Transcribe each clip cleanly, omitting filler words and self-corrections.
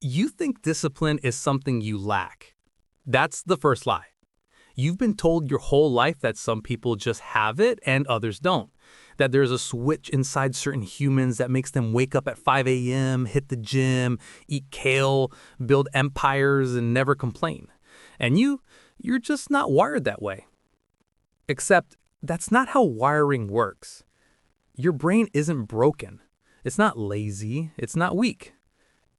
You think discipline is something you lack. That's the first lie. You've been told your whole life that some people just have it and others don't. That there's a switch inside certain humans that makes them wake up at 5 a.m., hit the gym, eat kale, build empires, and never complain. And you're just not wired that way. Except that's not how wiring works. Your brain isn't broken. It's not lazy. It's not weak.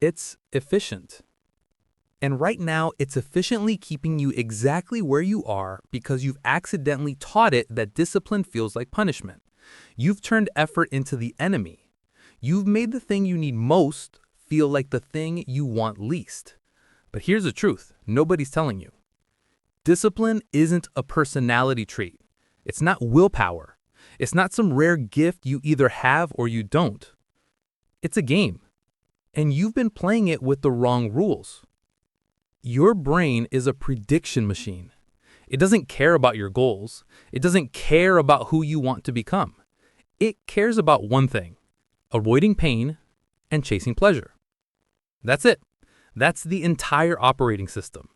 It's efficient. And right now, it's efficiently keeping you exactly where you are because you've accidentally taught it that discipline feels like punishment. You've turned effort into the enemy. You've made the thing you need most feel like the thing you want least. But here's the truth nobody's telling you. Discipline isn't a personality trait. It's not willpower. It's not some rare gift you either have or you don't. It's a game. And you've been playing it with the wrong rules. Your brain is a prediction machine. It doesn't care about your goals. It doesn't care about who you want to become. It cares about one thing: avoiding pain and chasing pleasure. That's it. That's the entire operating system.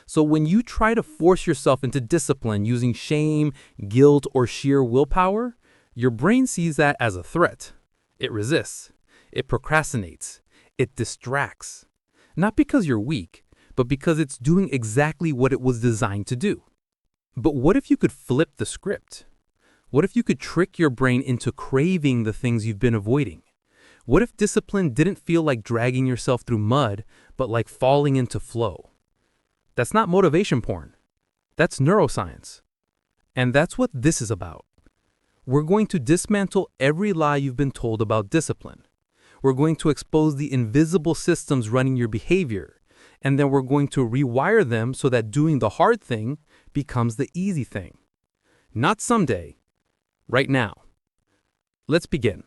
So when you try to force yourself into discipline using shame, guilt, or sheer willpower, your brain sees that as a threat. It resists. It procrastinates. It distracts. Not because you're weak, but because it's doing exactly what it was designed to do. But what if you could flip the script? What if you could trick your brain into craving the things you've been avoiding? What if discipline didn't feel like dragging yourself through mud, but like falling into flow? That's not motivation porn. That's neuroscience. And that's what this is about. We're going to dismantle every lie you've been told about discipline. We're going to expose the invisible systems running your behavior, and then we're going to rewire them so that doing the hard thing becomes the easy thing. Not someday, right now. Let's begin.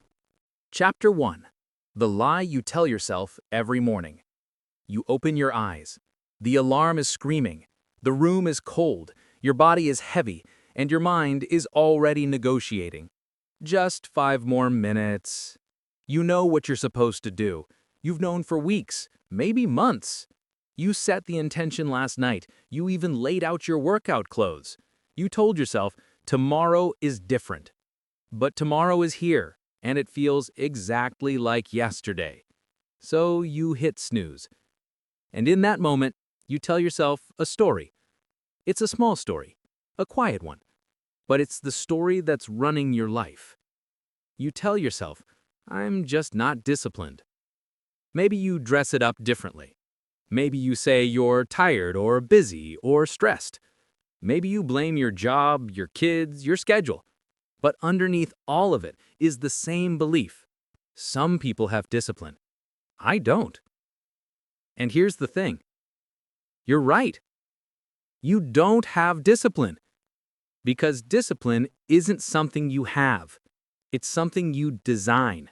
Chapter 1. The lie you tell yourself every morning. You open your eyes. The alarm is screaming. The room is cold. Your body is heavy, and your mind is already negotiating. Just 5 more minutes. You know what you're supposed to do. You've known for weeks, maybe months. You set the intention last night. You even laid out your workout clothes. You told yourself, tomorrow is different. But tomorrow is here, and it feels exactly like yesterday. So you hit snooze. And in that moment, you tell yourself a story. It's a small story, a quiet one, but it's the story that's running your life. You tell yourself, I'm just not disciplined. Maybe you dress it up differently. Maybe you say you're tired or busy or stressed. Maybe you blame your job, your kids, your schedule. But underneath all of it is the same belief. Some people have discipline. I don't. And here's the thing. You're right. You don't have discipline. Because discipline isn't something you have. It's something you design.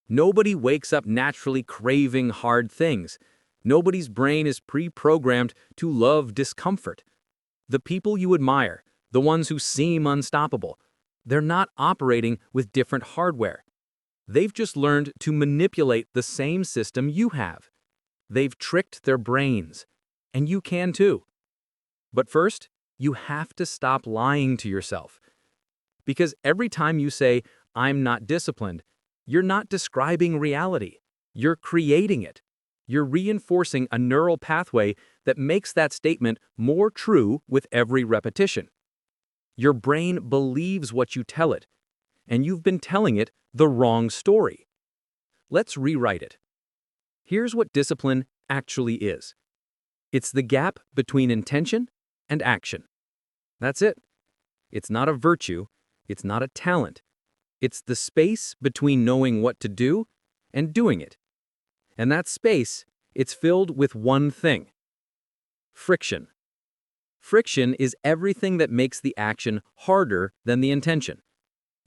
Nobody wakes up naturally craving hard things. Nobody's brain is pre-programmed to love discomfort. The people you admire, the ones who seem unstoppable, they're not operating with different hardware. They've just learned to manipulate the same system you have. They've tricked their brains, and you can too. But first, you have to stop lying to yourself. Because every time you say, I'm not disciplined, you're not describing reality. You're creating it. You're reinforcing a neural pathway that makes that statement more true with every repetition. Your brain believes what you tell it, and you've been telling it the wrong story. Let's rewrite it. Here's what discipline actually is. It's the gap between intention and action. That's it. It's not a virtue. It's not a talent. It's the space between knowing what to do and doing it. And that space, it's filled with one thing: friction. Friction is everything that makes the action harder than the intention.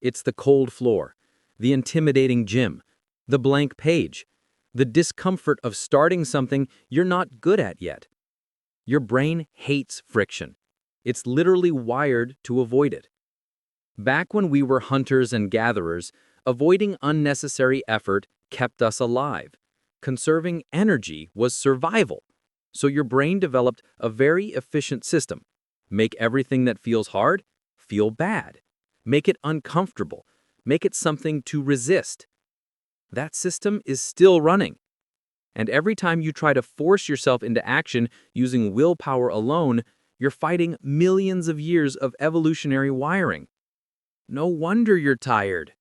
It's the cold floor, the intimidating gym, the blank page, the discomfort of starting something you're not good at yet. Your brain hates friction. It's literally wired to avoid it. Back when we were hunters and gatherers, avoiding unnecessary effort kept us alive. Conserving energy was survival. So your brain developed a very efficient system. Make everything that feels hard feel bad. Make it uncomfortable. Make it something to resist. That system is still running. And every time you try to force yourself into action using willpower alone, you're fighting millions of years of evolutionary wiring. No wonder you're tired.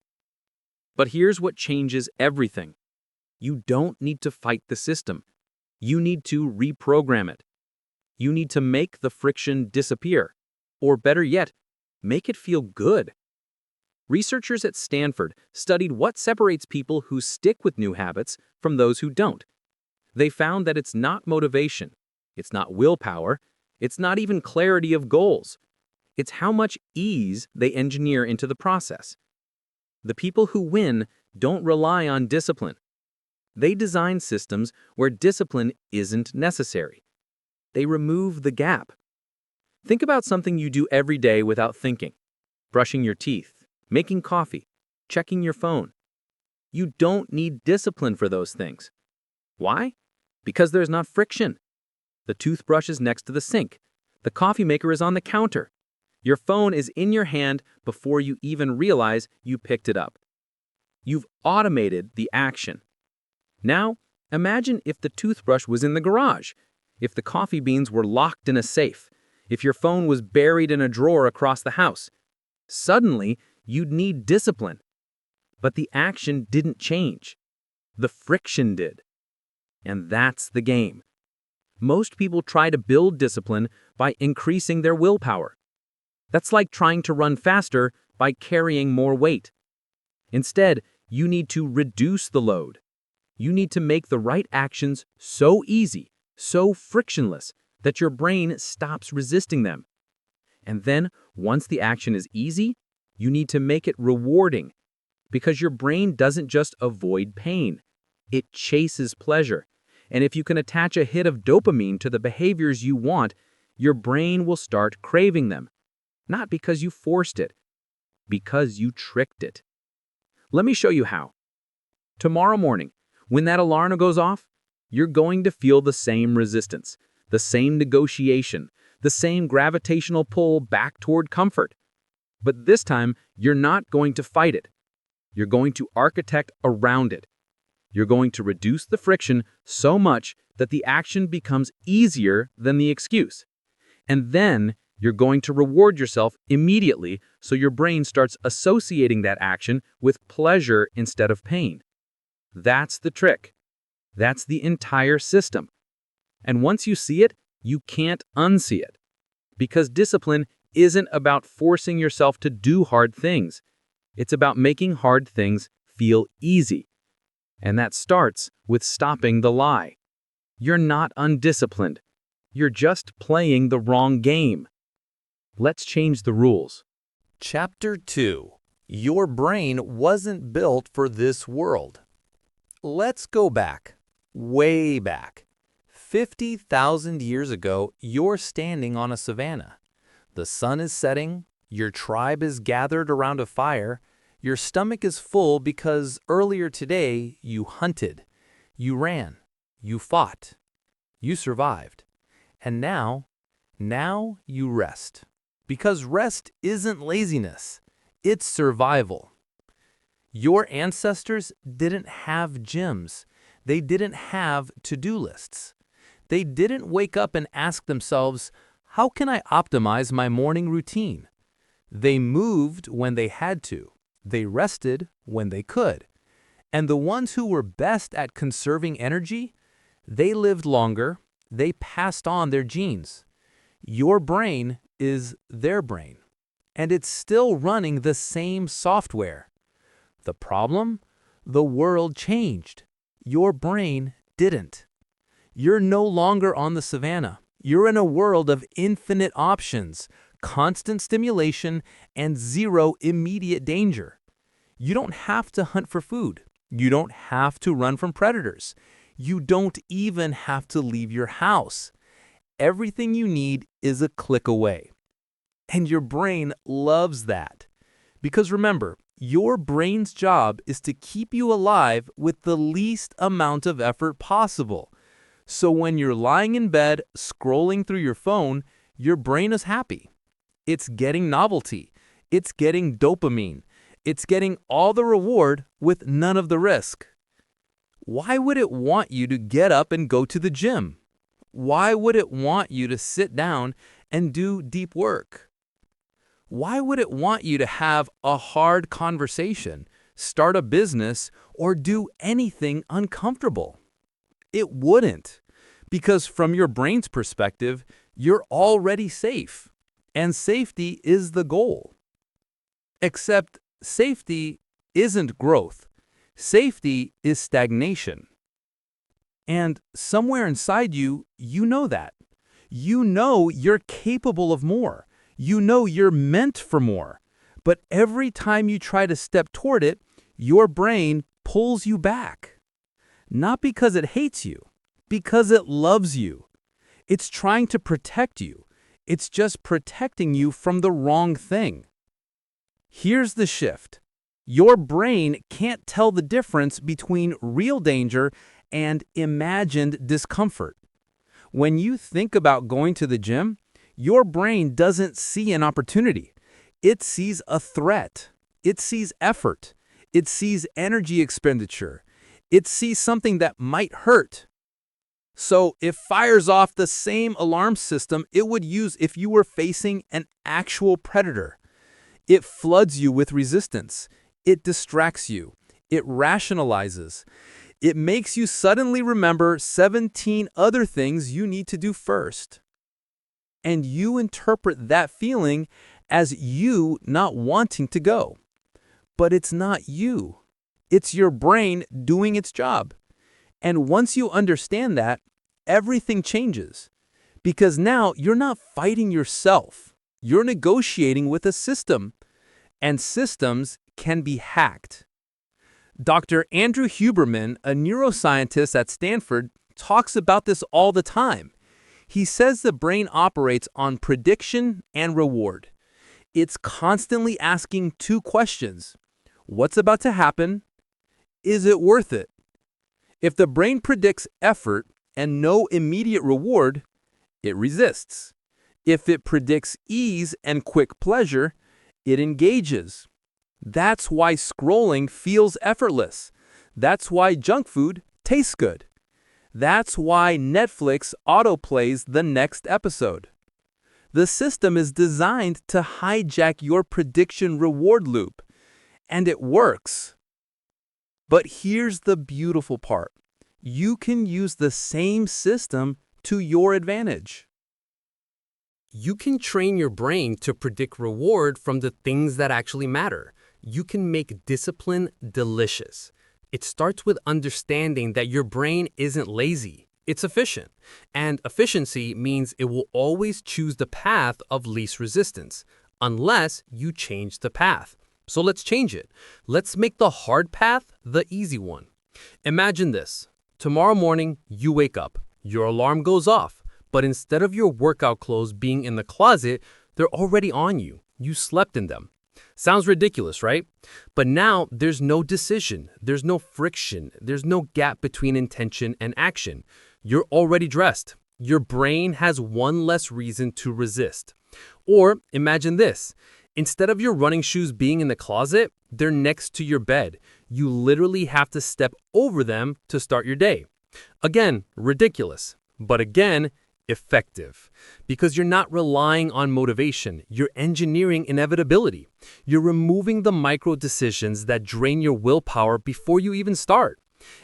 But here's what changes everything. You don't need to fight the system. You need to reprogram it. You need to make the friction disappear. Or better yet, make it feel good. Researchers at Stanford studied what separates people who stick with new habits from those who don't. They found that it's not motivation, it's not willpower, it's not even clarity of goals. It's how much ease they engineer into the process. The people who win don't rely on discipline. They design systems where discipline isn't necessary. They remove the gap. Think about something you do every day without thinking. Brushing your teeth, making coffee, checking your phone. You don't need discipline for those things. Why? Because there's not friction. The toothbrush is next to the sink. The coffee maker is on the counter. Your phone is in your hand before you even realize you picked it up. You've automated the action. Now, imagine if the toothbrush was in the garage, if the coffee beans were locked in a safe, if your phone was buried in a drawer across the house. Suddenly, you'd need discipline. But the action didn't change. The friction did. And that's the game. Most people try to build discipline by increasing their willpower. That's like trying to run faster by carrying more weight. Instead, you need to reduce the load. You need to make the right actions so easy, so frictionless, that your brain stops resisting them. And then, once the action is easy, you need to make it rewarding. Because your brain doesn't just avoid pain. It chases pleasure. And if you can attach a hit of dopamine to the behaviors you want, your brain will start craving them. Not because you forced it, because you tricked it. Let me show you how. Tomorrow morning, when that alarm goes off, you're going to feel the same resistance, the same negotiation, the same gravitational pull back toward comfort. But this time, you're not going to fight it. You're going to architect around it. You're going to reduce the friction so much that the action becomes easier than the excuse. And then you're going to reward yourself immediately so your brain starts associating that action with pleasure instead of pain. That's the trick. That's the entire system. And once you see it, you can't unsee it. Because discipline isn't about forcing yourself to do hard things. It's about making hard things feel easy. And that starts with stopping the lie. You're not undisciplined. You're just playing the wrong game. Let's change the rules. Chapter 2. Your brain wasn't built for this world. Let's go back, way back. 50,000 years ago, you're standing on a savanna. The sun is setting, your tribe is gathered around a fire, your stomach is full because earlier today you hunted, you ran, you fought, you survived. And now you rest. Because rest isn't laziness, it's survival. Your ancestors didn't have gyms. They didn't have to-do lists. They didn't wake up and ask themselves, how can I optimize my morning routine? They moved when they had to. They rested when they could. And the ones who were best at conserving energy, they lived longer. They passed on their genes. Your brain is their brain, and it's still running the same software. The problem? The world changed. Your brain didn't. You're no longer on the savanna. You're in a world of infinite options, constant stimulation, and zero immediate danger. You don't have to hunt for food. You don't have to run from predators. You don't even have to leave your house. Everything you need is a click away. And your brain loves that. Because remember, Your brain's job is to keep you alive with the least amount of effort possible. So when you're lying in bed, scrolling through your phone, your brain is happy. It's getting novelty. It's getting dopamine. It's getting all the reward with none of the risk. Why would it want you to get up and go to the gym? Why would it want you to sit down and do deep work? Why would it want you to have a hard conversation, start a business, or do anything uncomfortable? It wouldn't, because from your brain's perspective, you're already safe, and safety is the goal. Except safety isn't growth. Safety is stagnation. And somewhere inside you, you know that. You know you're capable of more. You know you're meant for more. But every time you try to step toward it, your brain pulls you back. Not because it hates you, because it loves you. It's trying to protect you. It's just protecting you from the wrong thing. Here's the shift. Your brain can't tell the difference between real danger and imagined discomfort. When you think about going to the gym, your brain doesn't see an opportunity. It sees a threat. It sees effort. It sees energy expenditure. It sees something that might hurt. So it fires off the same alarm system it would use if you were facing an actual predator. It floods you with resistance. It distracts you. It rationalizes. It makes you suddenly remember 17 other things you need to do first. And you interpret that feeling as you not wanting to go. But it's not you. It's your brain doing its job. And once you understand that, everything changes. Because now you're not fighting yourself. You're negotiating with a system. And systems can be hacked. Dr. Andrew Huberman, a neuroscientist at Stanford, talks about this all the time. He says the brain operates on prediction and reward. It's constantly asking two questions. What's about to happen? Is it worth it? If the brain predicts effort and no immediate reward, it resists. If it predicts ease and quick pleasure, it engages. That's why scrolling feels effortless. That's why junk food tastes good. That's why Netflix autoplays the next episode. The system is designed to hijack your prediction reward loop, and it works. But here's the beautiful part. You can use the same system to your advantage. You can train your brain to predict reward from the things that actually matter. You can make discipline delicious. It starts with understanding that your brain isn't lazy. It's efficient. And efficiency means it will always choose the path of least resistance, unless you change the path. So let's change it. Let's make the hard path the easy one. Imagine this. Tomorrow morning, you wake up. Your alarm goes off. But instead of your workout clothes being in the closet, they're already on you. You slept in them. Sounds ridiculous, right? But now there's no decision. There's no friction. There's no gap between intention and action. You're already dressed. Your brain has one less reason to resist. Or imagine this. Instead of your running shoes being in the closet, they're next to your bed. You literally have to step over them to start your day. Again, ridiculous. But again, effective. Because you're not relying on motivation. You're engineering inevitability. You're removing the micro decisions that drain your willpower before you even start.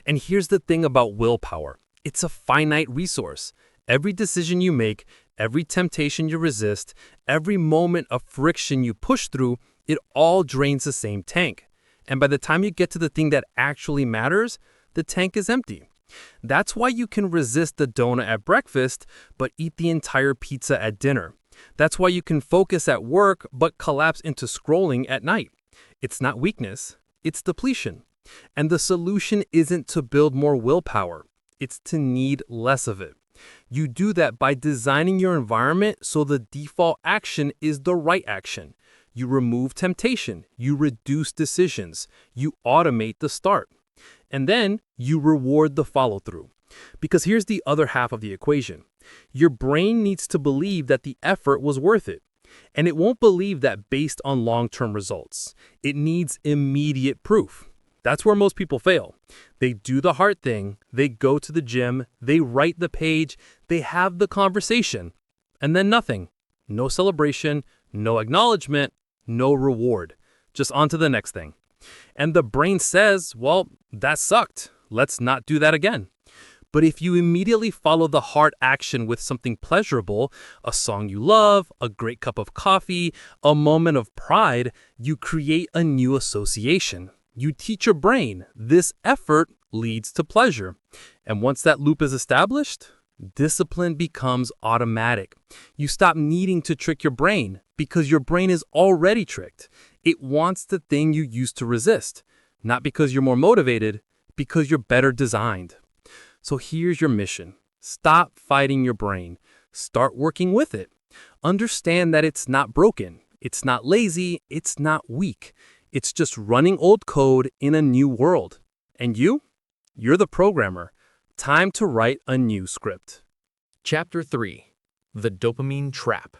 And here's the thing about willpower. It's a finite resource. Every decision you make, every temptation you resist, every moment of friction you push through, it all drains the same tank. And by the time you get to the thing that actually matters, the tank is empty. That's why you can resist the donut at breakfast, but eat the entire pizza at dinner. That's why you can focus at work, but collapse into scrolling at night. It's not weakness, it's depletion. And the solution isn't to build more willpower. It's to need less of it. You do that by designing your environment so the default action is the right action. You remove temptation. You reduce decisions. You automate the start. And then you reward the follow-through. Because here's the other half of the equation. Your brain needs to believe that the effort was worth it. And it won't believe that based on long-term results. It needs immediate proof. That's where most people fail. They do the hard thing, they go to the gym, they write the page, they have the conversation, and then nothing. No celebration, no acknowledgement, no reward. Just on to the next thing. And the brain says, well, that sucked. Let's not do that again. But if you immediately follow the hard action with something pleasurable, a song you love, a great cup of coffee, a moment of pride, you create a new association. You teach your brain this effort leads to pleasure. And once that loop is established, discipline becomes automatic. You stop needing to trick your brain because your brain is already tricked. It wants the thing you used to resist, not because you're more motivated, because you're better designed. So here's your mission. Stop fighting your brain. Start working with it. Understand that it's not broken. It's not lazy. It's not weak. It's just running old code in a new world. And you're the programmer. Time to write a new script. Chapter 3. The Dopamine Trap.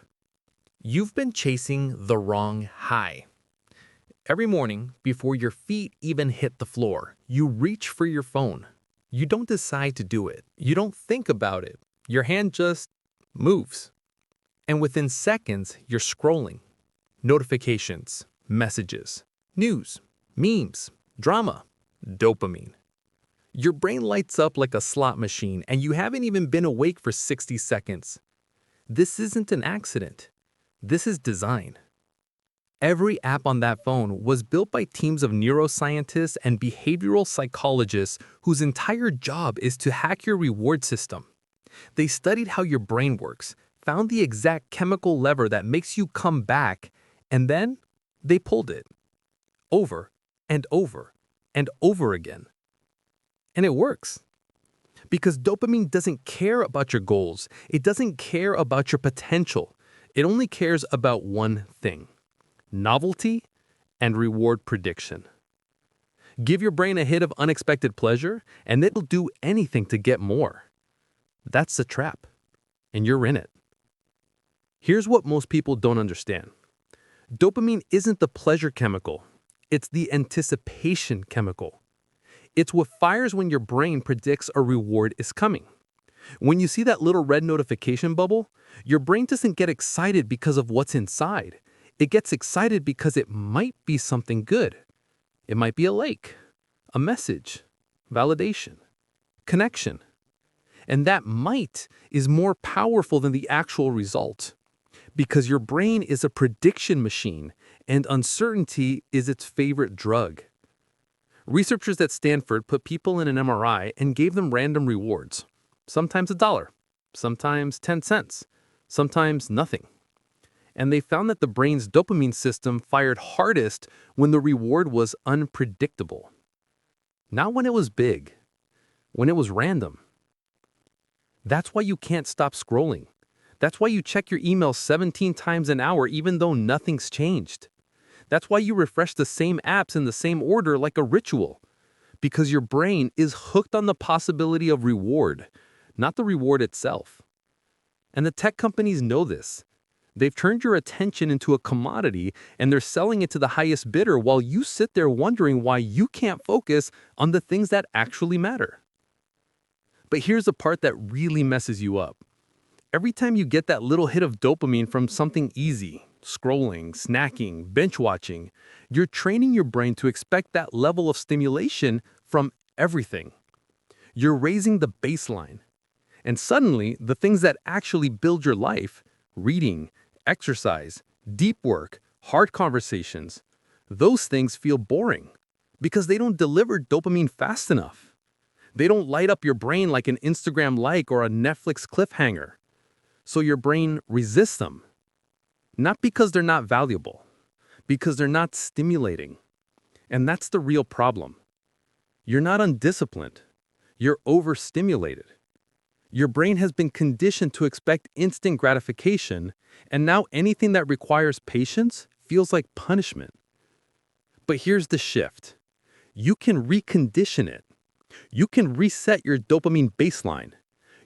You've been chasing the wrong high. Every morning, before your feet even hit the floor, you reach for your phone. You don't decide to do it. You don't think about it. Your hand just moves. And within seconds, you're scrolling. Notifications, messages, news, memes, drama, dopamine. Your brain lights up like a slot machine, and you haven't even been awake for 60 seconds. This isn't an accident. This is design. Every app on that phone was built by teams of neuroscientists and behavioral psychologists whose entire job is to hack your reward system. They studied how your brain works, found the exact chemical lever that makes you come back, and then they pulled it. Over and over and over again. And it works. Because dopamine doesn't care about your goals. It doesn't care about your potential. It only cares about one thing. Novelty and reward prediction. Give your brain a hit of unexpected pleasure, and it'll do anything to get more. That's the trap, and you're in it. Here's what most people don't understand. Dopamine isn't the pleasure chemical. It's the anticipation chemical. It's what fires when your brain predicts a reward is coming. When you see that little red notification bubble, your brain doesn't get excited because of what's inside. It gets excited because it might be something good. It might be a like, a message, validation, connection. And that might is more powerful than the actual result. Because your brain is a prediction machine, and uncertainty is its favorite drug. Researchers at Stanford put people in an MRI and gave them random rewards. Sometimes $1, sometimes 10 cents, sometimes nothing. And they found that the brain's dopamine system fired hardest when the reward was unpredictable. Not when it was big, when it was random. That's why you can't stop scrolling. That's why you check your email 17 times an hour even though nothing's changed. That's why you refresh the same apps in the same order like a ritual. Because your brain is hooked on the possibility of reward, not the reward itself. And the tech companies know this. They've turned your attention into a commodity, and they're selling it to the highest bidder while you sit there wondering why you can't focus on the things that actually matter. But here's the part that really messes you up. Every time you get that little hit of dopamine from something easy, scrolling, snacking, binge watching, you're training your brain to expect that level of stimulation from everything. You're raising the baseline. And suddenly, the things that actually build your life, reading, exercise, deep work, hard conversations, those things feel boring because they don't deliver dopamine fast enough. They don't light up your brain like an Instagram like or a Netflix cliffhanger. So your brain resists them. Not because they're not valuable, because they're not stimulating. And that's the real problem. You're not undisciplined. You're overstimulated. Your brain has been conditioned to expect instant gratification, and now anything that requires patience feels like punishment. But here's the shift. You can recondition it. You can reset your dopamine baseline.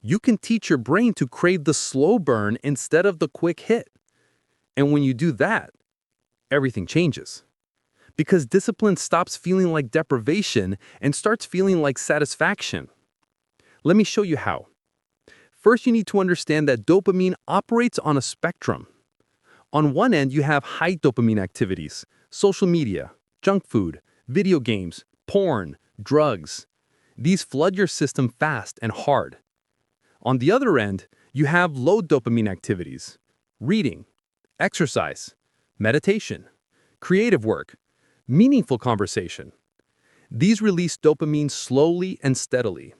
You can teach your brain to crave the slow burn instead of the quick hit. And when you do that, everything changes. Because discipline stops feeling like deprivation and starts feeling like satisfaction. Let me show you how. First, you need to understand that dopamine operates on a spectrum. On one end, you have high dopamine activities, social media, junk food, video games, porn, drugs. These flood your system fast and hard. On the other end, you have low dopamine activities, reading, exercise, meditation, creative work, meaningful conversation. These release dopamine slowly and steadily.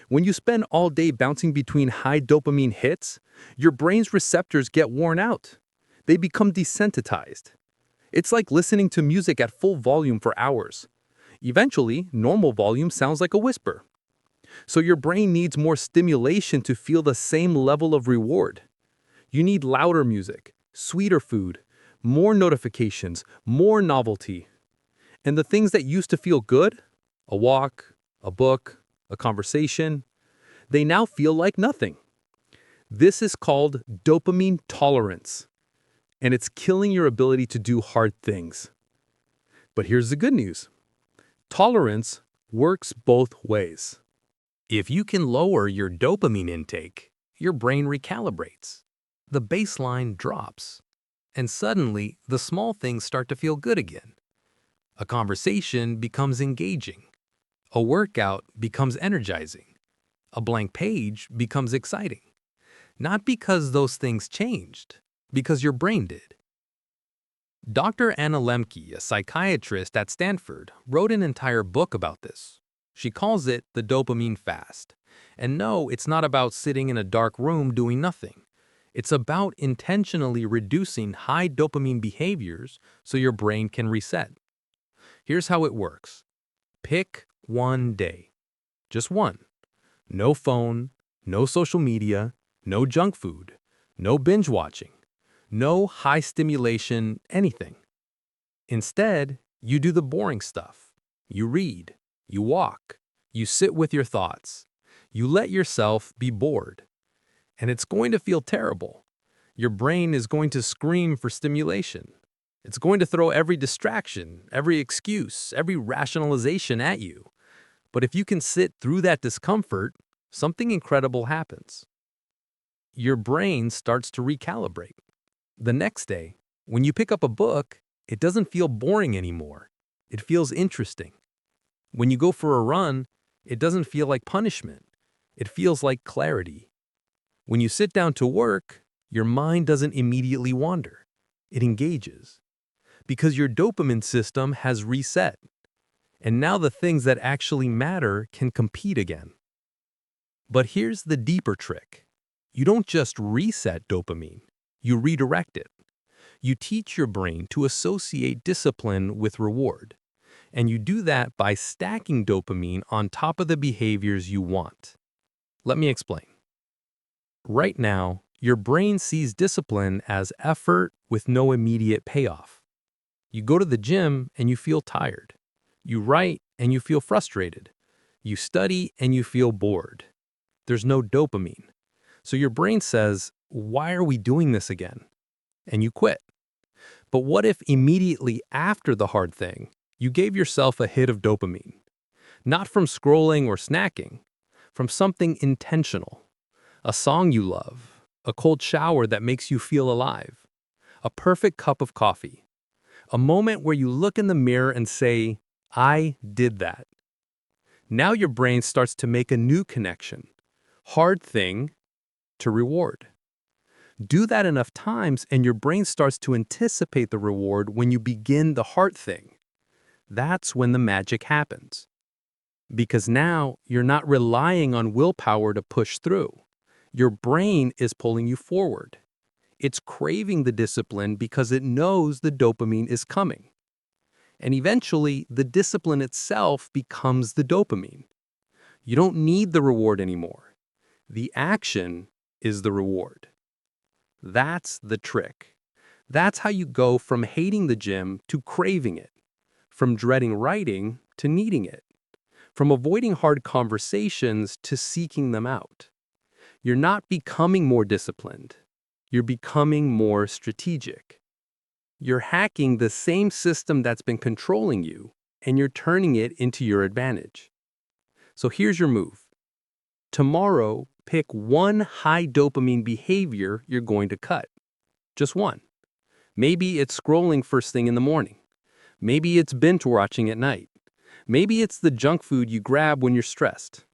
When you spend all day bouncing between high dopamine hits, your brain's receptors get worn out. They become desensitized. It's like listening to music at full volume for hours. Eventually, normal volume sounds like a whisper. So your brain needs more stimulation to feel the same level of reward. You need louder music, sweeter food, more notifications, more novelty. And the things that used to feel good, a walk, a book, a conversation, they now feel like nothing. This is called dopamine tolerance, and it's killing your ability to do hard things. But here's the good news. Tolerance works both ways. If you can lower your dopamine intake, your brain recalibrates. The baseline drops. And suddenly, the small things start to feel good again. A conversation becomes engaging. A workout becomes energizing. A blank page becomes exciting. Not because those things changed, because your brain did. Dr. Anna Lemke, a psychiatrist at Stanford, wrote an entire book about this. She calls it the dopamine fast. And no, it's not about sitting in a dark room doing nothing. It's about intentionally reducing high dopamine behaviors so your brain can reset. Here's how it works. Pick one day. Just one. No phone, no social media, no junk food, no binge watching, no high stimulation, anything. Instead, you do the boring stuff. You read, you walk, you sit with your thoughts. You let yourself be bored. And it's going to feel terrible. Your brain is going to scream for stimulation. It's going to throw every distraction, every excuse, every rationalization at you. But if you can sit through that discomfort, something incredible happens. Your brain starts to recalibrate. The next day, when you pick up a book, it doesn't feel boring anymore. It feels interesting. When you go for a run, it doesn't feel like punishment. It feels like clarity. When you sit down to work, your mind doesn't immediately wander. It engages. Because your dopamine system has reset. And now the things that actually matter can compete again. But here's the deeper trick. You don't just reset dopamine, you redirect it. You teach your brain to associate discipline with reward. And you do that by stacking dopamine on top of the behaviors you want. Let me explain. Right now, your brain sees discipline as effort with no immediate payoff. You go to the gym and you feel tired. You write and you feel frustrated. You study and you feel bored. There's no dopamine. So your brain says, why are we doing this again? And you quit. But what if immediately after the hard thing, you gave yourself a hit of dopamine? Not from scrolling or snacking, from something intentional. A song you love, a cold shower that makes you feel alive, a perfect cup of coffee, a moment where you look in the mirror and say, I did that. Now your brain starts to make a new connection. Hard thing to reward. Do that enough times and your brain starts to anticipate the reward when you begin the hard thing. That's when the magic happens. Because now you're not relying on willpower to push through. Your brain is pulling you forward. It's craving the discipline because it knows the dopamine is coming. And eventually, the discipline itself becomes the dopamine. You don't need the reward anymore. The action is the reward. That's the trick. That's how you go from hating the gym to craving it, from dreading writing to needing it, from avoiding hard conversations to seeking them out. You're not becoming more disciplined. You're becoming more strategic. You're hacking the same system that's been controlling you, and you're turning it into your advantage. So here's your move. Tomorrow, pick one high dopamine behavior you're going to cut. Just one. Maybe it's scrolling first thing in the morning. Maybe it's binge watching at night. Maybe it's the junk food you grab when you're stressed.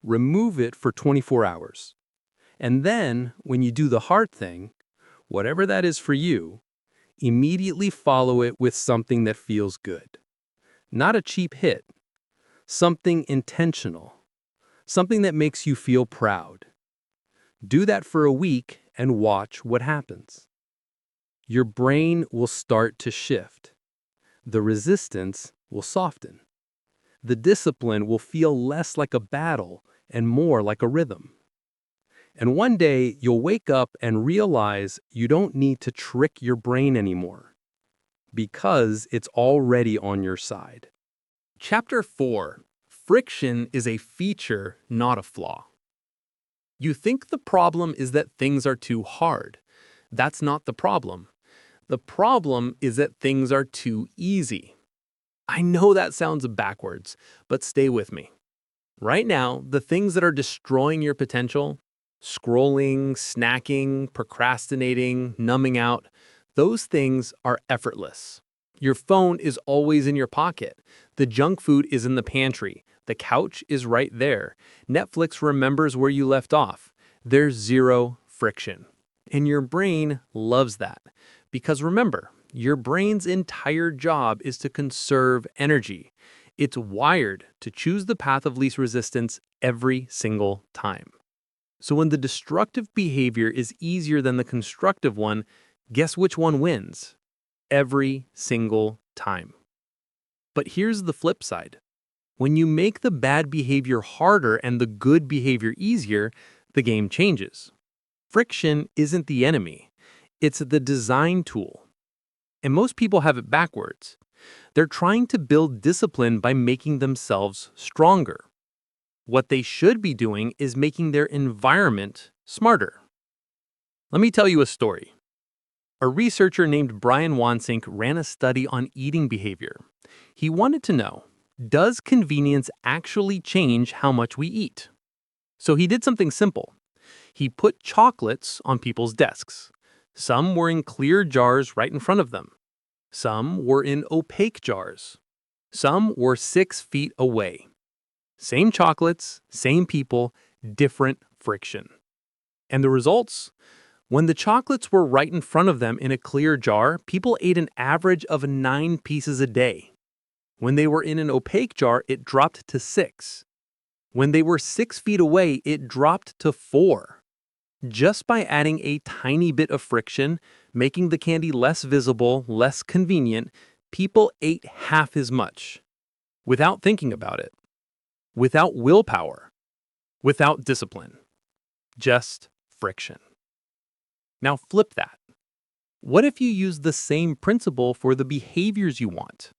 Remove it for 24 hours. And then, when you do the hard thing, whatever that is for you, immediately follow it with something that feels good. Not a cheap hit. Something intentional. Something that makes you feel proud. Do that for a week and watch what happens. Your brain will start to shift. The resistance will soften. The discipline will feel less like a battle and more like a rhythm. And one day, you'll wake up and realize you don't need to trick your brain anymore because it's already on your side. Chapter 4. Friction is a feature, not a flaw. You think the problem is that things are too hard. That's not the problem. The problem is that things are too easy. I know that sounds backwards, but stay with me. Right now, the things that are destroying your potential, scrolling, snacking, procrastinating, numbing out, those things are effortless. Your phone is always in your pocket. The junk food is in the pantry. The couch is right there. Netflix remembers where you left off. There's zero friction. And your brain loves that. Because remember, your brain's entire job is to conserve energy. It's wired to choose the path of least resistance every single time. So when the destructive behavior is easier than the constructive one, guess which one wins? Every single time. But here's the flip side. When you make the bad behavior harder and the good behavior easier, the game changes. Friction isn't the enemy. It's the design tool. And most people have it backwards. They're trying to build discipline by making themselves stronger. What they should be doing is making their environment smarter. Let me tell you a story. A researcher named Brian Wansink ran a study on eating behavior. He wanted to know, does convenience actually change how much we eat? So he did something simple. He put chocolates on people's desks. Some were in clear jars right in front of them. Some were in opaque jars. Some were 6 feet away. Same chocolates, same people, different friction. And the results? When the chocolates were right in front of them in a clear jar, people ate an average of 9 pieces a day. When they were in an opaque jar, it dropped to 6. When they were 6 feet away, it dropped to 4. Just by adding a tiny bit of friction, making the candy less visible, less convenient, people ate half as much. Without thinking about it. Without willpower. Without discipline. Just friction. Now flip that. What if you use the same principle for the behaviors you want?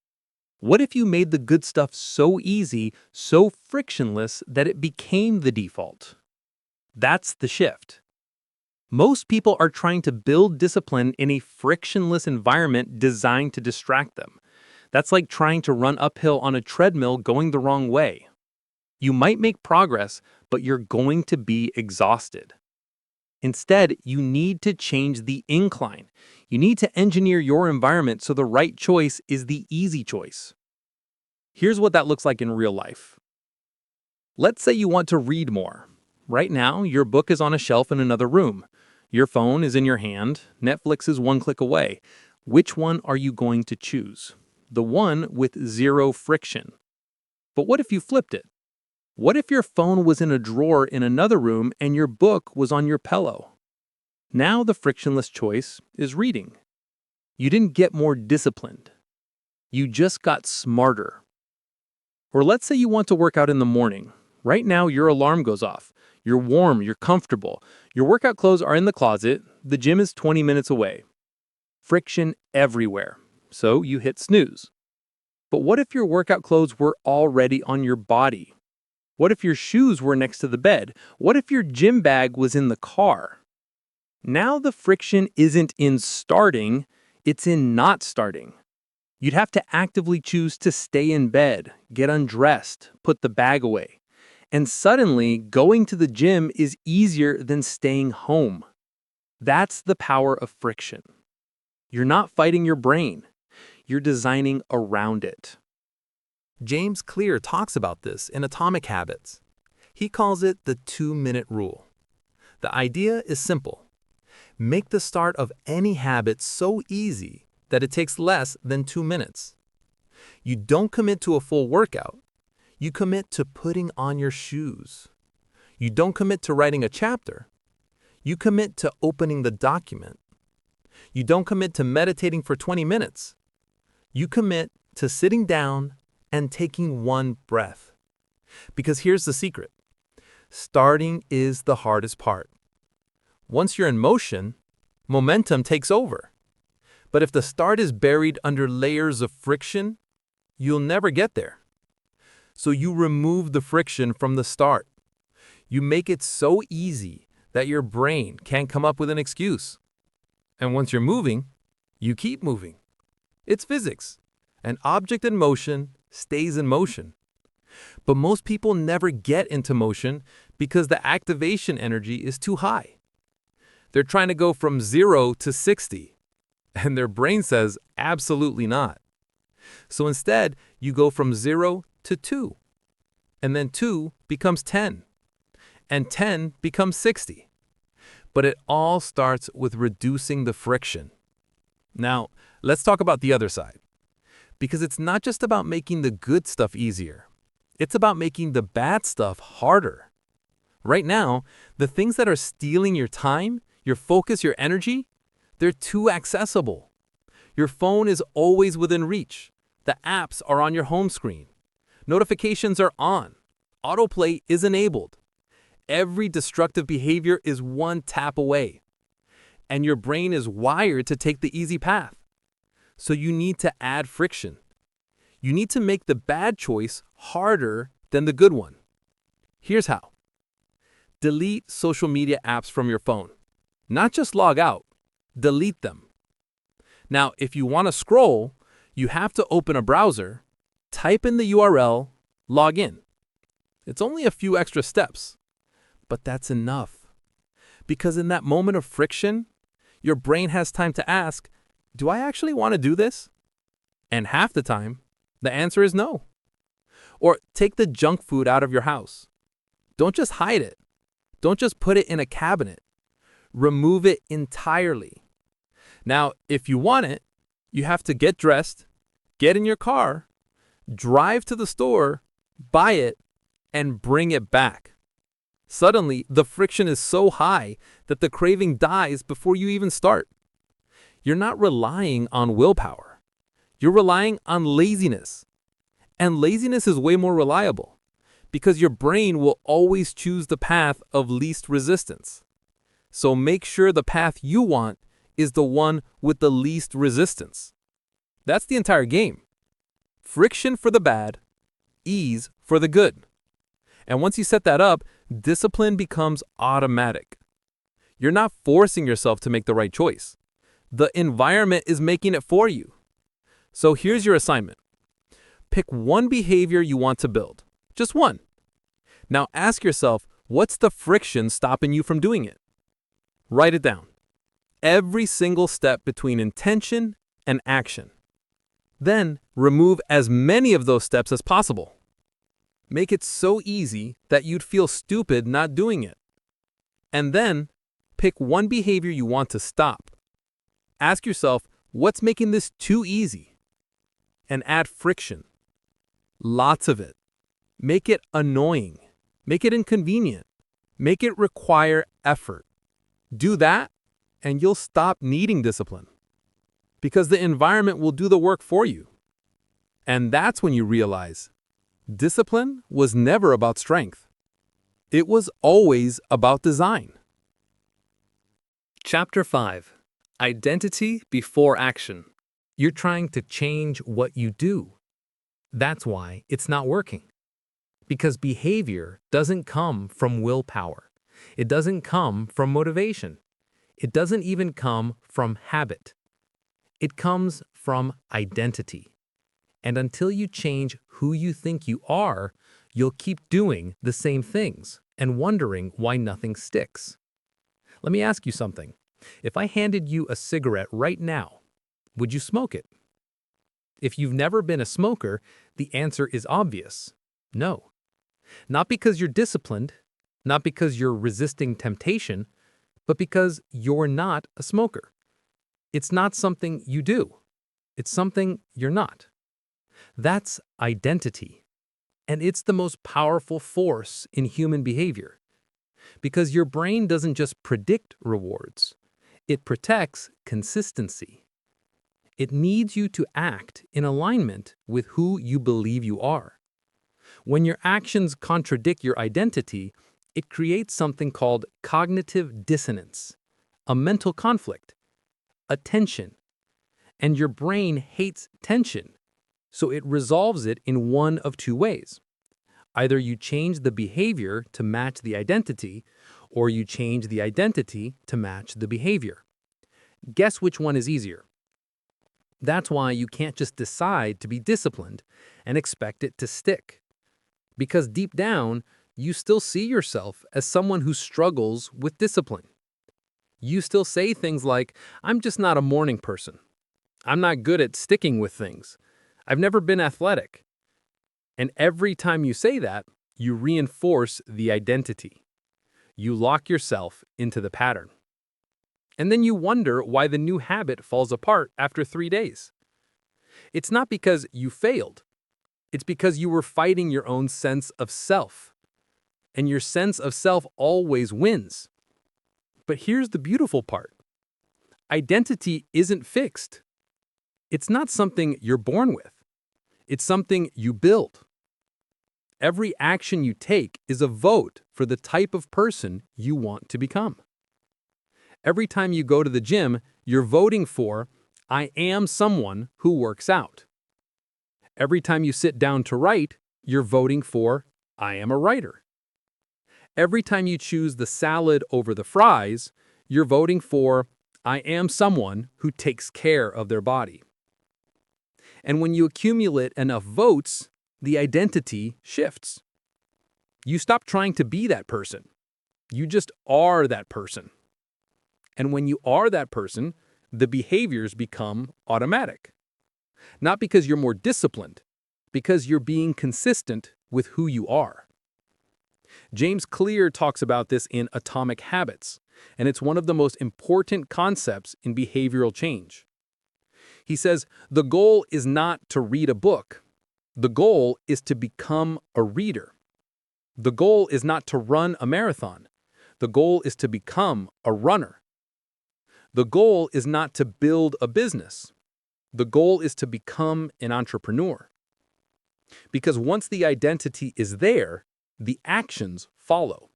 What if you made the good stuff so easy, so frictionless that it became the default? That's the shift. Most people are trying to build discipline in a frictionless environment designed to distract them. That's like trying to run uphill on a treadmill going the wrong way. You might make progress, but you're going to be exhausted. Instead, you need to change the incline. You need to engineer your environment so the right choice is the easy choice. Here's what that looks like in real life. Let's say you want to read more. Right now, your book is on a shelf in another room. Your phone is in your hand. Netflix is 1 click away. Which one are you going to choose? The one with zero friction. But what if you flipped it? What if your phone was in a drawer in another room and your book was on your pillow? Now the frictionless choice is reading. You didn't get more disciplined. You just got smarter. Or let's say you want to work out in the morning. Right now, your alarm goes off. You're warm, you're comfortable. Your workout clothes are in the closet. The gym is 20 minutes away. Friction everywhere. So you hit snooze. But what if your workout clothes were already on your body? What if your shoes were next to the bed? What if your gym bag was in the car? Now the friction isn't in starting, it's in not starting. You'd have to actively choose to stay in bed, get undressed, put the bag away. And suddenly, going to the gym is easier than staying home. That's the power of friction. You're not fighting your brain. You're designing around it. James Clear talks about this in Atomic Habits. He calls it the 2-minute rule. The idea is simple. Make the start of any habit so easy that it takes less than 2 minutes. You don't commit to a full workout. You commit to putting on your shoes. You don't commit to writing a chapter. You commit to opening the document. You don't commit to meditating for 20 minutes. You commit to sitting down and taking one breath. Because here's the secret. Starting is the hardest part. Once you're in motion, momentum takes over. But if the start is buried under layers of friction, you'll never get there. So you remove the friction from the start. You make it so easy that your brain can't come up with an excuse. And once you're moving, you keep moving. It's physics. An object in motion stays in motion. But most people never get into motion because the activation energy is too high. They're trying to go from 0 to 60, and their brain says absolutely not. So instead, you go from 0 to 2, and then 2 becomes 10, and 10 becomes 60. But it all starts with reducing the friction. Now, let's talk about the other side. Because it's not just about making the good stuff easier. It's about making the bad stuff harder. Right now, the things that are stealing your time, your focus, your energy, they're too accessible. Your phone is always within reach. The apps are on your home screen. Notifications are on. Autoplay is enabled. Every destructive behavior is one tap away. And your brain is wired to take the easy path. So you need to add friction. You need to make the bad choice harder than the good one. Here's how. Delete social media apps from your phone. Not just log out, delete them. Now, if you want to scroll, you have to open a browser, type in the URL, log in. It's only a few extra steps, but that's enough. Because in that moment of friction, your brain has time to ask, do I actually want to do this? And half the time, the answer is no. Or take the junk food out of your house. Don't just hide it. Don't just put it in a cabinet. Remove it entirely. Now, if you want it, you have to get dressed, get in your car, drive to the store, buy it, and bring it back. Suddenly, the friction is so high that the craving dies before you even start. You're not relying on willpower. You're relying on laziness. And laziness is way more reliable because your brain will always choose the path of least resistance. So make sure the path you want is the one with the least resistance. That's the entire game. Friction for the bad, ease for the good. And once you set that up, discipline becomes automatic. You're not forcing yourself to make the right choice. The environment is making it for you. So here's your assignment. Pick one behavior you want to build. Just one. Now ask yourself, what's the friction stopping you from doing it? Write it down. Every single step between intention and action. Then remove as many of those steps as possible. Make it so easy that you'd feel stupid not doing it. And then pick one behavior you want to stop. Ask yourself, what's making this too easy? And add friction. Lots of it. Make it annoying. Make it inconvenient. Make it require effort. Do that, and you'll stop needing discipline. Because the environment will do the work for you. And that's when you realize discipline was never about strength. It was always about design. Chapter 5. Identity before action. You're trying to change what you do. That's why it's not working. Because behavior doesn't come from willpower. It doesn't come from motivation. It doesn't even come from habit. It comes from identity. And until you change who you think you are, you'll keep doing the same things and wondering why nothing sticks. Let me ask you something. If I handed you a cigarette right now, would you smoke it? If you've never been a smoker, the answer is obvious. No. Not because you're disciplined, not because you're resisting temptation, but because you're not a smoker. It's not something you do. It's something you're not. That's identity. And it's the most powerful force in human behavior. Because your brain doesn't just predict rewards. It protects consistency. It needs you to act in alignment with who you believe you are. When your actions contradict your identity, it creates something called cognitive dissonance, a mental conflict, a tension. And your brain hates tension, so it resolves it in one of two ways. Either you change the behavior to match the identity, or you change the identity to match the behavior. Guess which one is easier? That's why you can't just decide to be disciplined and expect it to stick. Because deep down, you still see yourself as someone who struggles with discipline. You still say things like, I'm just not a morning person. I'm not good at sticking with things. I've never been athletic. And every time you say that, you reinforce the identity. You lock yourself into the pattern. And then you wonder why the new habit falls apart after 3 days. It's not because you failed. It's because you were fighting your own sense of self. And your sense of self always wins. But here's the beautiful part. Identity isn't fixed. It's not something you're born with. It's something you build. Every action you take is a vote for the type of person you want to become. Every time you go to the gym, you're voting for, I am someone who works out. Every time you sit down to write, you're voting for, I am a writer. Every time you choose the salad over the fries, you're voting for, I am someone who takes care of their body. And when you accumulate enough votes, the identity shifts. You stop trying to be that person. You just are that person. And when you are that person, the behaviors become automatic. Not because you're more disciplined, because you're being consistent with who you are. James Clear talks about this in Atomic Habits, and it's one of the most important concepts in behavioral change. He says, the goal is not to read a book. The goal is to become a reader. The goal is not to run a marathon. The goal is to become a runner. The goal is not to build a business. The goal is to become an entrepreneur. Because once the identity is there, the actions follow.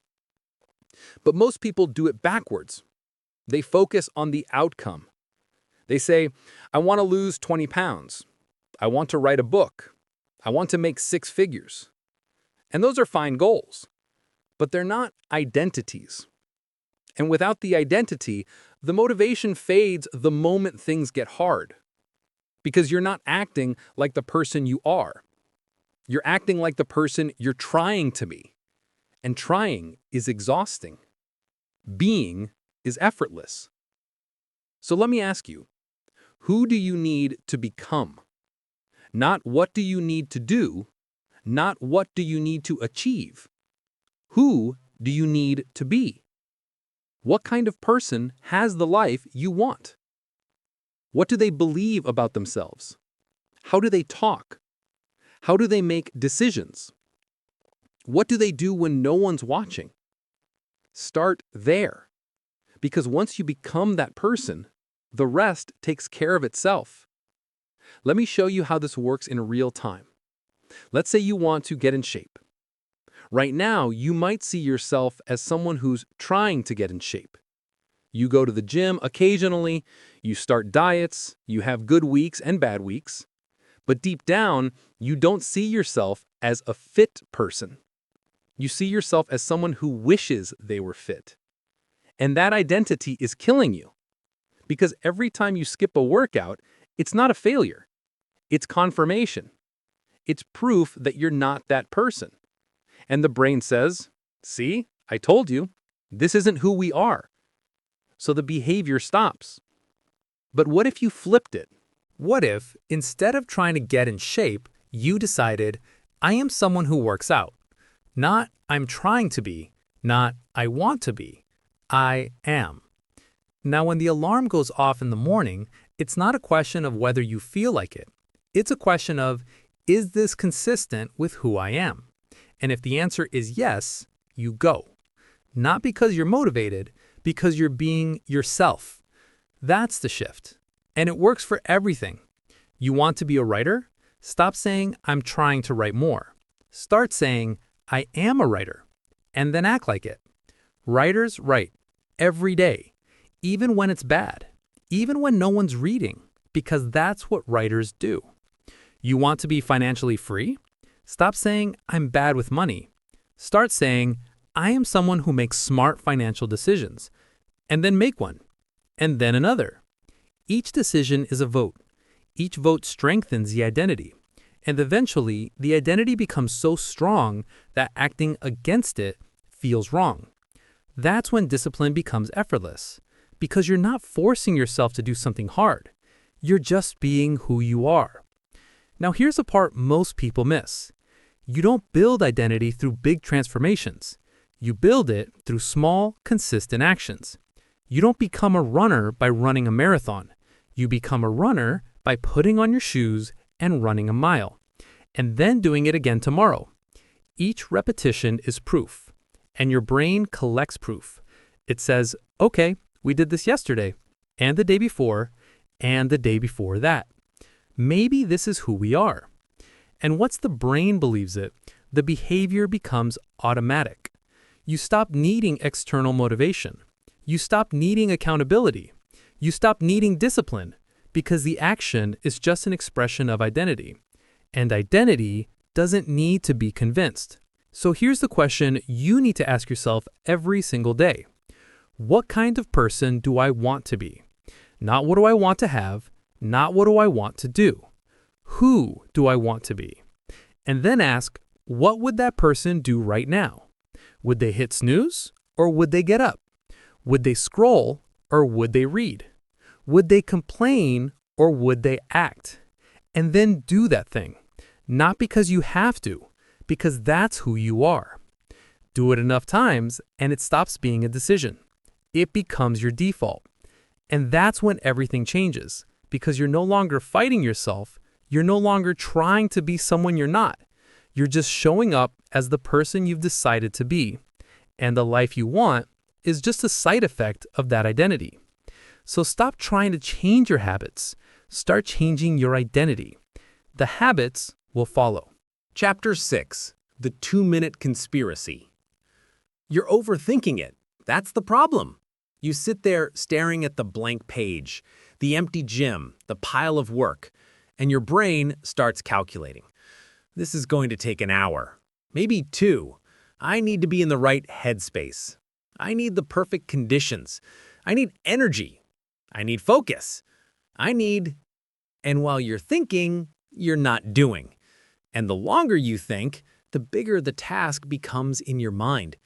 But most people do it backwards. They focus on the outcome. They say, I want to lose 20 pounds. I want to write a book. I want to make 6 figures. And those are fine goals. But they're not identities. And without the identity, the motivation fades the moment things get hard. Because you're not acting like the person you are. You're acting like the person you're trying to be. And trying is exhausting. Being is effortless. So let me ask you, who do you need to become? Not what do you need to do, not what do you need to achieve. Who do you need to be? What kind of person has the life you want? What do they believe about themselves? How do they talk? How do they make decisions? What do they do when no one's watching? Start there. Because once you become that person, the rest takes care of itself. Let me show you how this works in real time. Let's say you want to get in shape. Right now, you might see yourself as someone who's trying to get in shape. You go to the gym occasionally, you start diets, you have good weeks and bad weeks. But deep down, you don't see yourself as a fit person. You see yourself as someone who wishes they were fit. And that identity is killing you. Because every time you skip a workout, it's not a failure. It's confirmation. It's proof that you're not that person. And the brain says, see, I told you, this isn't who we are. So the behavior stops. But what if you flipped it? What if, instead of trying to get in shape, you decided, I am someone who works out? Not, I'm trying to be, not, I want to be. I am. Now, when the alarm goes off in the morning, it's not a question of whether you feel like it. It's a question of, is this consistent with who I am? And if the answer is yes, you go. Not because you're motivated, because you're being yourself. That's the shift. And it works for everything. You want to be a writer? Stop saying, I'm trying to write more. Start saying, I am a writer, and then act like it. Writers write every day, even when it's bad, even when no one's reading, because that's what writers do. You want to be financially free? Stop saying, I'm bad with money. Start saying, I am someone who makes smart financial decisions, and then make one, and then another. Each decision is a vote. Each vote strengthens the identity. And eventually, the identity becomes so strong that acting against it feels wrong. That's when discipline becomes effortless, because you're not forcing yourself to do something hard. You're just being who you are. Now here's a part most people miss. You don't build identity through big transformations. You build it through small, consistent actions. You don't become a runner by running a marathon. You become a runner by putting on your shoes and running a mile, and then doing it again tomorrow. Each repetition is proof, and your brain collects proof. It says, okay, we did this yesterday, and the day before, and the day before that. Maybe this is who we are. And once the brain believes it, the behavior becomes automatic. You stop needing external motivation. You stop needing accountability. You stop needing discipline, because the action is just an expression of identity. And identity doesn't need to be convinced. So here's the question you need to ask yourself every single day. What kind of person do I want to be? Not what do I want to have, not what do I want to do. Who do I want to be? And then ask, what would that person do right now? Would they hit snooze or would they get up? Would they scroll or would they read? Would they complain or would they act? And then do that thing. Not because you have to, because that's who you are. Do it enough times and it stops being a decision. It becomes your default. And that's when everything changes, because you're no longer fighting yourself. You're no longer trying to be someone you're not. You're just showing up as the person you've decided to be. And the life you want is just a side effect of that identity. So stop trying to change your habits. Start changing your identity. The habits will follow. Chapter 6. The 2-Minute Conspiracy. You're overthinking it. That's the problem. You sit there staring at the blank page, the empty gym, the pile of work, and your brain starts calculating. This is going to take an hour, maybe 2. I need to be in the right headspace. I need the perfect conditions. I need energy. I need focus. And while you're thinking, you're not doing. And the longer you think, the bigger the task becomes in your mind.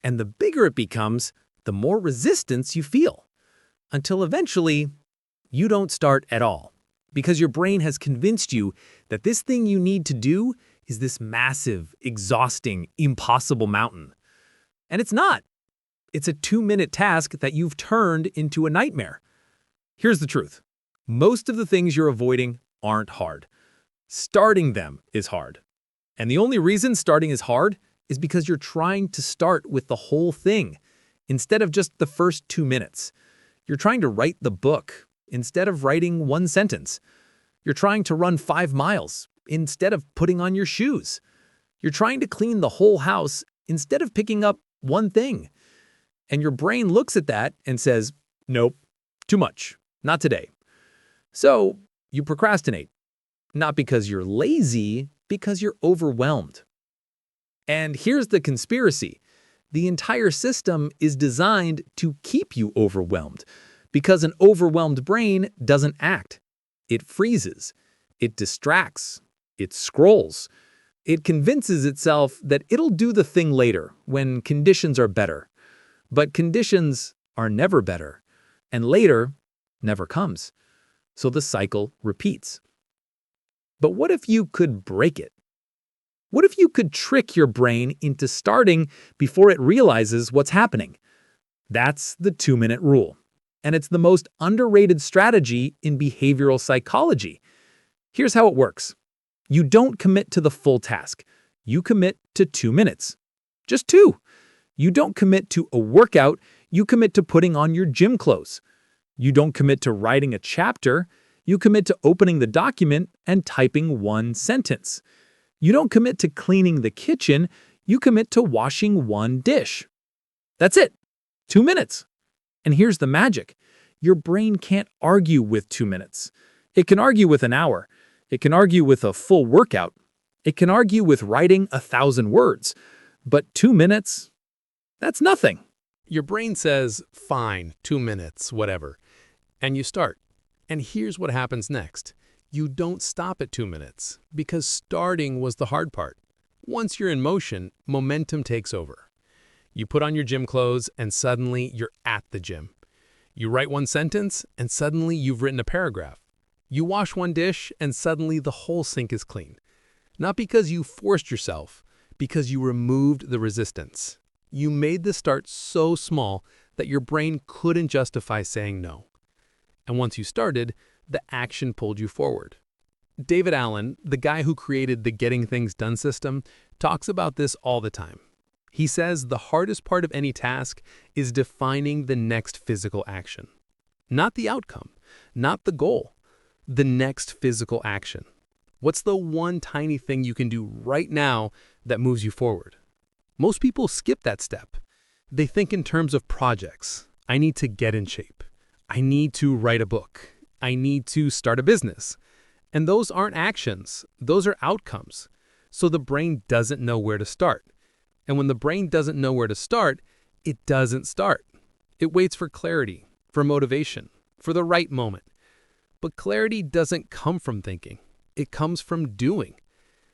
And the bigger it becomes, the more resistance you feel. Until eventually, you don't start at all. Because your brain has convinced you that this thing you need to do is this massive, exhausting, impossible mountain. And it's not. It's a 2-minute task that you've turned into a nightmare. Here's the truth. Most of the things you're avoiding aren't hard. Starting them is hard. And the only reason starting is hard is because you're trying to start with the whole thing instead of just the first 2 minutes. You're trying to write the book instead of writing 1 sentence. You're trying to run 5 miles instead of putting on your shoes. You're trying to clean the whole house instead of picking up one thing. And your brain looks at that and says, Nope, too much, not today. So you procrastinate, not because you're lazy, because you're overwhelmed. And here's the conspiracy. The entire system is designed to keep you overwhelmed, because an overwhelmed brain doesn't act. It freezes, it distracts, it scrolls. It convinces itself that it'll do the thing later, when conditions are better. But conditions are never better, and later never comes. So the cycle repeats. But what if you could break it? What if you could trick your brain into starting before it realizes what's happening? That's the 2-minute rule. And it's the most underrated strategy in behavioral psychology. Here's how it works. You don't commit to the full task. You commit to 2 minutes. Just 2. You don't commit to a workout. You commit to putting on your gym clothes. You don't commit to writing a chapter. You commit to opening the document and typing 1 sentence. You don't commit to cleaning the kitchen. You commit to washing 1 dish. That's it. 2 minutes. And here's the magic. Your brain can't argue with 2 minutes. It can argue with an hour. It can argue with a full workout. It can argue with writing 1,000 words. But 2 minutes? That's nothing. Your brain says, fine, 2 minutes, whatever. And you start. And here's what happens next. You don't stop at 2 minutes, because starting was the hard part. Once you're in motion, momentum takes over. You put on your gym clothes, and suddenly you're at the gym. You write 1 sentence, and suddenly you've written a paragraph. You wash 1 dish, and suddenly the whole sink is clean. Not because you forced yourself, because you removed the resistance. You made the start so small that your brain couldn't justify saying no. And once you started, the action pulled you forward. David Allen, the guy who created the Getting Things Done system, talks about this all the time. He says the hardest part of any task is defining the next physical action. Not the outcome, not the goal, the next physical action. What's the one tiny thing you can do right now that moves you forward? Most people skip that step. They think in terms of projects. I need to get in shape. I need to write a book. I need to start a business. And those aren't actions. Those are outcomes. So the brain doesn't know where to start. And when the brain doesn't know where to start, it doesn't start. It waits for clarity, for motivation, for the right moment. But clarity doesn't come from thinking. It comes from doing.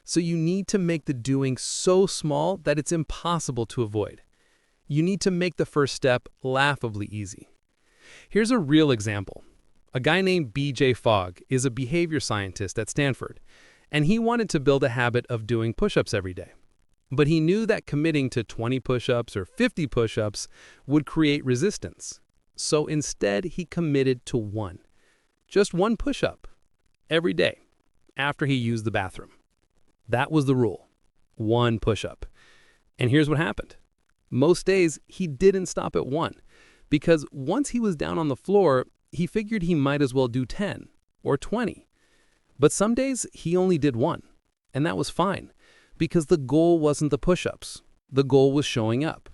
So you need to make the doing so small that it's impossible to avoid. You need to make the first step laughably easy. Here's a real example. A guy named B.J. Fogg is a behavior scientist at Stanford, and he wanted to build a habit of doing push-ups every day. But he knew that committing to 20 push-ups or 50 push-ups would create resistance. So instead, he committed to 1. Just 1 push-up every day after he used the bathroom. That was the rule. 1 push-up. And here's what happened. Most days, he didn't stop at 1, because once he was down on the floor, he figured he might as well do 10 or 20. But some days, he only did 1, and that was fine, because the goal wasn't the push-ups. The goal was showing up.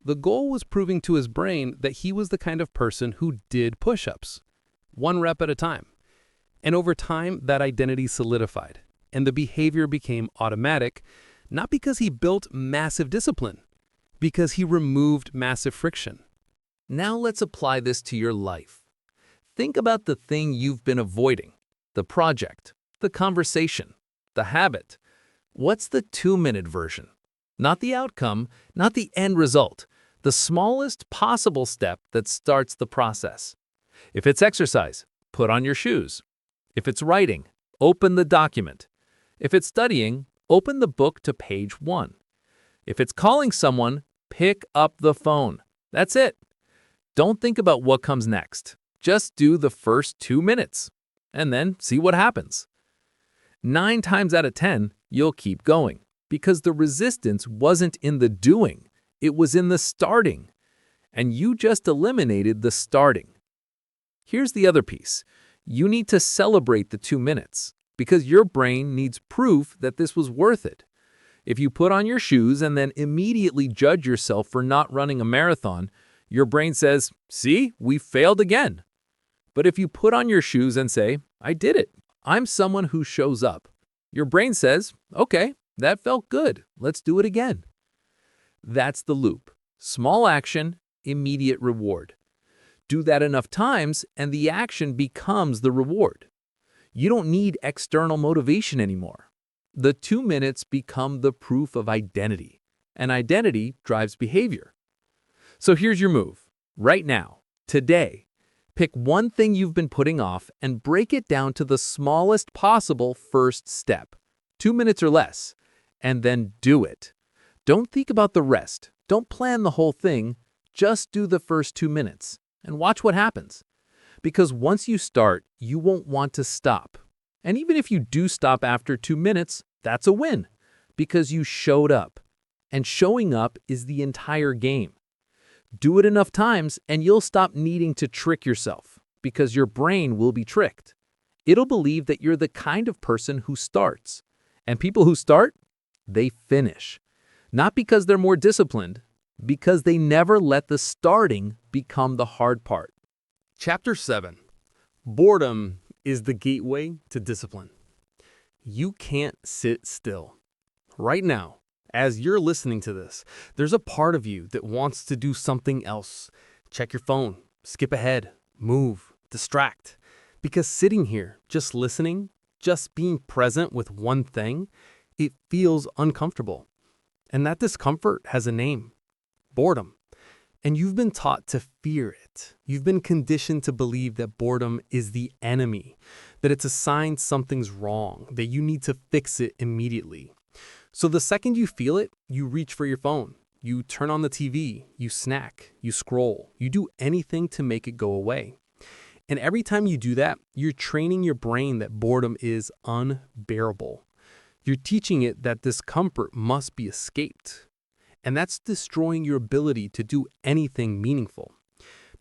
The goal was proving to his brain that he was the kind of person who did push-ups, 1 rep at a time. And over time, that identity solidified, and the behavior became automatic, not because he built massive discipline, because he removed massive friction. Now let's apply this to your life. Think about the thing you've been avoiding, the project, the conversation, the habit. What's the 2-minute version? Not the outcome, not the end result, the smallest possible step that starts the process. If it's exercise, put on your shoes. If it's writing, open the document. If it's studying, open the book to page 1. If it's calling someone, pick up the phone. That's it. Don't think about what comes next. Just do the first 2 minutes, and then see what happens. 9 times out of 10, you'll keep going, because the resistance wasn't in the doing, it was in the starting. And you just eliminated the starting. Here's the other piece. You need to celebrate the 2 minutes, because your brain needs proof that this was worth it. If you put on your shoes and then immediately judge yourself for not running a marathon, Your brain says, "See, we failed again." But if you put on your shoes and say, "I did it. I'm someone who shows up," your brain says, "Okay, that felt good. Let's do it again." That's the loop. Small action, immediate reward. Do that enough times, and the action becomes the reward. You don't need external motivation anymore. The 2 minutes become the proof of identity, and identity drives behavior. So here's your move. Right now, today, pick one thing you've been putting off and break it down to the smallest possible first step, 2 minutes or less, and then do it. Don't think about the rest. Don't plan the whole thing. Just do the first 2 minutes and watch what happens. Because once you start, you won't want to stop. And even if you do stop after 2 minutes, that's a win because you showed up. And showing up is the entire game. Do it enough times and you'll stop needing to trick yourself because your brain will be tricked. It'll believe that you're the kind of person who starts. And people who start, they finish. Not because they're more disciplined, because they never let the starting become the hard part. Chapter 7. Boredom is the gateway to discipline. You can't sit still. Right now, as you're listening to this, there's a part of you that wants to do something else. Check your phone, skip ahead, move, distract. Because sitting here, just listening, just being present with one thing, it feels uncomfortable. And that discomfort has a name: boredom. And you've been taught to fear it. You've been conditioned to believe that boredom is the enemy, that it's a sign something's wrong, that you need to fix it immediately. So the second you feel it, you reach for your phone, you turn on the TV, you snack, you scroll, you do anything to make it go away. And every time you do that, you're training your brain that boredom is unbearable. You're teaching it that discomfort must be escaped. And that's destroying your ability to do anything meaningful.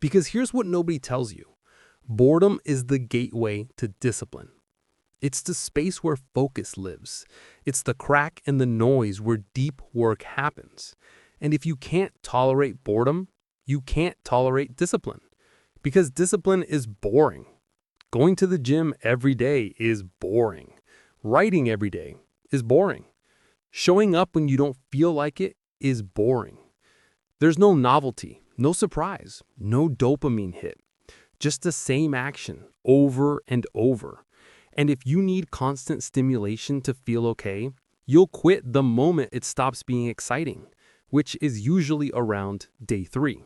Because here's what nobody tells you. Boredom is the gateway to discipline. It's the space where focus lives. It's the crack in the noise where deep work happens. And if you can't tolerate boredom, you can't tolerate discipline. Because discipline is boring. Going to the gym every day is boring. Writing every day is boring. Showing up when you don't feel like it is boring. There's no novelty, no surprise, no dopamine hit. Just the same action over and over. And if you need constant stimulation to feel okay, you'll quit the moment it stops being exciting, which is usually around day 3.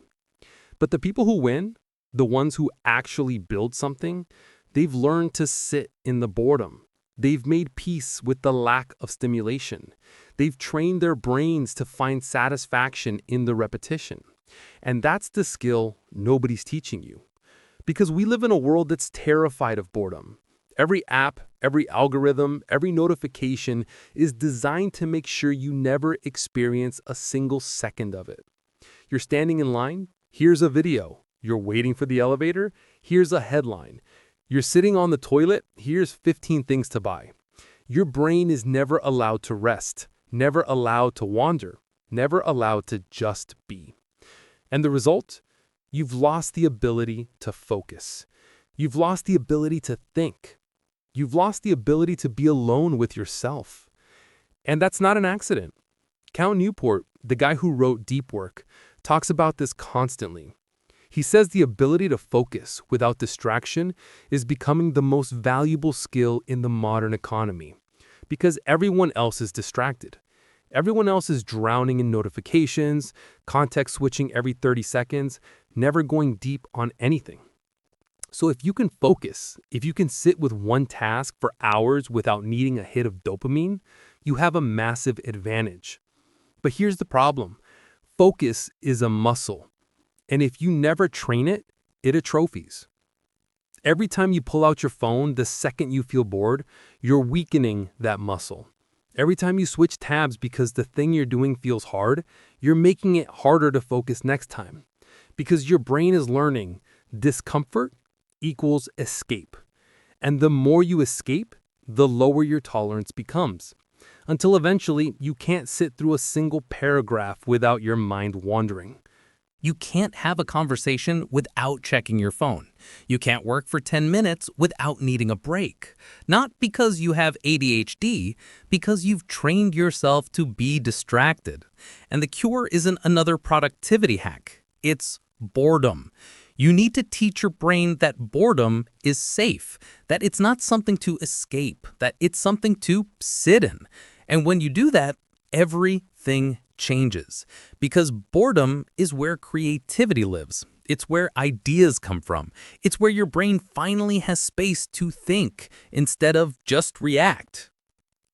But the people who win, the ones who actually build something, they've learned to sit in the boredom. They've made peace with the lack of stimulation. They've trained their brains to find satisfaction in the repetition. And that's the skill nobody's teaching you. Because we live in a world that's terrified of boredom. Every app, every algorithm, every notification is designed to make sure you never experience a single second of it. You're standing in line, here's a video. You're waiting for the elevator, here's a headline. You're sitting on the toilet, here's 15 things to buy. Your brain is never allowed to rest, never allowed to wander, never allowed to just be. And the result? You've lost the ability to focus. You've lost the ability to think. You've lost the ability to be alone with yourself. And that's not an accident. Cal Newport, the guy who wrote Deep Work, talks about this constantly. He says the ability to focus without distraction is becoming the most valuable skill in the modern economy because everyone else is distracted. Everyone else is drowning in notifications, context switching every 30 seconds, never going deep on anything. So if you can focus, if you can sit with one task for hours without needing a hit of dopamine, you have a massive advantage. But here's the problem. Focus is a muscle. And if you never train it, it atrophies. Every time you pull out your phone, the second you feel bored, you're weakening that muscle. Every time you switch tabs because the thing you're doing feels hard, you're making it harder to focus next time. Because your brain is learning discomfort equals escape. And the more you escape, the lower your tolerance becomes. Until eventually, you can't sit through a single paragraph without your mind wandering. You can't have a conversation without checking your phone. You can't work for 10 minutes without needing a break. Not because you have ADHD, because you've trained yourself to be distracted. And the cure isn't another productivity hack. It's boredom. You need to teach your brain that boredom is safe, that it's not something to escape, that it's something to sit in. And when you do that, everything changes. Because boredom is where creativity lives. It's where ideas come from. It's where your brain finally has space to think instead of just react.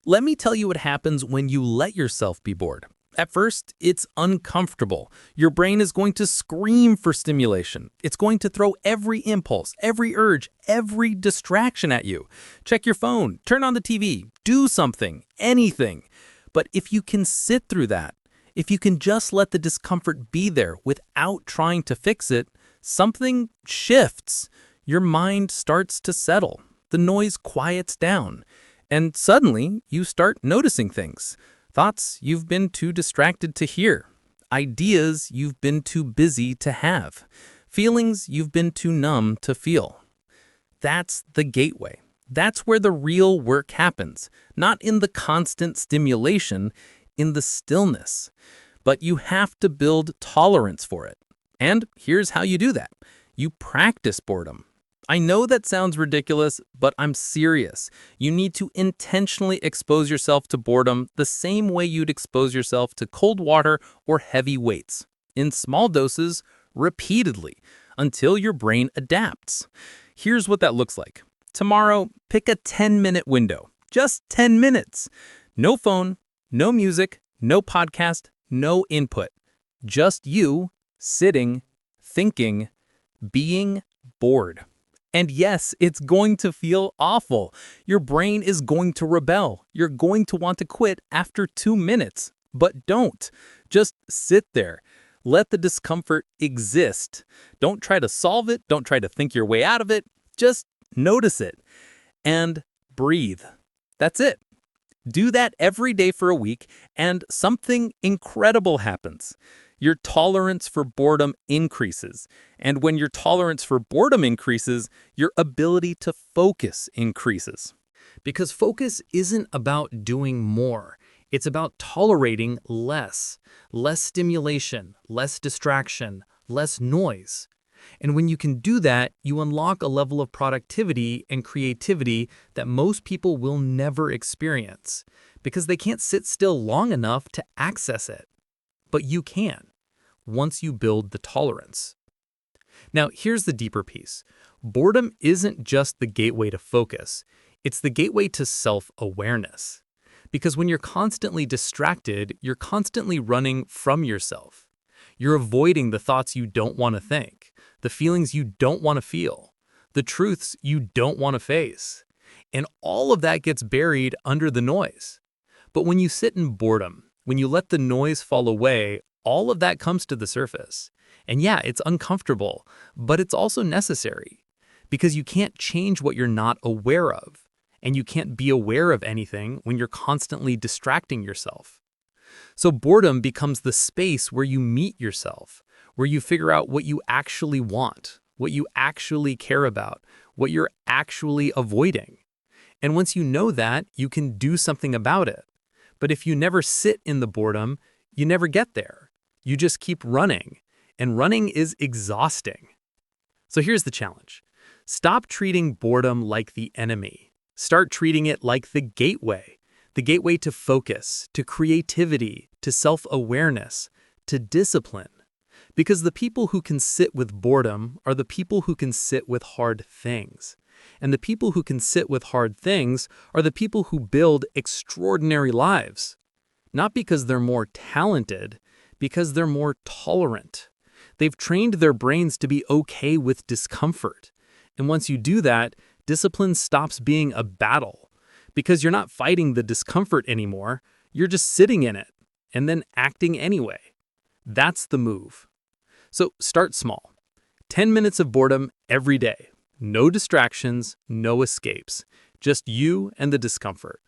Let me tell you what happens when you let yourself be bored. At first, it's uncomfortable. Your brain is going to scream for stimulation. It's going to throw every impulse, every urge, every distraction at you. Check your phone, turn on the TV, do something, anything. But if you can sit through that, if you can just let the discomfort be there without trying to fix it, something shifts. Your mind starts to settle. The noise quiets down. And suddenly, you start noticing things. Thoughts you've been too distracted to hear. Ideas you've been too busy to have. Feelings you've been too numb to feel. That's the gateway. That's where the real work happens. Not in the constant stimulation, in the stillness. But you have to build tolerance for it. And here's how you do that. You practice boredom. I know that sounds ridiculous, but I'm serious. You need to intentionally expose yourself to boredom the same way you'd expose yourself to cold water or heavy weights, in small doses, repeatedly, until your brain adapts. Here's what that looks like. Tomorrow, pick a 10-minute window. Just 10 minutes. No phone, no music, no podcast, no input. Just you, sitting, thinking, being bored. And yes, it's going to feel awful. Your brain is going to rebel. You're going to want to quit after 2 minutes. But don't. Just sit there. Let the discomfort exist. Don't try to solve it. Don't try to think your way out of it. Just notice it. And breathe. That's it. Do that every day for a week, and something incredible happens. Your tolerance for boredom increases. And when your tolerance for boredom increases, your ability to focus increases. Because focus isn't about doing more. It's about tolerating less. Less stimulation, less distraction, less noise. And when you can do that, you unlock a level of productivity and creativity that most people will never experience because they can't sit still long enough to access it. But you can, once you build the tolerance. Now, here's the deeper piece. Boredom isn't just the gateway to focus. It's the gateway to self-awareness. Because when you're constantly distracted, you're constantly running from yourself. You're avoiding the thoughts you don't want to think, the feelings you don't want to feel, the truths you don't want to face. And all of that gets buried under the noise. But when you sit in boredom, when you let the noise fall away, all of that comes to the surface. And yeah, it's uncomfortable, but it's also necessary. Because you can't change what you're not aware of. And you can't be aware of anything when you're constantly distracting yourself. So boredom becomes the space where you meet yourself, where you figure out what you actually want, what you actually care about, what you're actually avoiding. And once you know that, you can do something about it. But if you never sit in the boredom, you never get there. You just keep running, and running is exhausting. So here's the challenge. Stop treating boredom like the enemy. Start treating it like the gateway to focus, to creativity, to self-awareness, to discipline. Because the people who can sit with boredom are the people who can sit with hard things. And the people who can sit with hard things are the people who build extraordinary lives. Not because they're more talented, because they're more tolerant. They've trained their brains to be okay with discomfort. And once you do that, discipline stops being a battle. Because you're not fighting the discomfort anymore, you're just sitting in it and then acting anyway. That's the move. So start small. 10 minutes of boredom every day. No distractions, no escapes. Just you and the discomfort.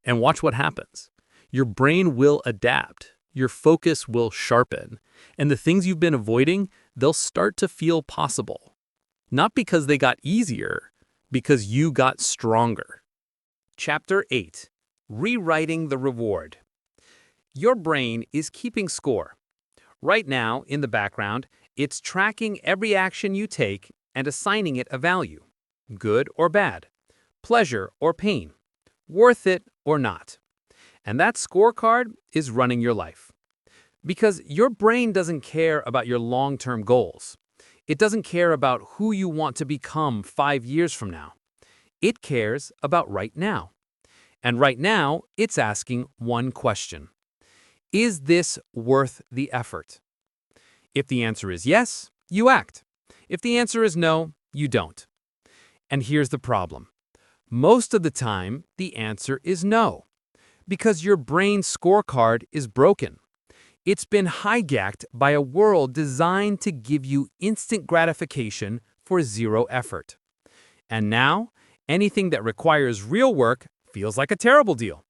And watch what happens. Your brain will adapt. your focus will sharpen, and the things you've been avoiding, they'll start to feel possible. Not because they got easier, because you got stronger. Chapter 8. Rewriting the Reward. Your brain is keeping score. Right now, in the background, it's tracking every action you take and assigning it a value. Good or bad, pleasure or pain, worth it or not. And that scorecard is running your life. Because your brain doesn't care about your long-term goals. It doesn't care about who you want to become 5 years from now. It cares about right now. And right now, it's asking one question. Is this worth the effort? If the answer is yes, you act. If the answer is no, you don't. And here's the problem. Most of the time, the answer is no. Because your brain's scorecard is broken. It's been hijacked by a world designed to give you instant gratification for zero effort. And now, anything that requires real work feels like a terrible deal.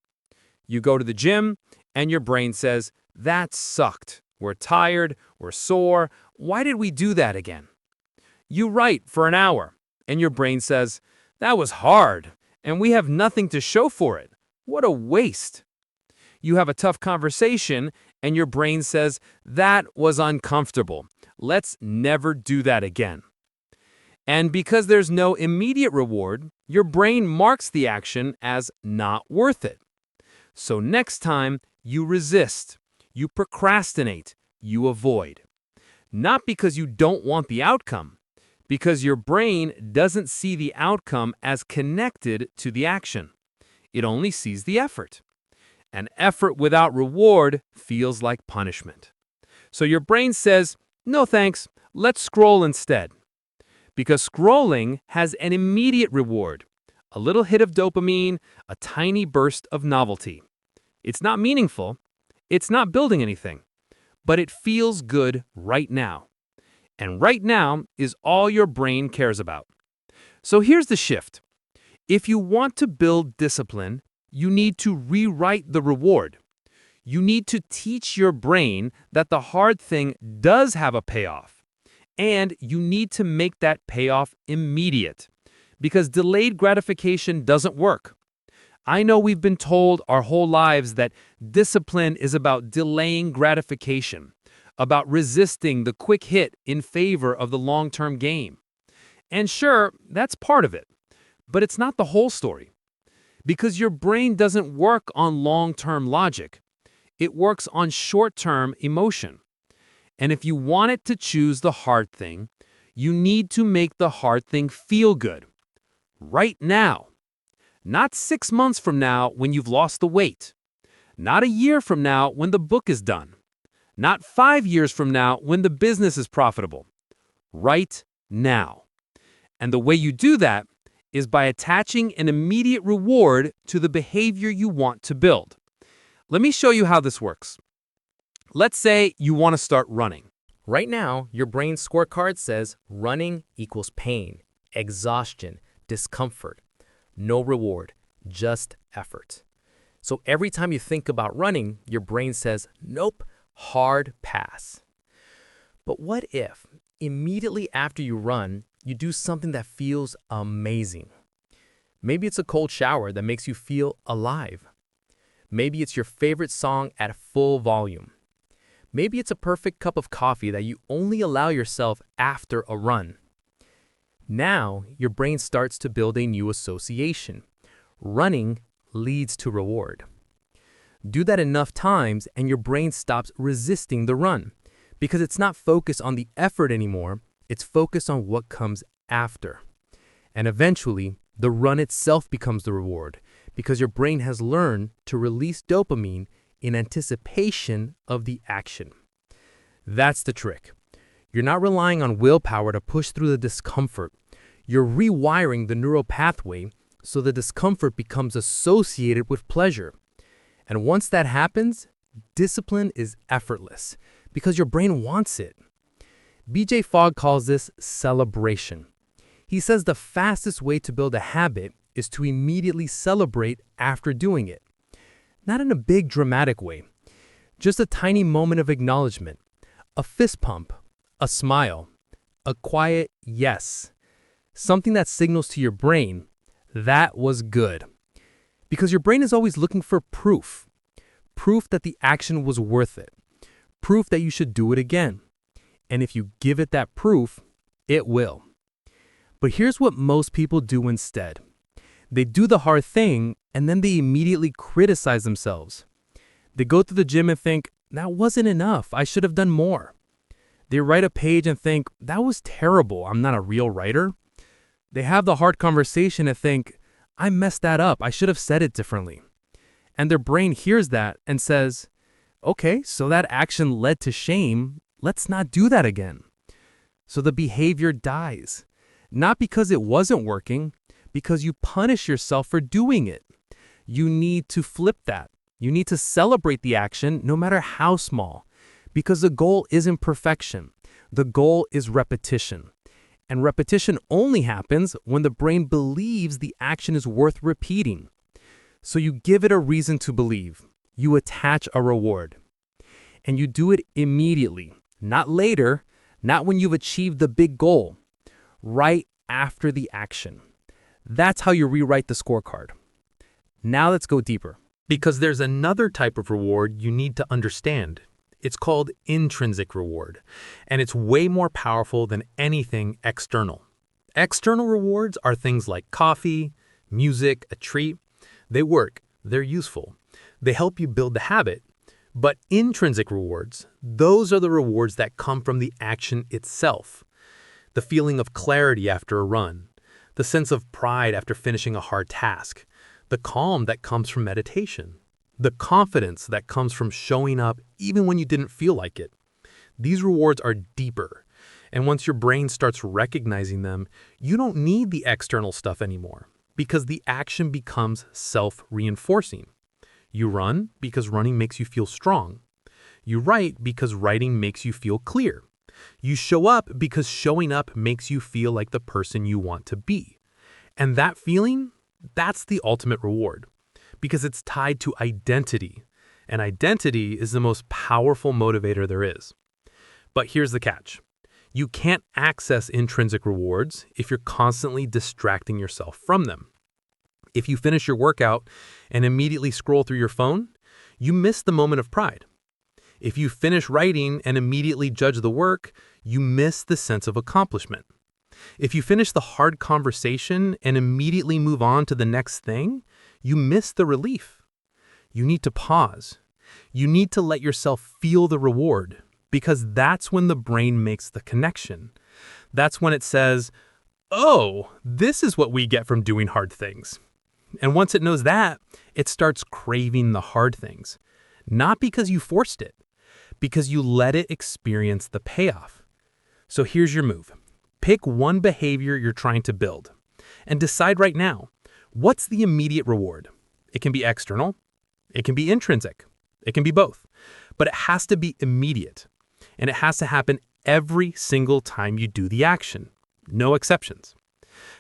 You go to the gym, and your brain says, "That sucked. We're tired, we're sore. Why did we do that again?" You write for an hour, and your brain says, "That was hard, and we have nothing to show for it. What a waste." You have a tough conversation, and your brain says, "That was uncomfortable. Let's never do that again." And because there's no immediate reward, your brain marks the action as not worth it. So next time, you resist, you procrastinate, you avoid. Not because you don't want the outcome, because your brain doesn't see the outcome as connected to the action. It only sees the effort. And effort without reward feels like punishment. So your brain says, "No thanks, let's scroll instead." Because scrolling has an immediate reward, a little hit of dopamine, a tiny burst of novelty. It's not meaningful, it's not building anything, but it feels good right now. And right now is all your brain cares about. So here's the shift. If you want to build discipline, you need to rewrite the reward. You need to teach your brain that the hard thing does have a payoff. And you need to make that payoff immediate. Because delayed gratification doesn't work. I know we've been told our whole lives that discipline is about delaying gratification, about resisting the quick hit in favor of the long-term game. And sure, that's part of it. But it's not the whole story. Because your brain doesn't work on long-term logic. It works on short-term emotion. And if you want it to choose the hard thing, you need to make the hard thing feel good. Right now. Not 6 months from now when you've lost the weight. Not a year from now when the book is done. Not 5 years from now when the business is profitable. Right now. And the way you do that is by attaching an immediate reward to the behavior you want to build. Let me show you how this works. Let's say you want to start running. Right now, your brain's scorecard says running equals pain, exhaustion, discomfort. No reward, just effort. So every time you think about running, your brain says, nope, hard pass. But what if, immediately after you run, you do something that feels amazing? Maybe it's a cold shower that makes you feel alive. Maybe it's your favorite song at full volume. Maybe it's a perfect cup of coffee that you only allow yourself after a run. Now, your brain starts to build a new association. Running leads to reward. Do that enough times and your brain stops resisting the run because it's not focused on the effort anymore, it's focused on what comes after. And eventually, the run itself becomes the reward because your brain has learned to release dopamine in anticipation of the action. That's the trick. You're not relying on willpower to push through the discomfort. You're rewiring the neural pathway so the discomfort becomes associated with pleasure. And once that happens, discipline is effortless because your brain wants it. BJ Fogg calls this celebration. He says the fastest way to build a habit is to immediately celebrate after doing it. Not in a big dramatic way, Just a tiny moment of acknowledgement, a fist pump, a smile, a quiet yes, something that signals to your brain, that was good. Because your brain is always looking for proof that the action was worth it, proof that you should do it again. And if you give it that proof, it will. But here's what most people do instead. They do the hard thing and then they immediately criticize themselves. They go to the gym and think, that wasn't enough, I should have done more. They write a page and think, that was terrible, I'm not a real writer. They have the hard conversation and think, I messed that up, I should have said it differently. And their brain hears that and says, okay, so that action led to shame, let's not do that again. So the behavior dies. Not because it wasn't working, because you punish yourself for doing it. You need to flip that. You need to celebrate the action no matter how small, because the goal isn't perfection. The goal is repetition. And repetition only happens when the brain believes the action is worth repeating. So you give it a reason to believe. You attach a reward. And you do it immediately, not later, not when you've achieved the big goal, right after the action. That's how you rewrite the scorecard. Now let's go deeper. Because there's another type of reward you need to understand. It's called intrinsic reward, and it's way more powerful than anything external. External rewards are things like coffee, music, a treat. They work, they're useful. They help you build the habit. But intrinsic rewards, those are the rewards that come from the action itself. The feeling of clarity after a run, the sense of pride after finishing a hard task, the calm that comes from meditation, the confidence that comes from showing up even when you didn't feel like it. These rewards are deeper, and once your brain starts recognizing them, you don't need the external stuff anymore because the action becomes self-reinforcing. You run because running makes you feel strong. You write because writing makes you feel clear. You show up because showing up makes you feel like the person you want to be. And that feeling, that's the ultimate reward because it's tied to identity. And identity is the most powerful motivator there is. But here's the catch. You can't access intrinsic rewards if you're constantly distracting yourself from them. If you finish your workout and immediately scroll through your phone, you miss the moment of pride. If you finish writing and immediately judge the work, you miss the sense of accomplishment. If you finish the hard conversation and immediately move on to the next thing, you miss the relief. You need to pause. You need to let yourself feel the reward because that's when the brain makes the connection. That's when it says, oh, this is what we get from doing hard things. And once it knows that, it starts craving the hard things. Not because you forced it, because you let it experience the payoff. So here's your move. Pick one behavior you're trying to build and decide right now, what's the immediate reward? It can be external, it can be intrinsic, it can be both, but it has to be immediate and it has to happen every single time you do the action. No exceptions.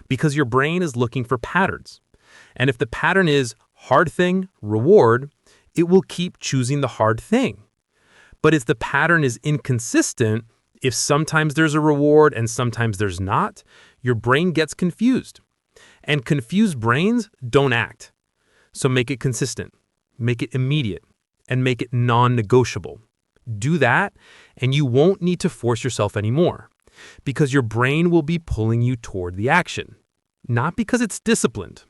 Because your brain is looking for patterns. And if the pattern is hard thing, reward, it will keep choosing the hard thing. But if the pattern is inconsistent, if sometimes there's a reward and sometimes there's not, your brain gets confused. And confused brains don't act. So make it consistent, make it immediate, and make it non-negotiable. Do that, and you won't need to force yourself anymore, because your brain will be pulling you toward the action. Not because it's disciplined,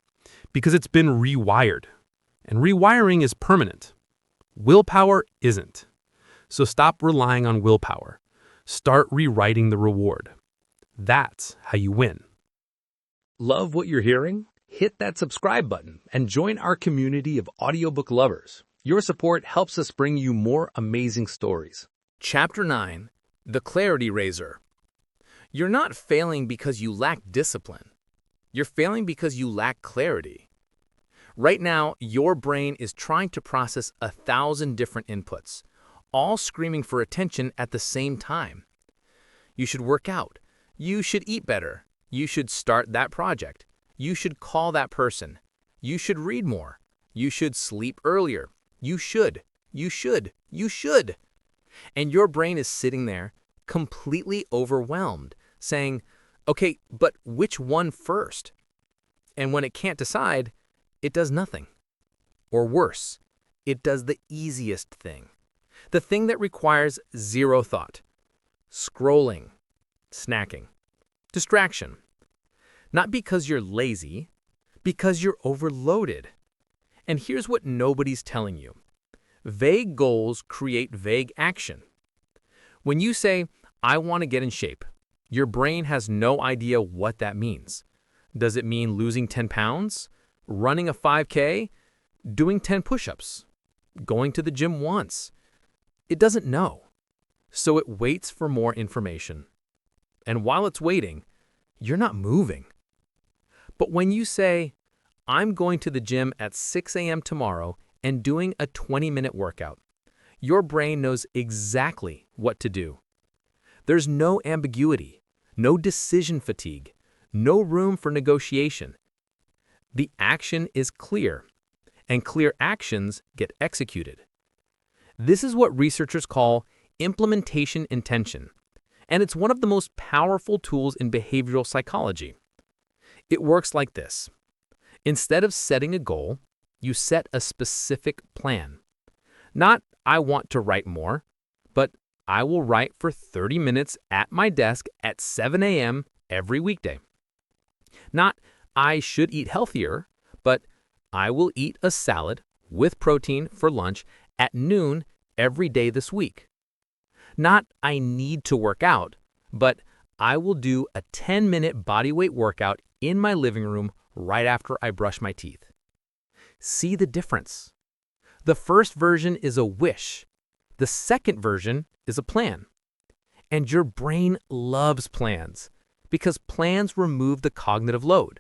because it's been rewired. And rewiring is permanent. Willpower isn't. So stop relying on willpower. Start rewriting the reward. That's how you win. Love what you're hearing? Hit that subscribe button and join our community of audiobook lovers. Your support helps us bring you more amazing stories. Chapter 9, The Clarity Razor. You're not failing because you lack discipline. You're failing because you lack clarity. Right now, your brain is trying to process 1,000 different inputs, all screaming for attention at the same time. You should work out. You should eat better. You should start that project. You should call that person. You should read more. You should sleep earlier. You should. You should. And your brain is sitting there completely overwhelmed, saying, okay, but which one first? And when it can't decide, it does nothing. Or worse, it does the easiest thing. The thing that requires zero thought. Scrolling, snacking, distraction. Not because you're lazy, because you're overloaded. And here's what nobody's telling you. Vague goals create vague action. When you say, I want to get in shape, your brain has no idea what that means. Does it mean losing 10 pounds? Running a 5K? Doing 10 push-ups? Going to the gym once? It doesn't know. So it waits for more information. And while it's waiting, you're not moving. But when you say, I'm going to the gym at 6 a.m. tomorrow and doing a 20-minute workout, your brain knows exactly what to do. There's no ambiguity, no decision fatigue, no room for negotiation. The action is clear, and clear actions get executed. This is what researchers call implementation intention, and it's one of the most powerful tools in behavioral psychology. It works like this. Instead of setting a goal, you set a specific plan. Not, I want to write more, but I will write for 30 minutes at my desk at 7 a.m. every weekday. Not, I should eat healthier, but I will eat a salad with protein for lunch at noon every day this week. Not, I need to work out, but I will do a 10-minute bodyweight workout in my living room right after I brush my teeth. See the difference? The first version is a wish. The second version is a plan. And your brain loves plans because plans remove the cognitive load.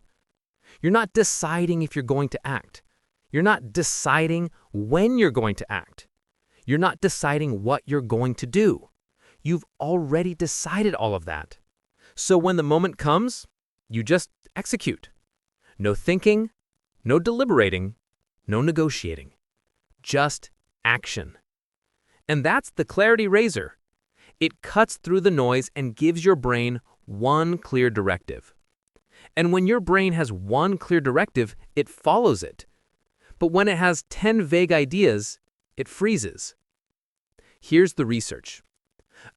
You're not deciding if you're going to act. You're not deciding when you're going to act. You're not deciding what you're going to do. You've already decided all of that. So when the moment comes, you just execute. No thinking, no deliberating, no negotiating. Just action. And that's the clarity razor. It cuts through the noise and gives your brain one clear directive. And when your brain has one clear directive, it follows it. But when it has 10 vague ideas, it freezes. Here's the research.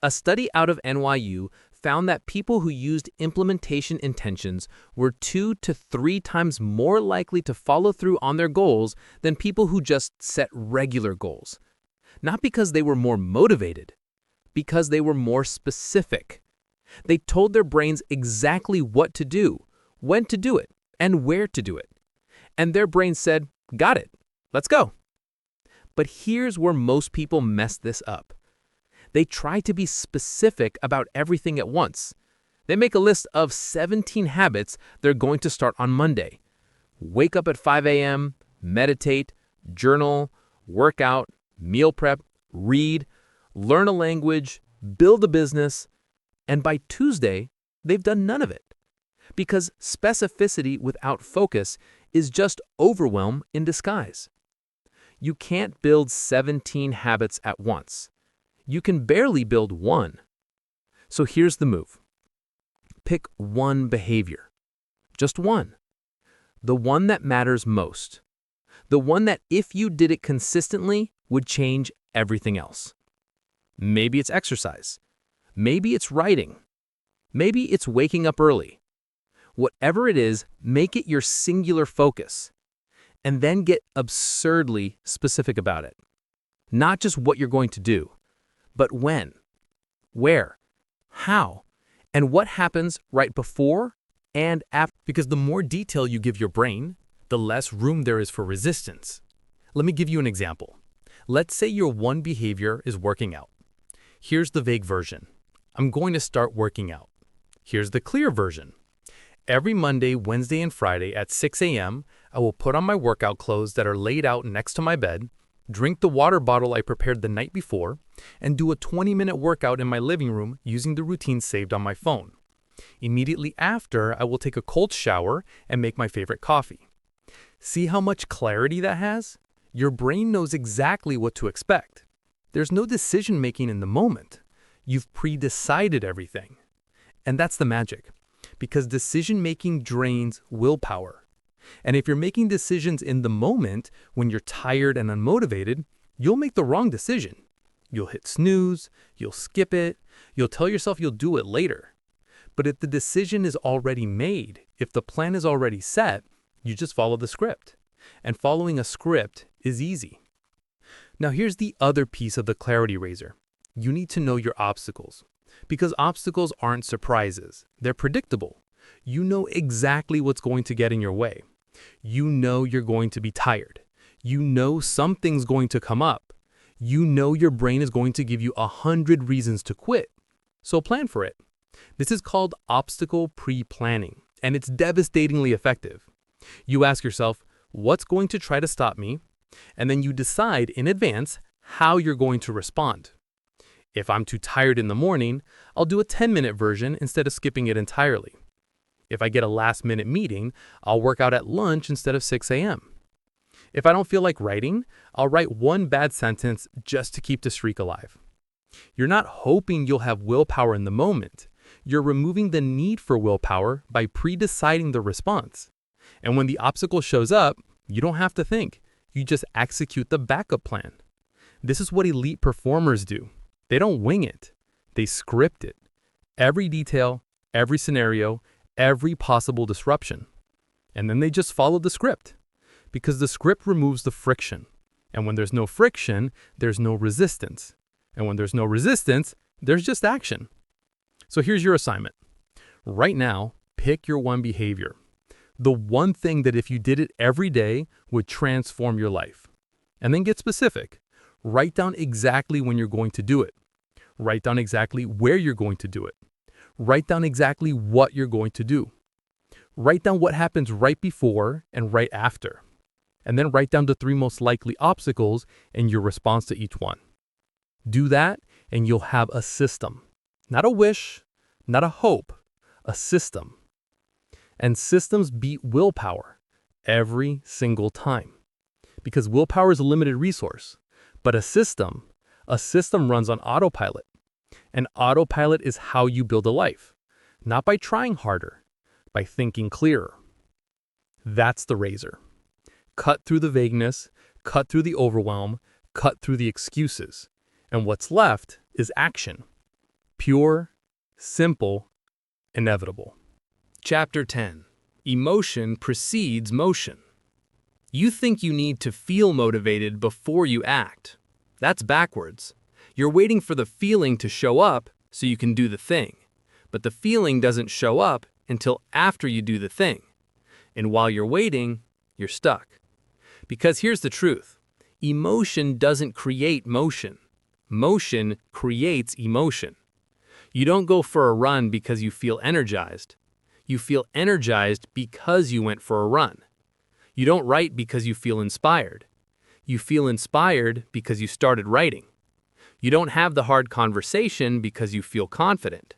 A study out of NYU found that people who used implementation intentions were 2 to 3 times more likely to follow through on their goals than people who just set regular goals. Not because they were more motivated, because they were more specific. They told their brains exactly what to do, when to do it, and where to do it. And their brain said, got it, let's go. But here's where most people mess this up. They try to be specific about everything at once. They make a list of 17 habits they're going to start on Monday. Wake up at 5 a.m., meditate, journal, work out, meal prep, read, learn a language, build a business, and by Tuesday, they've done none of it. Because specificity without focus is just overwhelm in disguise. You can't build 17 habits at once. You can barely build one. So here's the move. Pick one behavior. Just one. The one that matters most. The one that if you did it consistently would change everything else. Maybe it's exercise. Maybe it's writing. Maybe it's waking up early. Whatever it is, make it your singular focus. And then get absurdly specific about it. Not just what you're going to do, but when, where, how, and what happens right before and after. Because the more detail you give your brain, the less room there is for resistance. Let me give you an example. Let's say your one behavior is working out. Here's the vague version. I'm going to start working out. Here's the clear version. Every Monday, Wednesday, and Friday at 6 a.m., I will put on my workout clothes that are laid out next to my bed, drink the water bottle I prepared the night before, and do a 20-minute workout in my living room using the routine saved on my phone. Immediately after, I will take a cold shower and make my favorite coffee. See how much clarity that has? Your brain knows exactly what to expect. There's no decision-making in the moment. You've pre-decided everything. And that's the magic, because decision-making drains willpower. And if you're making decisions in the moment when you're tired and unmotivated, you'll make the wrong decision. You'll hit snooze, you'll skip it, you'll tell yourself you'll do it later. But if the decision is already made, if the plan is already set, you just follow the script. And following a script is easy. Now here's the other piece of the clarity razor. You need to know your obstacles. Because obstacles aren't surprises. They're predictable. You know exactly what's going to get in your way. You know you're going to be tired. You know something's going to come up. You know your brain is going to give you 100 reasons to quit. So plan for it. This is called obstacle pre-planning, and it's devastatingly effective. You ask yourself, what's going to try to stop me? And then you decide in advance how you're going to respond. If I'm too tired in the morning, I'll do a 10-minute version instead of skipping it entirely. If I get a last-minute meeting, I'll work out at lunch instead of 6 a.m. If I don't feel like writing, I'll write one bad sentence just to keep the streak alive. You're not hoping you'll have willpower in the moment. You're removing the need for willpower by pre-deciding the response. And when the obstacle shows up, you don't have to think. You just execute the backup plan. This is what elite performers do. They don't wing it. They script it. Every detail, every scenario, every possible disruption. And then they just follow the script. Because the script removes the friction. And when there's no friction, there's no resistance. And when there's no resistance, there's just action. So here's your assignment. Right now, pick your one behavior. The one thing that if you did it every day would transform your life. And then get specific. Write down exactly when you're going to do it. Write down exactly where you're going to do it. Write down exactly what you're going to do. Write down what happens right before and right after. And then write down the 3 most likely obstacles and your response to each one. Do that and you'll have a system. Not a wish, not a hope, a system. And systems beat willpower every single time. Because willpower is a limited resource. But a system runs on autopilot. And autopilot is how you build a life. Not by trying harder, by thinking clearer. That's the razor. Cut through the vagueness, cut through the overwhelm, cut through the excuses. And what's left is action. Pure, simple, inevitable. Chapter 10. Emotion precedes motion. You think you need to feel motivated before you act. That's backwards. You're waiting for the feeling to show up so you can do the thing. But the feeling doesn't show up until after you do the thing. And while you're waiting, you're stuck. Because here's the truth. Emotion doesn't create motion. Motion creates emotion. You don't go for a run because you feel energized. You feel energized because you went for a run. You don't write because you feel inspired. You feel inspired because you started writing. You don't have the hard conversation because you feel confident.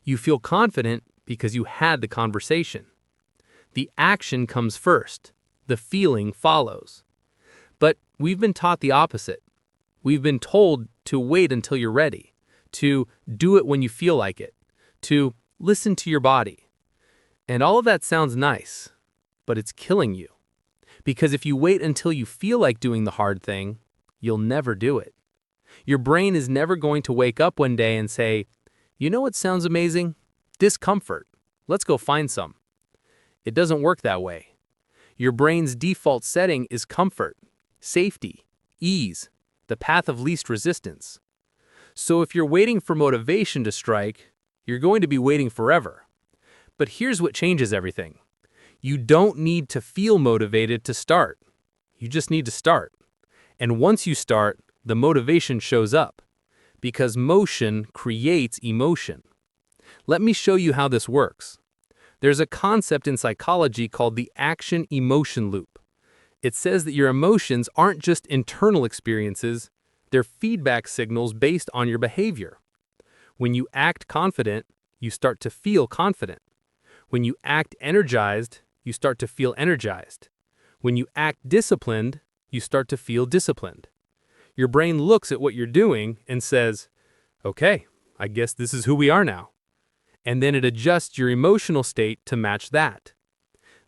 You feel confident because you had the conversation. The action comes first. The feeling follows. But we've been taught the opposite. We've been told to wait until you're ready, to do it when you feel like it, to listen to your body. And all of that sounds nice, but it's killing you. Because if you wait until you feel like doing the hard thing, you'll never do it. Your brain is never going to wake up one day and say, you know what sounds amazing? Discomfort. Let's go find some. It doesn't work that way. Your brain's default setting is comfort, safety, ease, the path of least resistance. So if you're waiting for motivation to strike, you're going to be waiting forever. But here's what changes everything. You don't need to feel motivated to start. You just need to start. And once you start, the motivation shows up. Because motion creates emotion. Let me show you how this works. There's a concept in psychology called the action-emotion loop. It says that your emotions aren't just internal experiences, they're feedback signals based on your behavior. When you act confident, you start to feel confident. When you act energized, you start to feel energized. When you act disciplined, you start to feel disciplined. Your brain looks at what you're doing and says, okay, I guess this is who we are now. And then it adjusts your emotional state to match that.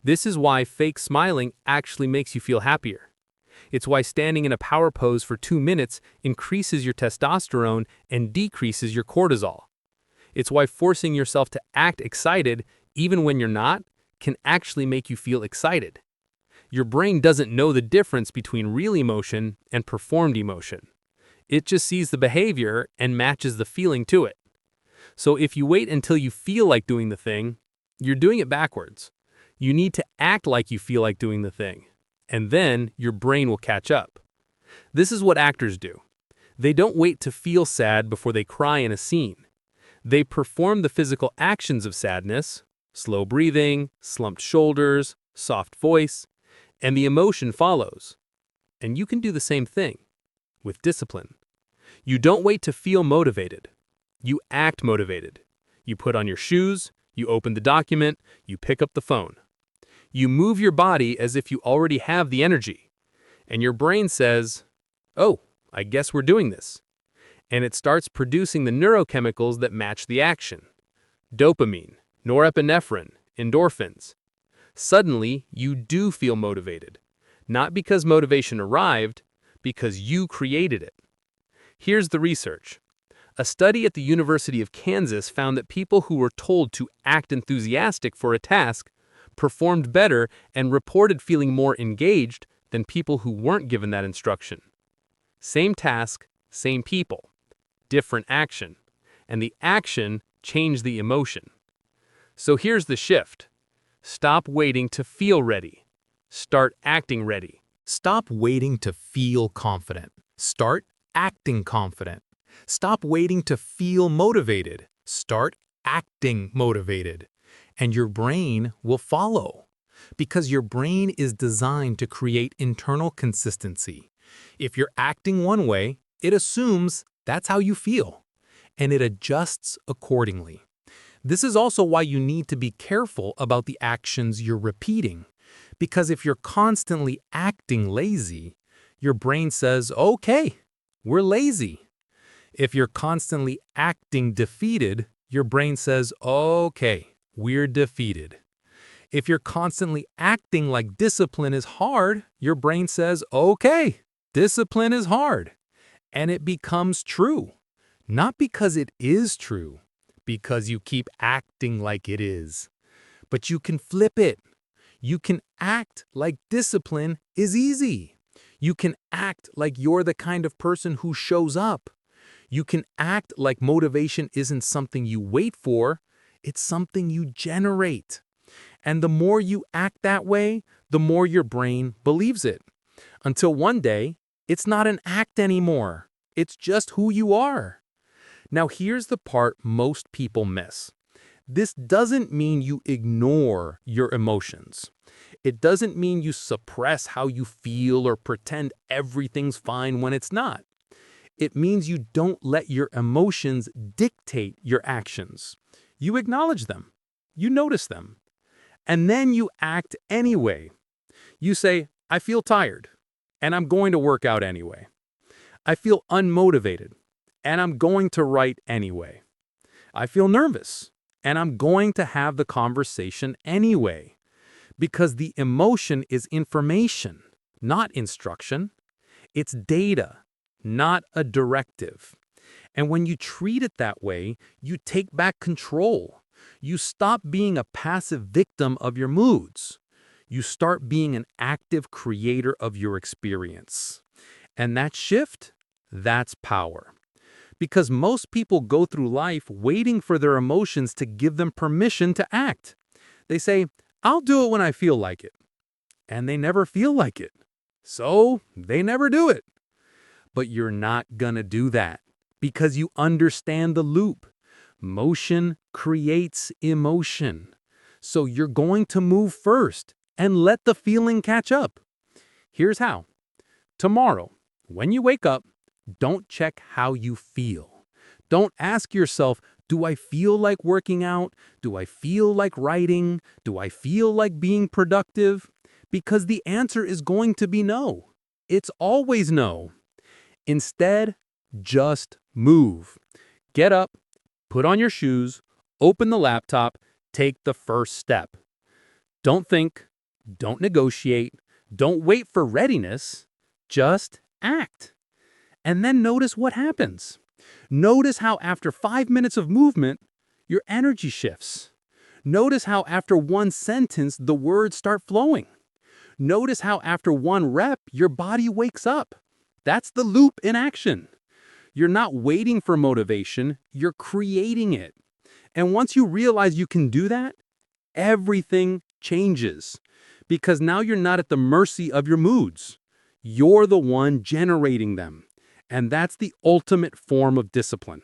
This is why fake smiling actually makes you feel happier. It's why standing in a power pose for 2 minutes increases your testosterone and decreases your cortisol. It's why forcing yourself to act excited, even when you're not, can actually make you feel excited. Your brain doesn't know the difference between real emotion and performed emotion. It just sees the behavior and matches the feeling to it. So if you wait until you feel like doing the thing, you're doing it backwards. You need to act like you feel like doing the thing, and then your brain will catch up. This is what actors do. They don't wait to feel sad before they cry in a scene. They perform the physical actions of sadness, slow breathing, slumped shoulders, soft voice, and the emotion follows. And you can do the same thing with discipline. You don't wait to feel motivated. You act motivated. You put on your shoes, you open the document, you pick up the phone. You move your body as if you already have the energy. And your brain says, oh, I guess we're doing this. And it starts producing the neurochemicals that match the action. Dopamine, norepinephrine, endorphins. Suddenly, you do feel motivated. Not because motivation arrived, because you created it. Here's the research. A study at the University of Kansas found that people who were told to act enthusiastic for a task performed better and reported feeling more engaged than people who weren't given that instruction. Same task, same people, different action, and the action changed the emotion. So here's the shift. Stop waiting to feel ready. Start acting ready. Stop waiting to feel confident. Start acting confident. Stop waiting to feel motivated. Start acting motivated. And your brain will follow. Because your brain is designed to create internal consistency. If you're acting one way, it assumes that's how you feel. And it adjusts accordingly. This is also why you need to be careful about the actions you're repeating. Because if you're constantly acting lazy, your brain says, okay, we're lazy. If you're constantly acting defeated, your brain says, okay, we're defeated. If you're constantly acting like discipline is hard, your brain says, okay, discipline is hard. And it becomes true. Not because it is true, because you keep acting like it is. But you can flip it. You can act like discipline is easy. You can act like you're the kind of person who shows up. You can act like motivation isn't something you wait for, it's something you generate. And the more you act that way, the more your brain believes it. Until one day, it's not an act anymore. It's just who you are. Now here's the part most people miss. This doesn't mean you ignore your emotions. It doesn't mean you suppress how you feel or pretend everything's fine when it's not. It means you don't let your emotions dictate your actions. You acknowledge them. You notice them. And then you act anyway. You say, I feel tired, and I'm going to work out anyway. I feel unmotivated, and I'm going to write anyway. I feel nervous, and I'm going to have the conversation anyway. Because the emotion is information, not instruction. It's data, not a directive. And when you treat it that way, you take back control. You stop being a passive victim of your moods. You start being an active creator of your experience. And that shift, that's power. Because most people go through life waiting for their emotions to give them permission to act. They say, I'll do it when I feel like it. And they never feel like it. So they never do it. But you're not gonna do that because you understand the loop. Motion creates emotion. So you're going to move first and let the feeling catch up. Here's how. Tomorrow, when you wake up, don't check how you feel. Don't ask yourself, do I feel like working out? Do I feel like writing? Do I feel like being productive? Because the answer is going to be no. It's always no. Instead, just move. Get up, put on your shoes, open the laptop, take the first step. Don't think, don't negotiate, don't wait for readiness, just act. And then notice what happens. Notice how after 5 minutes of movement, your energy shifts. Notice how after one sentence, the words start flowing. Notice how after one rep, your body wakes up. That's the loop in action. You're not waiting for motivation, you're creating it. And once you realize you can do that, everything changes. Because now you're not at the mercy of your moods. You're the one generating them. And that's the ultimate form of discipline.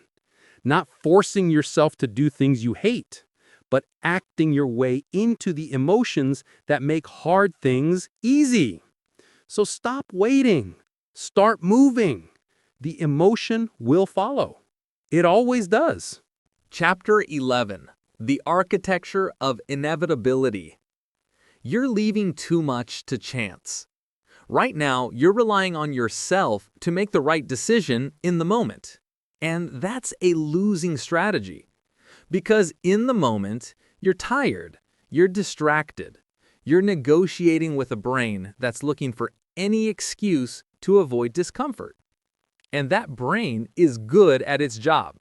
Not forcing yourself to do things you hate, but acting your way into the emotions that make hard things easy. So stop waiting. Start moving. The emotion will follow. It always does. Chapter 11. The Architecture of Inevitability. You're leaving too much to chance. Right now, you're relying on yourself to make the right decision in the moment. And that's a losing strategy. Because in the moment, you're tired, you're distracted, you're negotiating with a brain that's looking for any excuse to avoid discomfort. And that brain is good at its job.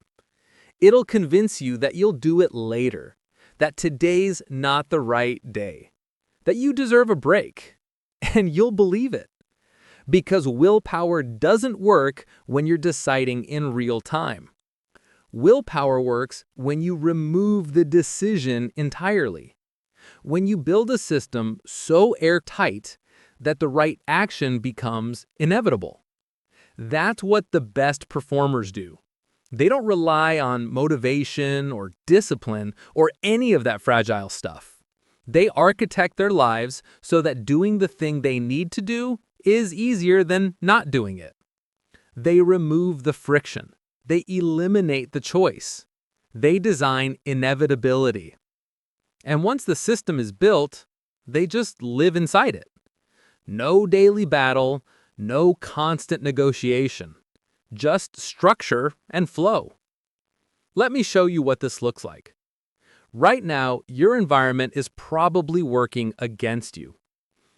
It'll convince you that you'll do it later, that today's not the right day, that you deserve a break. And you'll believe it. Because willpower doesn't work when you're deciding in real time. Willpower works when you remove the decision entirely. When you build a system so airtight that the right action becomes inevitable. That's what the best performers do. They don't rely on motivation or discipline or any of that fragile stuff. They architect their lives so that doing the thing they need to do is easier than not doing it. They remove the friction. They eliminate the choice. They design inevitability. And once the system is built, they just live inside it. No daily battle, no constant negotiation. Just structure and flow. Let me show you what this looks like. Right now, your environment is probably working against you.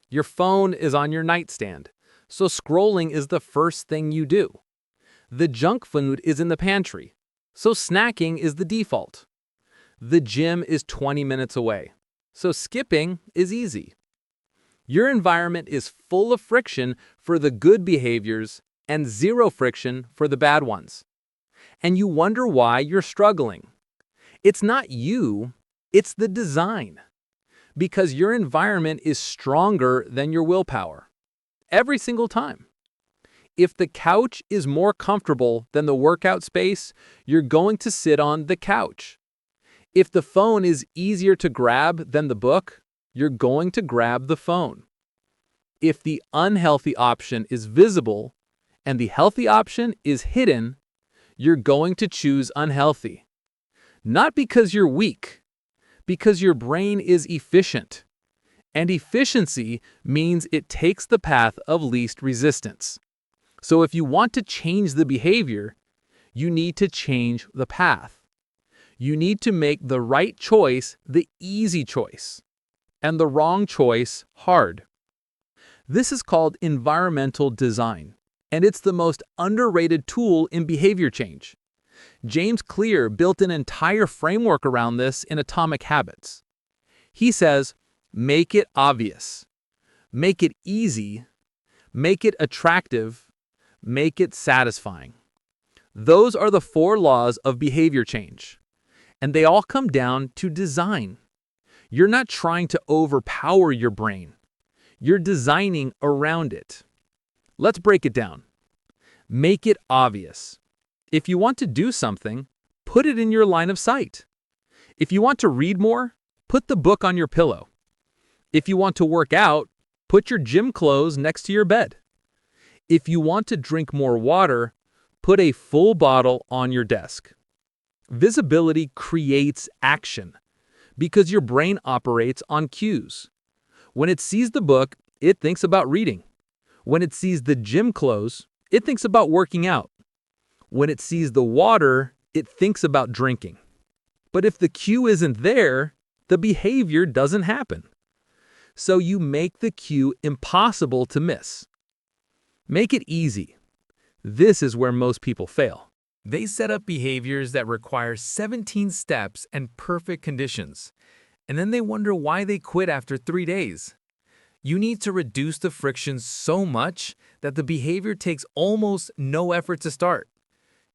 Your phone is on your nightstand, so scrolling is the first thing you do. The junk food is in the pantry, so snacking is the default. The gym is 20 minutes away, so skipping is easy. Your environment is full of friction for the good behaviors and zero friction for the bad ones. And you wonder why you're struggling. It's not you, it's the design. Because your environment is stronger than your willpower. Every single time. If the couch is more comfortable than the workout space, you're going to sit on the couch. If the phone is easier to grab than the book, you're going to grab the phone. If the unhealthy option is visible and the healthy option is hidden, you're going to choose unhealthy. Not because you're weak, because your brain is efficient. And efficiency means it takes the path of least resistance. So if you want to change the behavior, you need to change the path. You need to make the right choice the easy choice, and the wrong choice hard. This is called environmental design, and it's the most underrated tool in behavior change. James Clear built an entire framework around this in Atomic Habits. He says, make it obvious, make it easy, make it attractive, make it satisfying. Those are the 4 laws of behavior change, and they all come down to design. You're not trying to overpower your brain. You're designing around it. Let's break it down. Make it obvious. If you want to do something, put it in your line of sight. If you want to read more, put the book on your pillow. If you want to work out, put your gym clothes next to your bed. If you want to drink more water, put a full bottle on your desk. Visibility creates action because your brain operates on cues. When it sees the book, it thinks about reading. When it sees the gym clothes, it thinks about working out. When it sees the water, it thinks about drinking. But if the cue isn't there, the behavior doesn't happen. So you make the cue impossible to miss. Make it easy. This is where most people fail. They set up behaviors that require 17 steps and perfect conditions, and then they wonder why they quit after 3 days. You need to reduce the friction so much that the behavior takes almost no effort to start.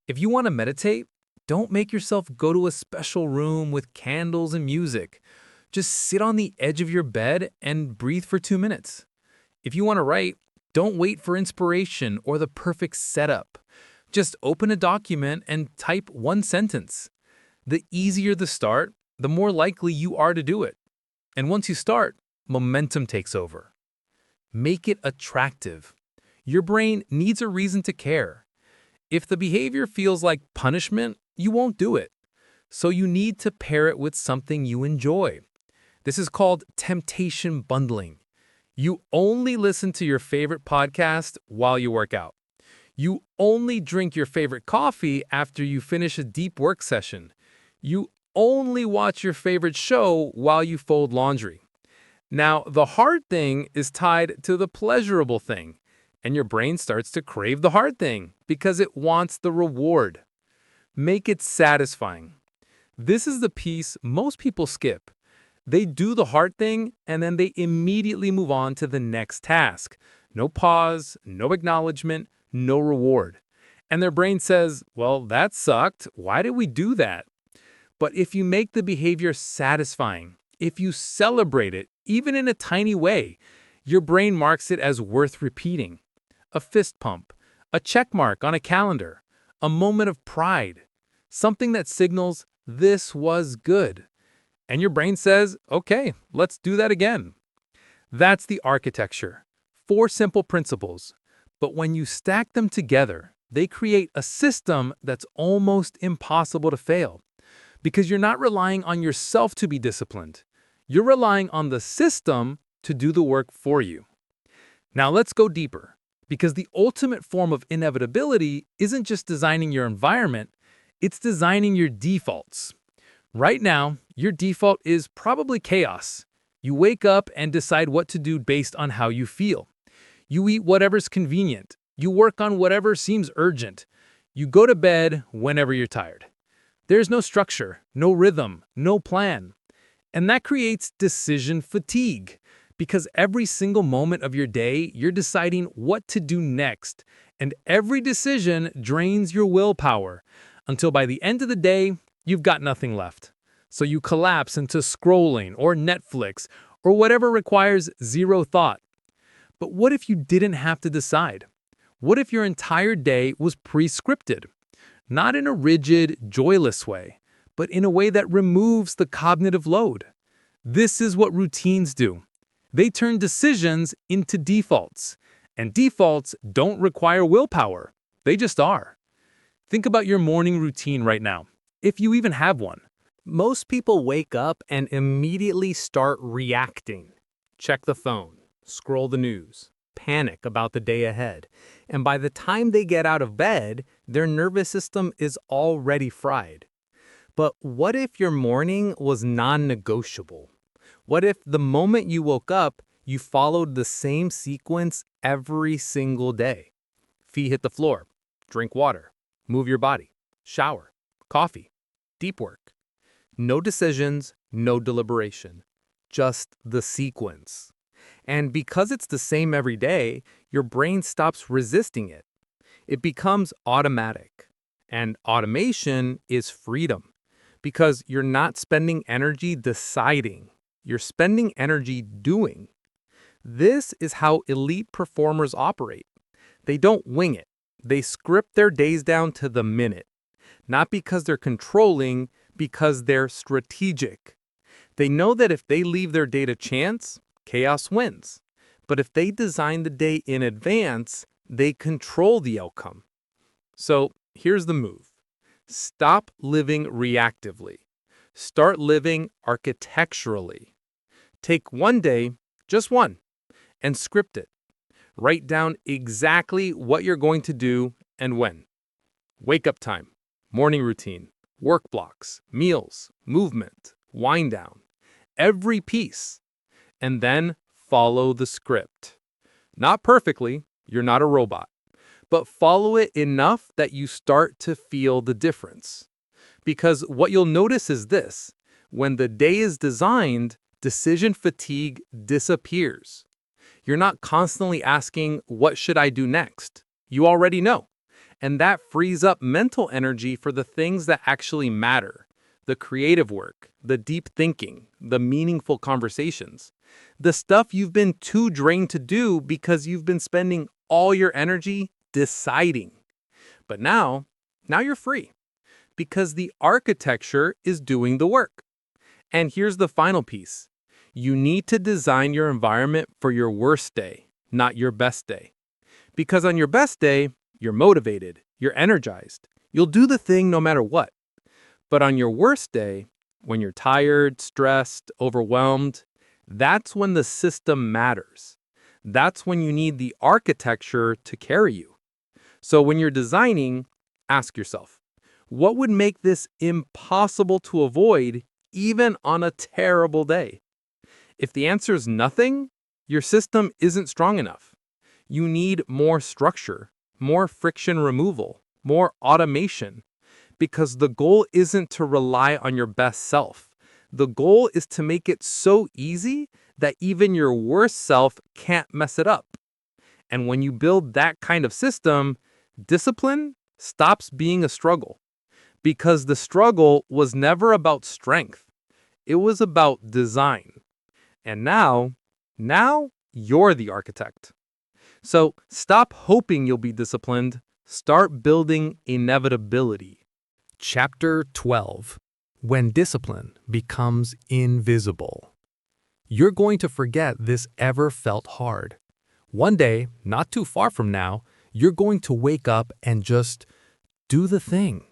If you want to meditate, don't make yourself go to a special room with candles and music. Just sit on the edge of your bed and breathe for 2 minutes. If you want to write, don't wait for inspiration or the perfect setup. Just open a document and type 1 sentence. The easier the start, the more likely you are to do it. And once you start, momentum takes over. Make it attractive. Your brain needs a reason to care. If the behavior feels like punishment, you won't do it. So you need to pair it with something you enjoy. This is called temptation bundling. You only listen to your favorite podcast while you work out. You only drink your favorite coffee after you finish a deep work session. You only watch your favorite show while you fold laundry. Now, the hard thing is tied to the pleasurable thing, and your brain starts to crave the hard thing because it wants the reward. Make it satisfying. This is the piece most people skip. They do the hard thing, and then they immediately move on to the next task. No pause, no acknowledgement, no reward. And their brain says, well, that sucked. Why did we do that? But if you make the behavior satisfying, if you celebrate it, even in a tiny way, your brain marks it as worth repeating. A fist pump, a check mark on a calendar, a moment of pride, something that signals this was good. And your brain says, okay, let's do that again. That's the architecture. 4 simple principles. But when you stack them together, they create a system that's almost impossible to fail. Because you're not relying on yourself to be disciplined. You're relying on the system to do the work for you. Now let's go deeper, because the ultimate form of inevitability isn't just designing your environment, it's designing your defaults. Right now, your default is probably chaos. You wake up and decide what to do based on how you feel. You eat whatever's convenient. You work on whatever seems urgent. You go to bed whenever you're tired. There's no structure, no rhythm, no plan. And that creates decision fatigue, because every single moment of your day, you're deciding what to do next, and every decision drains your willpower, until by the end of the day, you've got nothing left. So you collapse into scrolling or Netflix or whatever requires zero thought. But what if you didn't have to decide? What if your entire day was pre-scripted? Not in a rigid, joyless way, but in a way that removes the cognitive load. This is what routines do. They turn decisions into defaults. And defaults don't require willpower. They just are. Think about your morning routine right now, if you even have one. Most people wake up and immediately start reacting. Check the phone, scroll the news, panic about the day ahead. And by the time they get out of bed, their nervous system is already fried. But what if your morning was non-negotiable? What if the moment you woke up, you followed the same sequence every single day? Feet hit the floor, drink water, move your body, shower, coffee, deep work. No decisions, no deliberation, just the sequence. And because it's the same every day, your brain stops resisting it. It becomes automatic. And automation is freedom, because you're not spending energy deciding. You're spending energy doing. This is how elite performers operate. They don't wing it. They script their days down to the minute. Not because they're controlling, because they're strategic. They know that if they leave their day to chance, chaos wins. But if they design the day in advance, they control the outcome. So here's the move. Stop living reactively. Start living architecturally. Take one day, just one, and script it. Write down exactly what you're going to do and when. Wake up time, morning routine, work blocks, meals, movement, wind down. Every piece. And then follow the script. Not perfectly, you're not a robot, but follow it enough that you start to feel the difference. Because what you'll notice is this: when the day is designed, decision fatigue disappears. You're not constantly asking, what should I do next? You already know. And that frees up mental energy for the things that actually matter: the creative work, the deep thinking, the meaningful conversations, the stuff you've been too drained to do because you've been spending all your energy deciding. But now you're free because the architecture is doing the work. And here's the final piece. You need to design your environment for your worst day, not your best day. Because on your best day, you're motivated, you're energized, you'll do the thing no matter what. But on your worst day, when you're tired, stressed, overwhelmed, that's when the system matters. That's when you need the architecture to carry you. So when you're designing, ask yourself, what would make this impossible to avoid even on a terrible day? If the answer is nothing, your system isn't strong enough. You need more structure, more friction removal, more automation, because the goal isn't to rely on your best self. The goal is to make it so easy that even your worst self can't mess it up. And when you build that kind of system, discipline stops being a struggle. Because the struggle was never about strength. It was about design. And now you're the architect. So stop hoping you'll be disciplined. Start building inevitability. Chapter 12. When discipline becomes invisible. You're going to forget this ever felt hard. One day, not too far from now, you're going to wake up and just do the thing.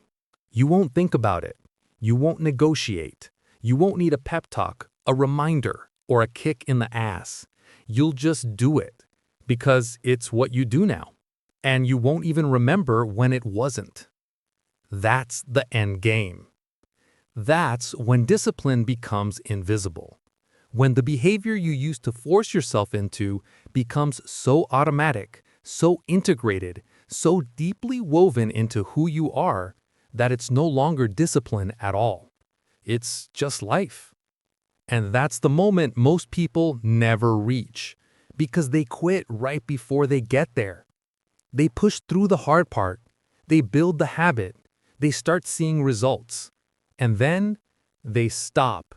You won't think about it. You won't negotiate. You won't need a pep talk, a reminder, or a kick in the ass. You'll just do it because it's what you do now. And you won't even remember when it wasn't. That's the end game. That's when discipline becomes invisible. When the behavior you used to force yourself into becomes so automatic, so integrated, so deeply woven into who you are that it's no longer discipline at all. It's just life. And that's the moment most people never reach because they quit right before they get there. They push through the hard part. They build the habit. They start seeing results. And then they stop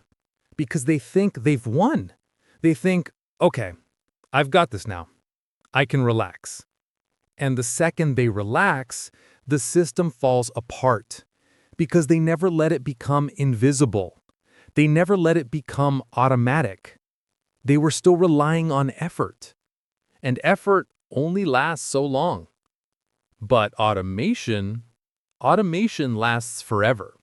because they think they've won. They think, okay, I've got this now. I can relax. And the second they relax, the system falls apart because they never let it become invisible. They never let it become automatic. They were still relying on effort. And effort only lasts so long. But automation lasts forever.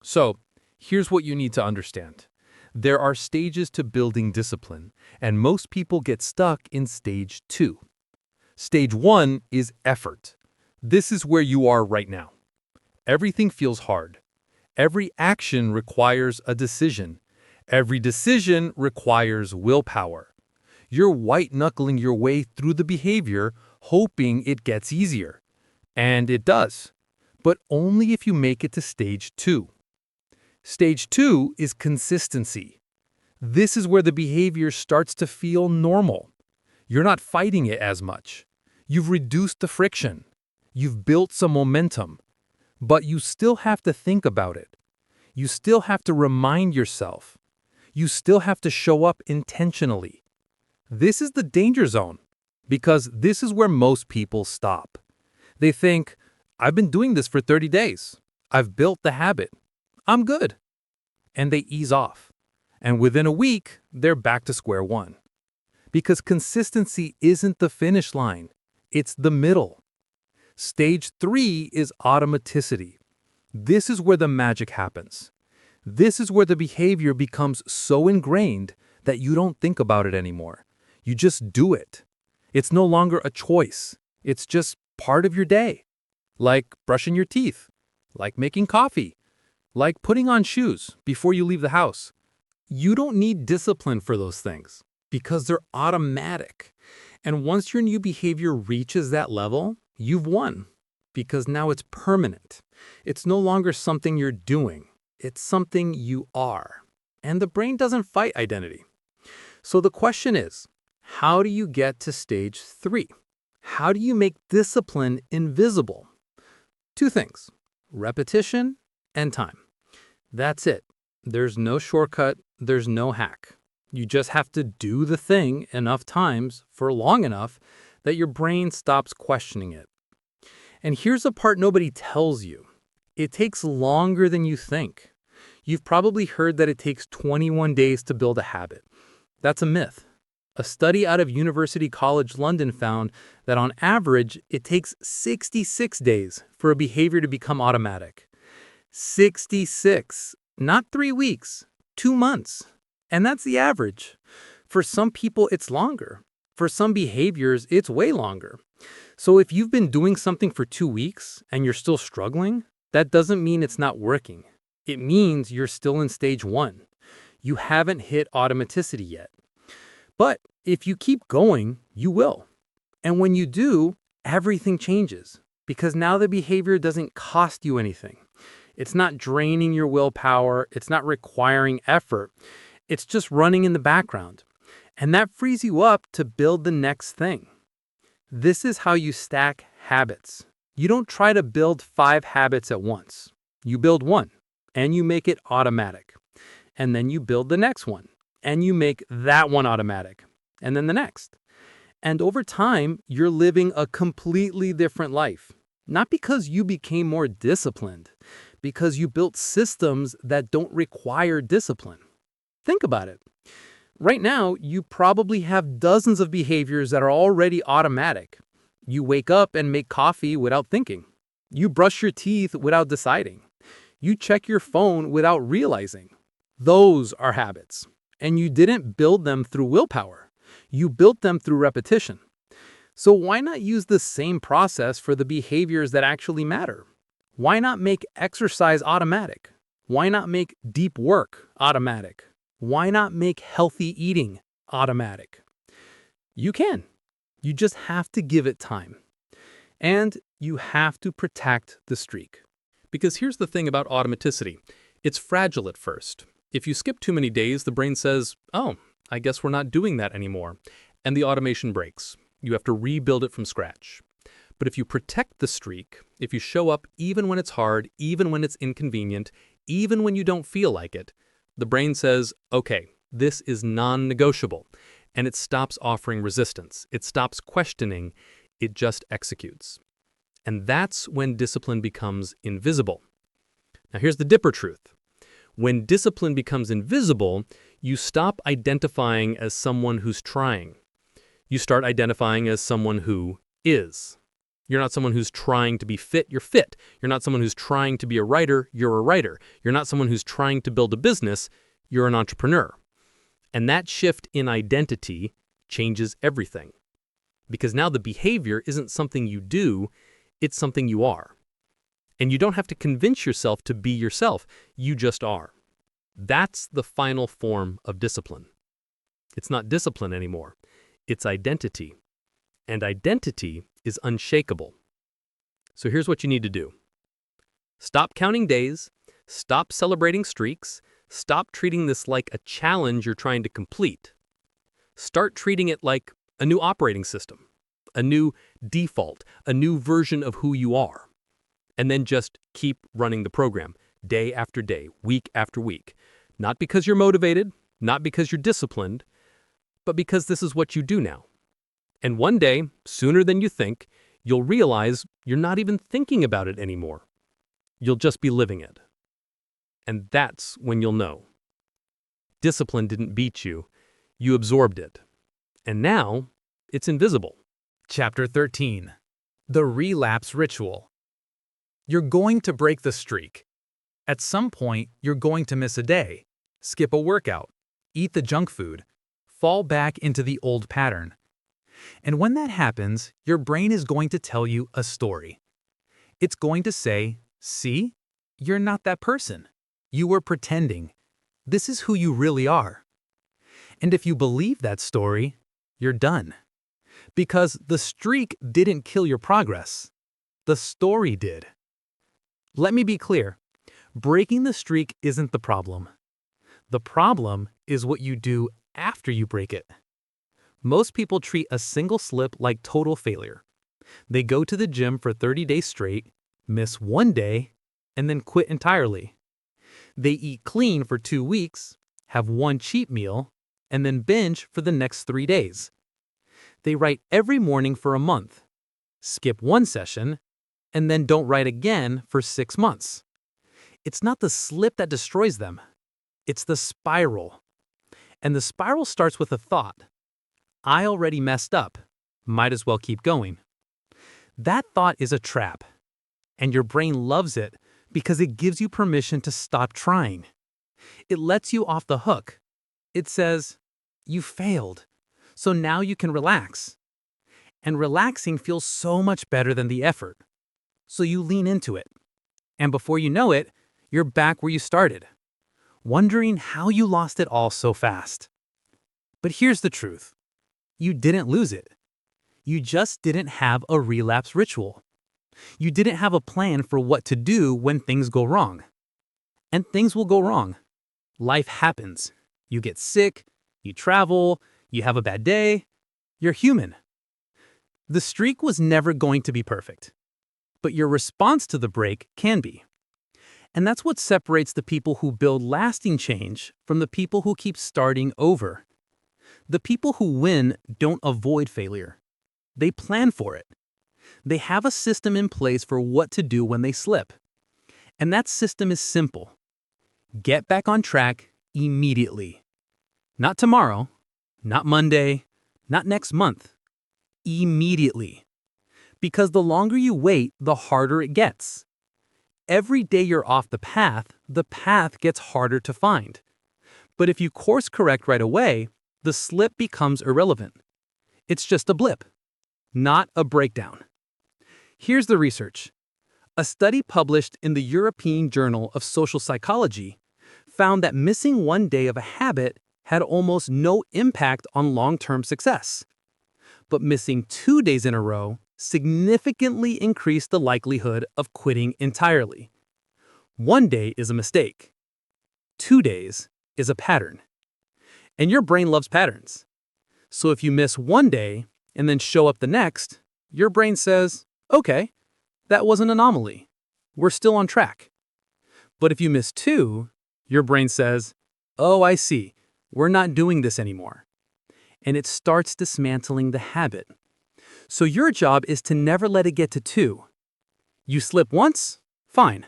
So, here's what you need to understand. There are stages to building discipline, and most people get stuck in stage 2. Stage 1 is effort. This is where you are right now. Everything feels hard. Every action requires a decision. Every decision requires willpower. You're white-knuckling your way through the behavior, hoping it gets easier. And it does. But only if you make it to stage 2. Stage 2 is consistency. This is where the behavior starts to feel normal. You're not fighting it as much. You've reduced the friction. You've built some momentum. But you still have to think about it. You still have to remind yourself. You still have to show up intentionally. This is the danger zone, because this is where most people stop. They think, I've been doing this for 30 days. I've built the habit. I'm good. And they ease off. And within a week, they're back to square one. Because consistency isn't the finish line. It's the middle. Stage 3 is automaticity. This is where the magic happens. This is where the behavior becomes so ingrained that you don't think about it anymore. You just do it. It's no longer a choice. It's just part of your day. Like brushing your teeth, like making coffee, like putting on shoes before you leave the house. You don't need discipline for those things because they're automatic. And once your new behavior reaches that level, you've won because now it's permanent. It's no longer something you're doing. It's something you are. And the brain doesn't fight identity. So the question is, how do you get to stage 3? How do you make discipline invisible? 2 things, repetition and time. That's it. There's no shortcut. There's no hack. You just have to do the thing enough times for long enough that your brain stops questioning it. And here's the part nobody tells you. It takes longer than you think. You've probably heard that it takes 21 days to build a habit. That's a myth. A study out of University College London found that on average, it takes 66 days for a behavior to become automatic. 66, not 3 weeks, 2 months. And that's the average. For some people, it's longer. For some behaviors, it's way longer. So if you've been doing something for 2 weeks and you're still struggling, that doesn't mean it's not working. It means you're still in stage 1. You haven't hit automaticity yet. But if you keep going, you will. And when you do, everything changes because now the behavior doesn't cost you anything. It's not draining your willpower. It's not requiring effort. It's just running in the background. And that frees you up to build the next thing. This is how you stack habits. You don't try to build 5 habits at once. You build one, and you make it automatic. And then you build the next one, and you make that one automatic. And then the next. And over time, you're living a completely different life. Not because you became more disciplined, because you built systems that don't require discipline. Think about it. Right now, you probably have dozens of behaviors that are already automatic. You wake up and make coffee without thinking. You brush your teeth without deciding. You check your phone without realizing. Those are habits. And you didn't build them through willpower. You built them through repetition. So why not use the same process for the behaviors that actually matter? Why not make exercise automatic? Why not make deep work automatic? Why not make healthy eating automatic? You can. You just have to give it time. And you have to protect the streak. Because here's the thing about automaticity. It's fragile at first. If you skip too many days, the brain says, oh, I guess we're not doing that anymore. And the automation breaks. You have to rebuild it from scratch. But if you protect the streak, if you show up even when it's hard, even when it's inconvenient, even when you don't feel like it, the brain says, okay, this is non-negotiable. And it stops offering resistance. It stops questioning. It just executes. And that's when discipline becomes invisible. Now here's the dipper truth. When discipline becomes invisible, you stop identifying as someone who's trying. You start identifying as someone who is. You're not someone who's trying to be fit, you're fit. You're not someone who's trying to be a writer, you're a writer. You're not someone who's trying to build a business, you're an entrepreneur. And that shift in identity changes everything. Because now the behavior isn't something you do, it's something you are. And you don't have to convince yourself to be yourself, you just are. That's the final form of discipline. It's not discipline anymore, it's identity. And identity is unshakable. So here's what you need to do. Stop counting days, stop celebrating streaks, stop treating this like a challenge you're trying to complete. Start treating it like a new operating system, a new default, a new version of who you are. And then just keep running the program, day after day, week after week. Not because you're motivated, not because you're disciplined, but because this is what you do now. And one day, sooner than you think, you'll realize you're not even thinking about it anymore. You'll just be living it. And that's when you'll know. Discipline didn't beat you, you absorbed it. And now, it's invisible. Chapter 13. The Relapse Ritual. You're going to break the streak. At some point, you're going to miss a day, skip a workout, eat the junk food, fall back into the old pattern. And when that happens, your brain is going to tell you a story. It's going to say, see, you're not that person. You were pretending. This is who you really are. And if you believe that story, you're done. Because the streak didn't kill your progress. The story did. Let me be clear. Breaking the streak isn't the problem. The problem is what you do after you break it. Most people treat a single slip like total failure. They go to the gym for 30 days straight, miss one day, and then quit entirely. They eat clean for 2 weeks, have one cheat meal, and then binge for the next 3 days. They write every morning for a month, skip one session, and then don't write again for 6 months. It's not the slip that destroys them. It's the spiral. And the spiral starts with a thought. I already messed up. Might as well keep going. That thought is a trap. And your brain loves it because it gives you permission to stop trying. It lets you off the hook. It says, you failed. So now you can relax. And relaxing feels so much better than the effort. So you lean into it. And before you know it, you're back where you started, wondering how you lost it all so fast. But here's the truth. You didn't lose it. You just didn't have a relapse ritual. You didn't have a plan for what to do when things go wrong. And things will go wrong. Life happens. You get sick, you travel, you have a bad day. You're human. The streak was never going to be perfect. But your response to the break can be. And that's what separates the people who build lasting change from the people who keep starting over. The people who win don't avoid failure. They plan for it. They have a system in place for what to do when they slip. And that system is simple. Get back on track immediately. Not tomorrow, not Monday, not next month. Immediately. Because the longer you wait, the harder it gets. Every day you're off the path gets harder to find. But if you course correct right away, the slip becomes irrelevant. It's just a blip, not a breakdown. Here's the research. A study published in the European Journal of Social Psychology found that missing one day of a habit had almost no impact on long-term success. But missing 2 days in a row significantly increased the likelihood of quitting entirely. 1 day is a mistake. 2 days is a pattern. And your brain loves patterns. So if you miss 1 day and then show up the next, your brain says, okay, that was an anomaly. We're still on track. But if you miss 2, your brain says, oh, I see. We're not doing this anymore. And it starts dismantling the habit. So your job is to never let it get to 2. You slip once? Fine.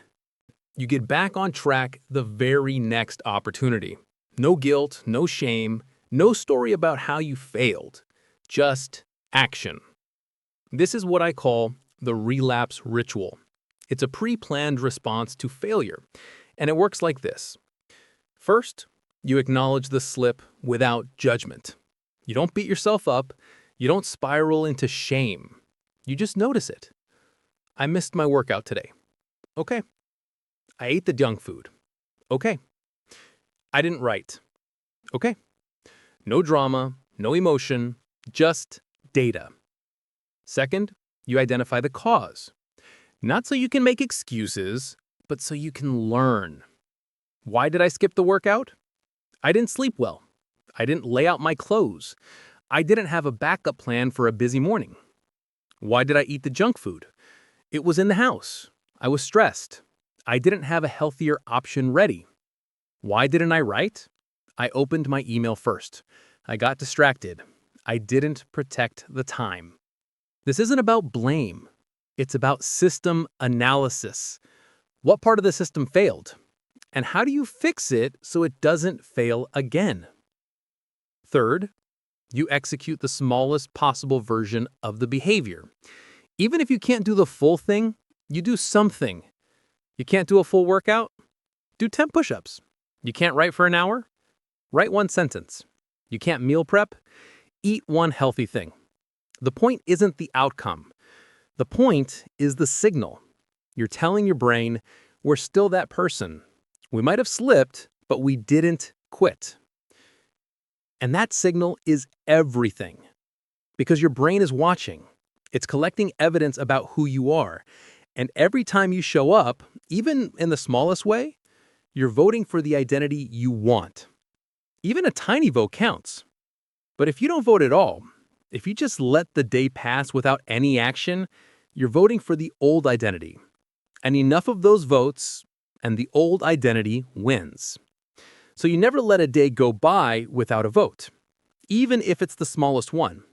You get back on track the very next opportunity. No guilt, no shame, no story about how you failed. Just action. This is what I call the relapse ritual. It's a pre-planned response to failure, and it works like this. First, you acknowledge the slip without judgment. You don't beat yourself up. You don't spiral into shame. You just notice it. I missed my workout today. Okay. I ate the junk food. Okay. I didn't write. Okay. No drama, no emotion, just data. Second, you identify the cause. Not so you can make excuses, but so you can learn. Why did I skip the workout? I didn't sleep well. I didn't lay out my clothes. I didn't have a backup plan for a busy morning. Why did I eat the junk food? It was in the house. I was stressed. I didn't have a healthier option ready. Why didn't I write? I opened my email first. I got distracted. I didn't protect the time. This isn't about blame. It's about system analysis. What part of the system failed? And how do you fix it so it doesn't fail again? Third, you execute the smallest possible version of the behavior. Even if you can't do the full thing, you do something. You can't do a full workout? Do 10 push-ups. You can't write for an hour? Write 1 sentence. You can't meal prep? Eat 1 healthy thing. The point isn't the outcome. The point is the signal. You're telling your brain, we're still that person. We might have slipped, but we didn't quit. And that signal is everything. Because your brain is watching. It's collecting evidence about who you are. And every time you show up, even in the smallest way, you're voting for the identity you want. Even a tiny vote counts. But if you don't vote at all, if you just let the day pass without any action, you're voting for the old identity. And enough of those votes, and the old identity wins. So you never let a day go by without a vote, even if it's the smallest one.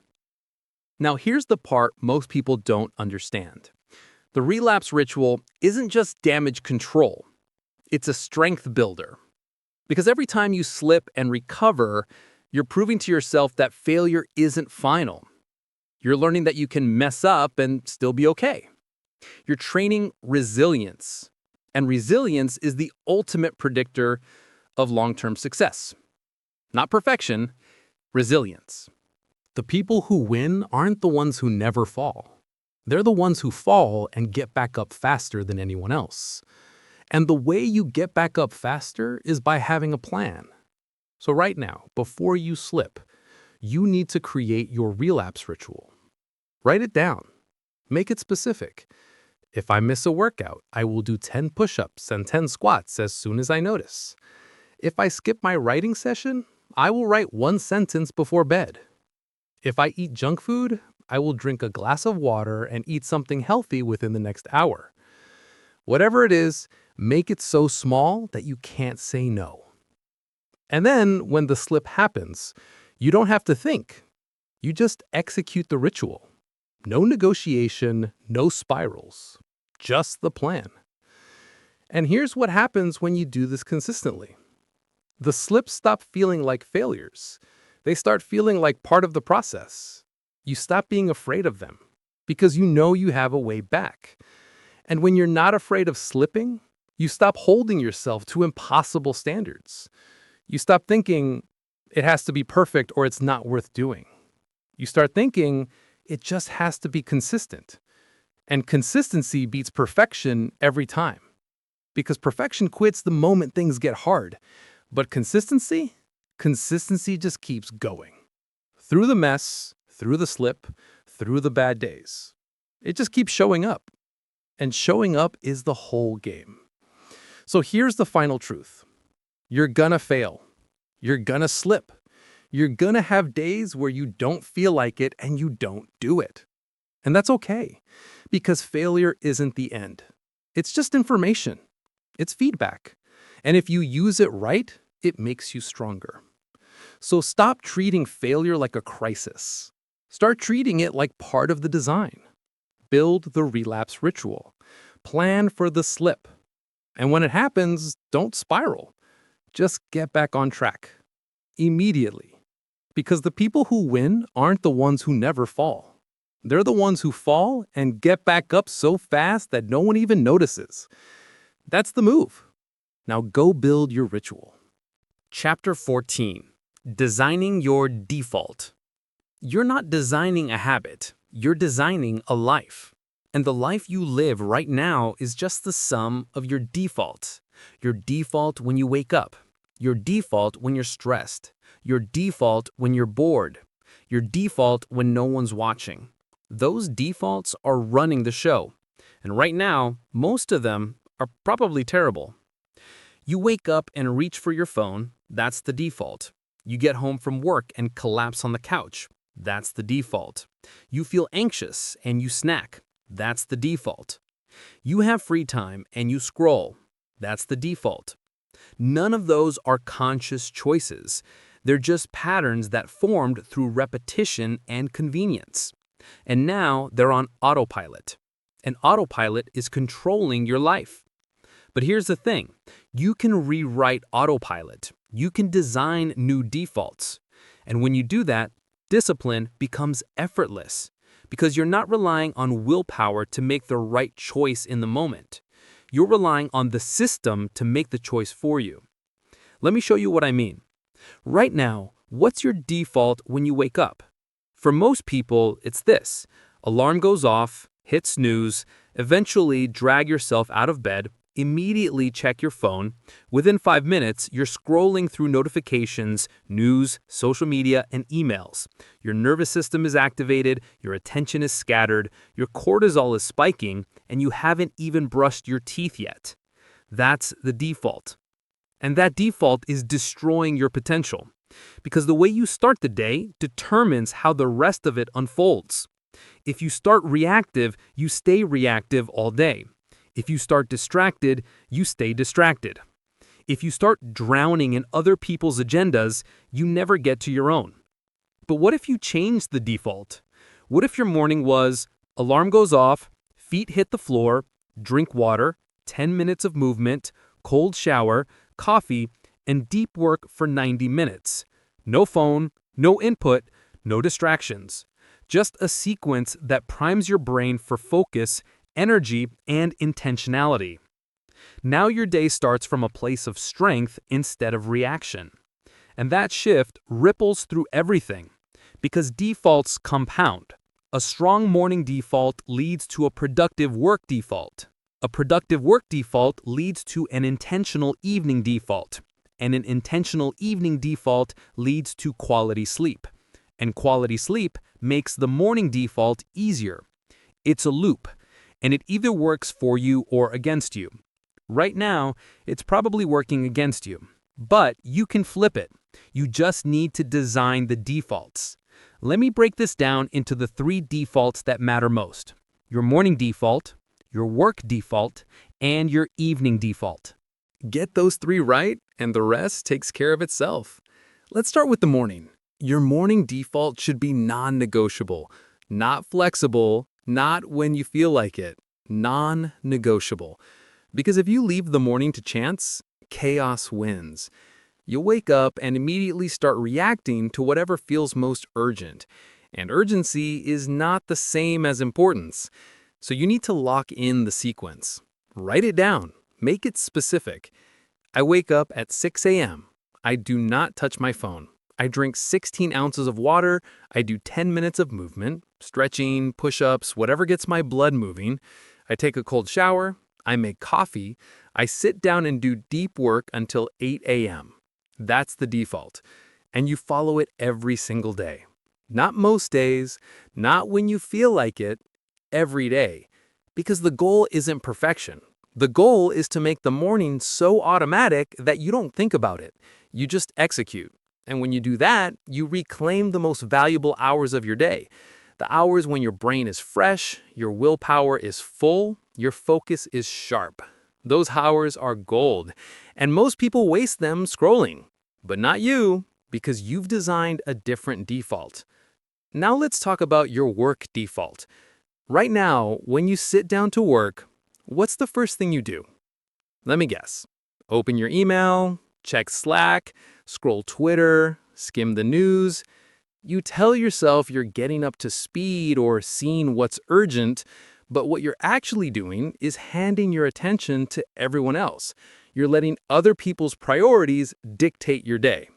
Now here's the part most people don't understand. The relapse ritual isn't just damage control. It's a strength builder. Because every time you slip and recover, you're proving to yourself that failure isn't final. You're learning that you can mess up and still be okay. You're training resilience. And resilience is the ultimate predictor of long-term success. Not perfection, resilience. The people who win aren't the ones who never fall. They're the ones who fall and get back up faster than anyone else. And the way you get back up faster is by having a plan. So right now, before you slip, you need to create your relapse ritual. Write it down. Make it specific. If I miss a workout, I will do 10 push-ups and 10 squats as soon as I notice. If I skip my writing session, I will write 1 sentence before bed. If I eat junk food, I will drink a glass of water and eat something healthy within the next hour. Whatever it is, make it so small that you can't say no. And then, when the slip happens, you don't have to think. You just execute the ritual. No negotiation, no spirals. Just the plan. And here's what happens when you do this consistently. The slips stop feeling like failures. They start feeling like part of the process. You stop being afraid of them because you know you have a way back. And when you're not afraid of slipping, you stop holding yourself to impossible standards. You stop thinking, it has to be perfect or it's not worth doing. You start thinking, it just has to be consistent. And consistency beats perfection every time. Because perfection quits the moment things get hard. But consistency just keeps going. Through the mess, through the slip, through the bad days. It just keeps showing up. And showing up is the whole game. So here's the final truth. You're gonna fail. You're gonna slip. You're gonna have days where you don't feel like it and you don't do it. And that's okay, because failure isn't the end. It's just information. It's feedback. And if you use it right, it makes you stronger. So stop treating failure like a crisis. Start treating it like part of the design. Build the relapse ritual. Plan for the slip. And when it happens, don't spiral. Just get back on track. Immediately. Because the people who win aren't the ones who never fall. They're the ones who fall and get back up so fast that no one even notices. That's the move. Now go build your ritual. Chapter 14. Designing your default. You're not designing a habit. You're designing a life. And the life you live right now is just the sum of your default. Your default when you wake up. Your default when you're stressed. Your default when you're bored. Your default when no one's watching. Those defaults are running the show. And right now, most of them are probably terrible. You wake up and reach for your phone. That's the default. You get home from work and collapse on the couch. That's the default. You feel anxious and you snack. That's the default. You have free time and you scroll. That's the default. None of those are conscious choices. They're just patterns that formed through repetition and convenience. And now they're on autopilot. And autopilot is controlling your life. But here's the thing. You can rewrite autopilot. You can design new defaults. And when you do that, discipline becomes effortless because you're not relying on willpower to make the right choice in the moment. You're relying on the system to make the choice for you. Let me show you what I mean. Right now, what's your default when you wake up? For most people, it's this. Alarm goes off, hit snooze, eventually drag yourself out of bed, immediately check your phone. Within 5 minutes, you're scrolling through notifications, news, social media, and emails. Your nervous system is activated, your attention is scattered, your cortisol is spiking, and you haven't even brushed your teeth yet. That's the default. And that default is destroying your potential. Because the way you start the day determines how the rest of it unfolds. If you start reactive, you stay reactive all day. If you start distracted, you stay distracted. If you start drowning in other people's agendas, you never get to your own. But what if you change the default? What if your morning was alarm goes off, feet hit the floor, drink water, 10 minutes of movement, cold shower, coffee, and deep work for 90 minutes? No phone, no input, no distractions. Just a sequence that primes your brain for focus, energy, and intentionality. Now your day starts from a place of strength instead of reaction. And that shift ripples through everything, because defaults compound. A strong morning default leads to a productive work default. A productive work default leads to an intentional evening default. And an intentional evening default leads to quality sleep. And quality sleep makes the morning default easier. It's a loop, and it either works for you or against you. Right now, it's probably working against you, but you can flip it. You just need to design the defaults. Let me break this down into the 3 defaults that matter most: your morning default, your work default, and your evening default. Get those 3 right, and the rest takes care of itself. Let's start with the morning. Your morning default should be non-negotiable, not flexible, not when you feel like it, non-negotiable. Because if you leave the morning to chance, chaos wins. You'll wake up and immediately start reacting to whatever feels most urgent. And urgency is not the same as importance. So you need to lock in the sequence. Write it down. Make it specific. I wake up at 6 a.m. I do not touch my phone. I drink 16 ounces of water, I do 10 minutes of movement, stretching, push-ups, whatever gets my blood moving. I take a cold shower, I make coffee, I sit down and do deep work until 8 a.m. That's the default. And you follow it every single day. Not most days, not when you feel like it, every day. Because the goal isn't perfection. The goal is to make the morning so automatic that you don't think about it. You just execute. And when you do that, you reclaim the most valuable hours of your day. The hours when your brain is fresh, your willpower is full, your focus is sharp. Those hours are gold. And most people waste them scrolling. But not you, because you've designed a different default. Now let's talk about your work default. Right now, when you sit down to work, what's the first thing you do? Let me guess. Open your email, check Slack, scroll Twitter, skim the news. You tell yourself you're getting up to speed or seeing what's urgent, but what you're actually doing is handing your attention to everyone else. You're letting other people's priorities dictate your day.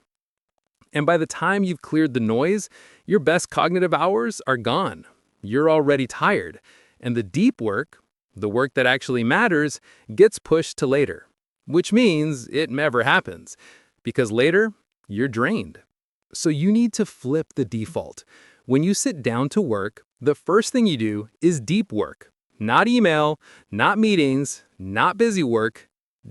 And by the time you've cleared the noise, your best cognitive hours are gone. You're already tired. And the deep work, the work that actually matters, gets pushed to later. Which means it never happens. Because later, you're drained. So you need to flip the default. When you sit down to work, the first thing you do is deep work. Not email, not meetings, not busy work.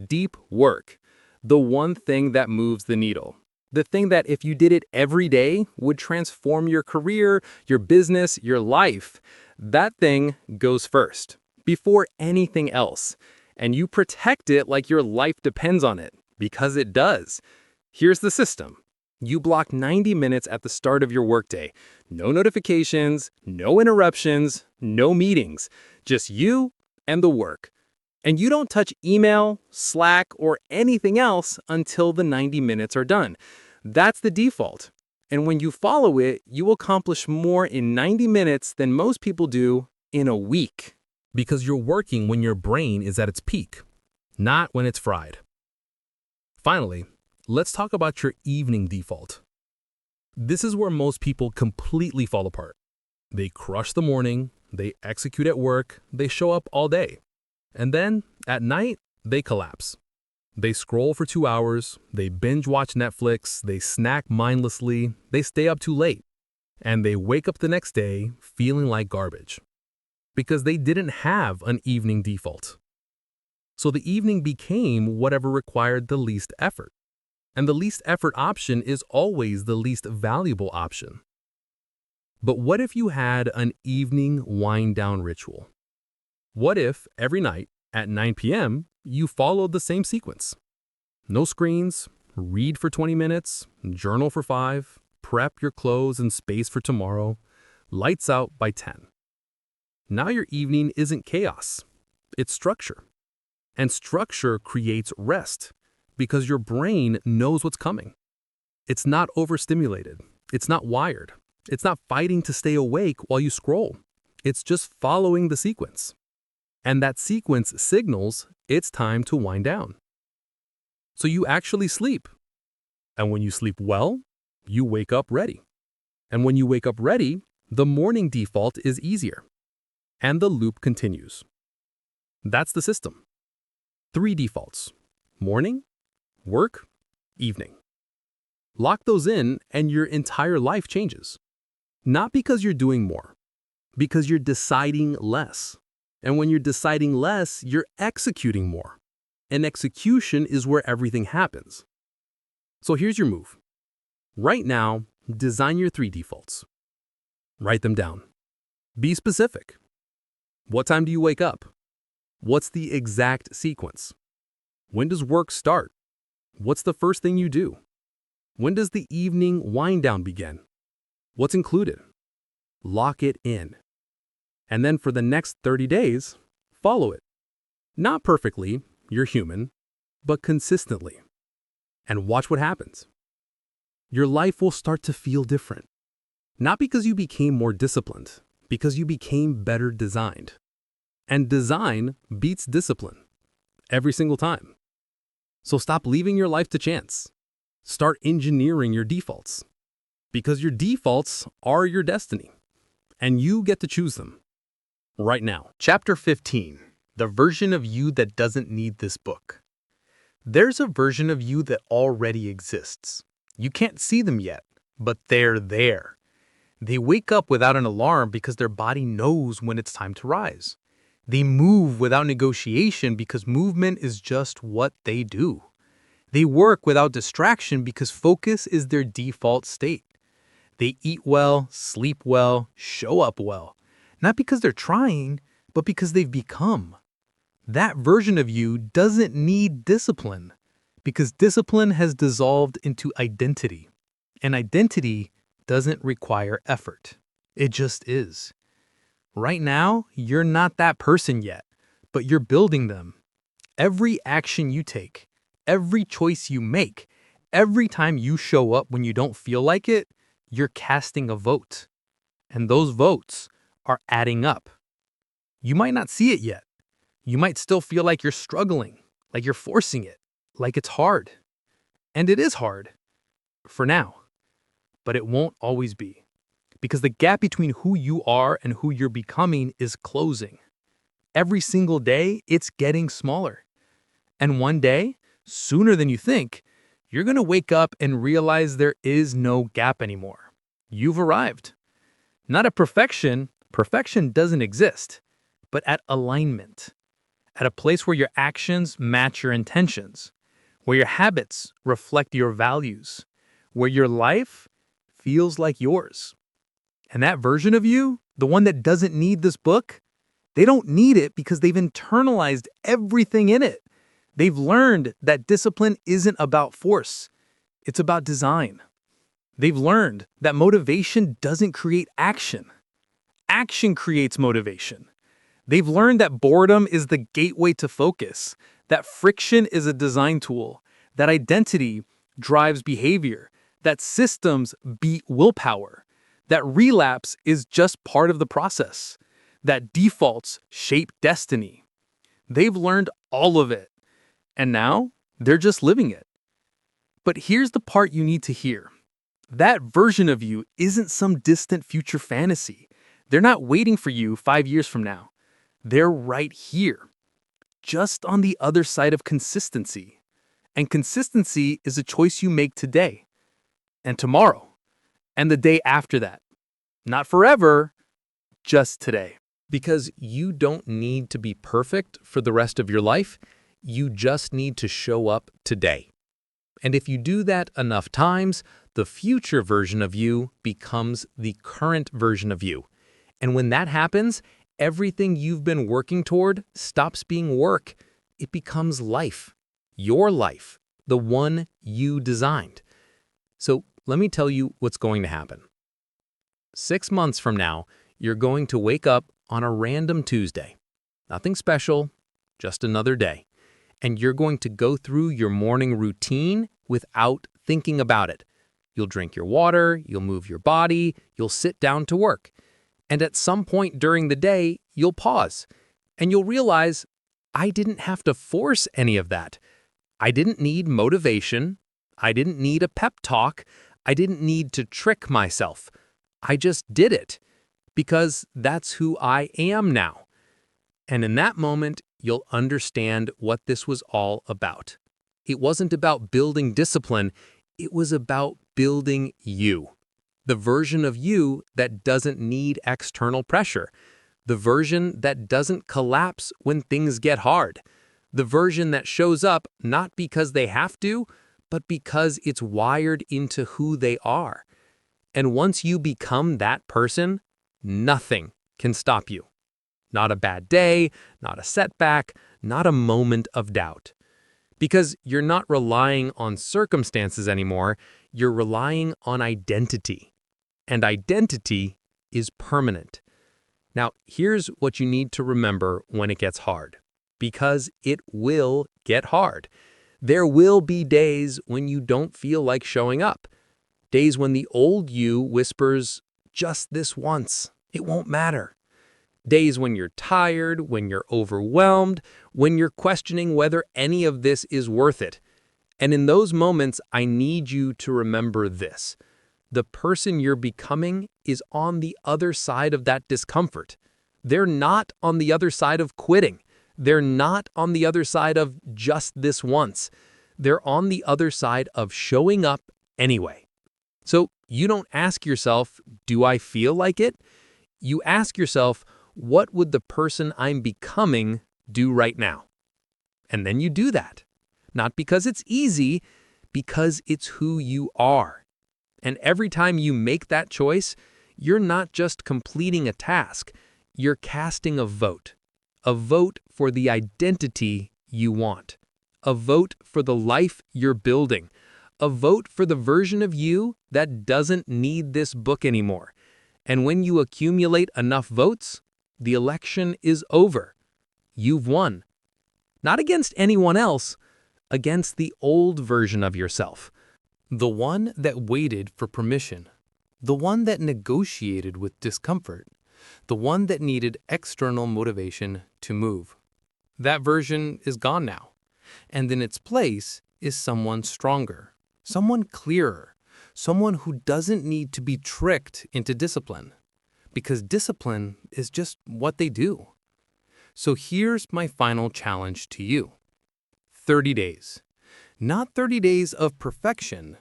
Deep work. The one thing that moves the needle. The thing that if you did it every day would transform your career, your business, your life. That thing goes first, before anything else. And you protect it like your life depends on it, because it does. Here's the system. You block 90 minutes at the start of your workday. No notifications, no interruptions, no meetings. Just you and the work. And you don't touch email, Slack, or anything else until the 90 minutes are done. That's the default. And when you follow it, you will accomplish more in 90 minutes than most people do in a week. Because you're working when your brain is at its peak, not when it's fried. Finally, let's talk about your evening default. This is where most people completely fall apart. They crush the morning, they execute at work, they show up all day. And then, at night, they collapse. They scroll for 2 hours, they binge watch Netflix, they snack mindlessly, they stay up too late. And they wake up the next day feeling like garbage. Because they didn't have an evening default. So the evening became whatever required the least effort. And the least effort option is always the least valuable option. But what if you had an evening wind-down ritual? What if every night at 9 p.m. you followed the same sequence? No screens, read for 20 minutes, journal for 5, prep your clothes and space for tomorrow, lights out by 10. Now your evening isn't chaos, it's structure. And structure creates rest because your brain knows what's coming. It's not overstimulated, it's not wired, it's not fighting to stay awake while you scroll. It's just following the sequence. And that sequence signals it's time to wind down. So you actually sleep. And when you sleep well, you wake up ready. And when you wake up ready, the morning default is easier. And the loop continues. That's the system. 3 defaults: morning, work, evening. Lock those in and your entire life changes. Not because you're doing more, because you're deciding less. And when you're deciding less, you're executing more. And execution is where everything happens. So here's your move. Right now, design your 3 defaults. Write them down. Be specific. What time do you wake up? What's the exact sequence? When does work start? What's the first thing you do? When does the evening wind down begin? What's included? Lock it in. And then for the next 30 days, follow it. Not perfectly, you're human, but consistently. And watch what happens. Your life will start to feel different. Not because you became more disciplined, because you became better designed. And design beats discipline every single time. So stop leaving your life to chance. Start engineering your defaults. Because your defaults are your destiny. And you get to choose them. Right now. Chapter 15. The version of you that doesn't need this book. There's a version of you that already exists. You can't see them yet, but they're there. They wake up without an alarm because their body knows when it's time to rise. They move without negotiation because movement is just what they do. They work without distraction because focus is their default state. They eat well, sleep well, show up well. Not because they're trying, but because they've become. That version of you doesn't need discipline because discipline has dissolved into identity. And identity doesn't require effort. It just is. Right now, you're not that person yet, but you're building them. Every action you take, every choice you make, every time you show up when you don't feel like it, you're casting a vote. And those votes are adding up. You might not see it yet. You might still feel like you're struggling, like you're forcing it, like it's hard. And it is hard. For now. But it won't always be. Because the gap between who you are and who you're becoming is closing. Every single day, it's getting smaller. And one day, sooner than you think, you're going to wake up and realize there is no gap anymore. You've arrived. Not at perfection. Perfection doesn't exist. But at alignment. At a place where your actions match your intentions. Where your habits reflect your values. Where your life feels like yours. And that version of you, the one that doesn't need this book, they don't need it because they've internalized everything in it. They've learned that discipline isn't about force. It's about design. They've learned that motivation doesn't create action. Action creates motivation. They've learned that boredom is the gateway to focus, that friction is a design tool, that identity drives behavior, that systems beat willpower, that relapse is just part of the process, that defaults shape destiny. They've learned all of it, and now they're just living it. But here's the part you need to hear. That version of you isn't some distant future fantasy. They're not waiting for you 5 years from now. They're right here, just on the other side of consistency. And consistency is a choice you make today, and tomorrow, and the day after that. Not forever, just today. Because you don't need to be perfect for the rest of your life. You just need to show up today. And if you do that enough times, the future version of you becomes the current version of you. And when that happens, everything you've been working toward stops being work. It becomes life. Your life, the one you designed. So let me tell you what's going to happen. 6 months from now, you're going to wake up on a random Tuesday. Nothing special, just another day. And you're going to go through your morning routine without thinking about it. You'll drink your water, you'll move your body, you'll sit down to work. And at some point during the day, you'll pause. And you'll realize, I didn't have to force any of that. I didn't need motivation. I didn't need a pep talk. I didn't need to trick myself. I just did it. Because that's who I am now. And in that moment, you'll understand what this was all about. It wasn't about building discipline, it was about building you. The version of you that doesn't need external pressure. The version that doesn't collapse when things get hard. The version that shows up not because they have to, but because it's wired into who they are. And once you become that person, nothing can stop you. Not a bad day, not a setback, not a moment of doubt. Because you're not relying on circumstances anymore, you're relying on identity. And identity is permanent. Now, here's what you need to remember when it gets hard. Because it will get hard. There will be days when you don't feel like showing up. Days when the old you whispers, just this once, it won't matter. Days when you're tired, when you're overwhelmed, when you're questioning whether any of this is worth it. And in those moments, I need you to remember this. The person you're becoming is on the other side of that discomfort. They're not on the other side of quitting. They're not on the other side of just this once. They're on the other side of showing up anyway. So you don't ask yourself, do I feel like it? You ask yourself, what would the person I'm becoming do right now? And then you do that. Not because it's easy, because it's who you are. And every time you make that choice, you're not just completing a task, you're casting a vote for the identity you want, a vote for the life you're building, a vote for the version of you that doesn't need this book anymore. And when you accumulate enough votes, the election is over. You've won. Not against anyone else, against the old version of yourself. The one that waited for permission. The one that negotiated with discomfort. The one that needed external motivation to move. That version is gone now. And in its place is someone stronger, someone clearer, someone who doesn't need to be tricked into discipline. Because discipline is just what they do. So here's my final challenge to you. 30 days. Not 30 days of perfection,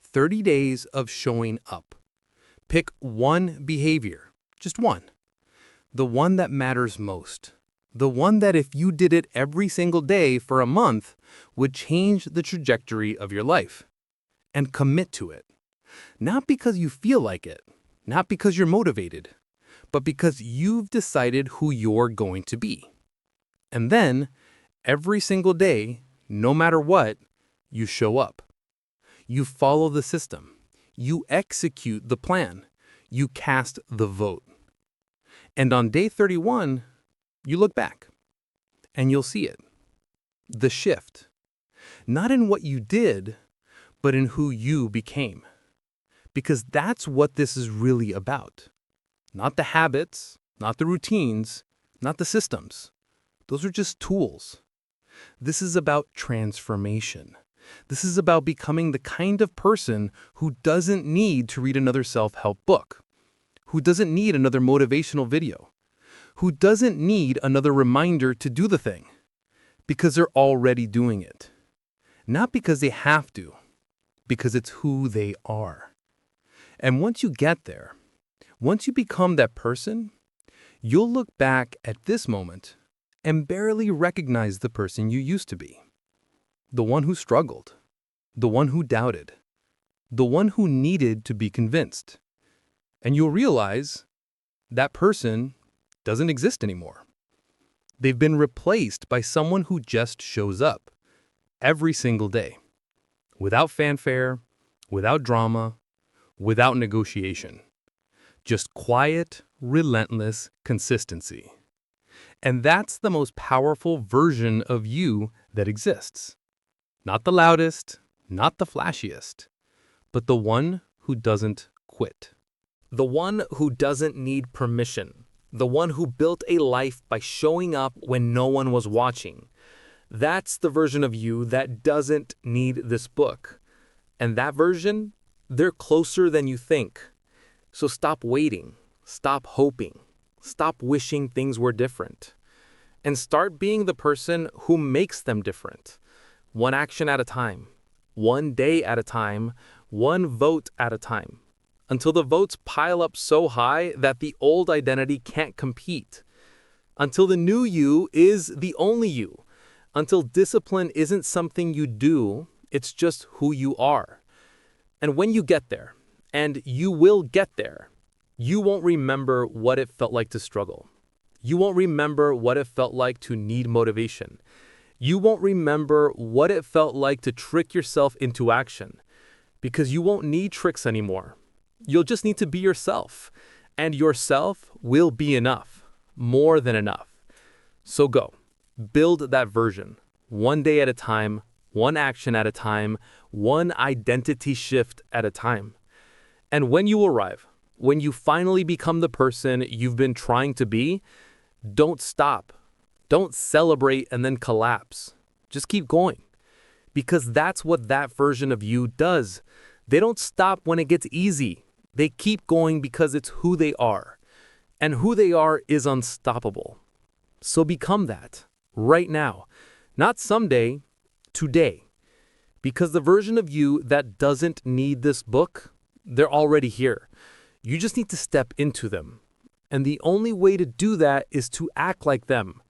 30 days of showing up. Pick one behavior, just one. The one that matters most. The one that if you did it every single day for a month would change the trajectory of your life. And commit to it. Not because you feel like it, not because you're motivated, but because you've decided who you're going to be. And then, every single day, no matter what, you show up. You follow the system. You execute the plan. You cast the vote. And on day 31, you look back, and you'll see it. The shift. Not in what you did, but in who you became. Because that's what this is really about. Not the habits, not the routines, not the systems. Those are just tools. This is about transformation. This is about becoming the kind of person who doesn't need to read another self-help book, who doesn't need another motivational video, who doesn't need another reminder to do the thing, because they're already doing it. Not because they have to, because it's who they are. And once you get there, once you become that person, you'll look back at this moment and barely recognize the person you used to be. The one who struggled, the one who doubted, the one who needed to be convinced. And you'll realize that person doesn't exist anymore. They've been replaced by someone who just shows up every single day, without fanfare, without drama, without negotiation. Just quiet, relentless consistency. And that's the most powerful version of you that exists. Not the loudest, not the flashiest, but the one who doesn't quit. The one who doesn't need permission. The one who built a life by showing up when no one was watching. That's the version of you that doesn't need this book. And that version, they're closer than you think. So stop waiting, stop hoping, stop wishing things were different, and start being the person who makes them different. One action at a time, one day at a time, one vote at a time, until the votes pile up so high that the old identity can't compete, until the new you is the only you, until discipline isn't something you do, it's just who you are. And when you get there, and you will get there, you won't remember what it felt like to struggle. You won't remember what it felt like to need motivation. You won't remember what it felt like to trick yourself into action, because you won't need tricks anymore. You'll just need to be yourself, and yourself will be enough, more than enough. So go, build that version, one day at a time, one action at a time, one identity shift at a time. And when you arrive, when you finally become the person you've been trying to be, don't stop. Don't celebrate and then collapse. Just keep going. Because that's what that version of you does. They don't stop when it gets easy. They keep going because it's who they are. And who they are is unstoppable. So become that right now. Not someday, today. Because the version of you that doesn't need this book, they're already here. You just need to step into them. And the only way to do that is to act like them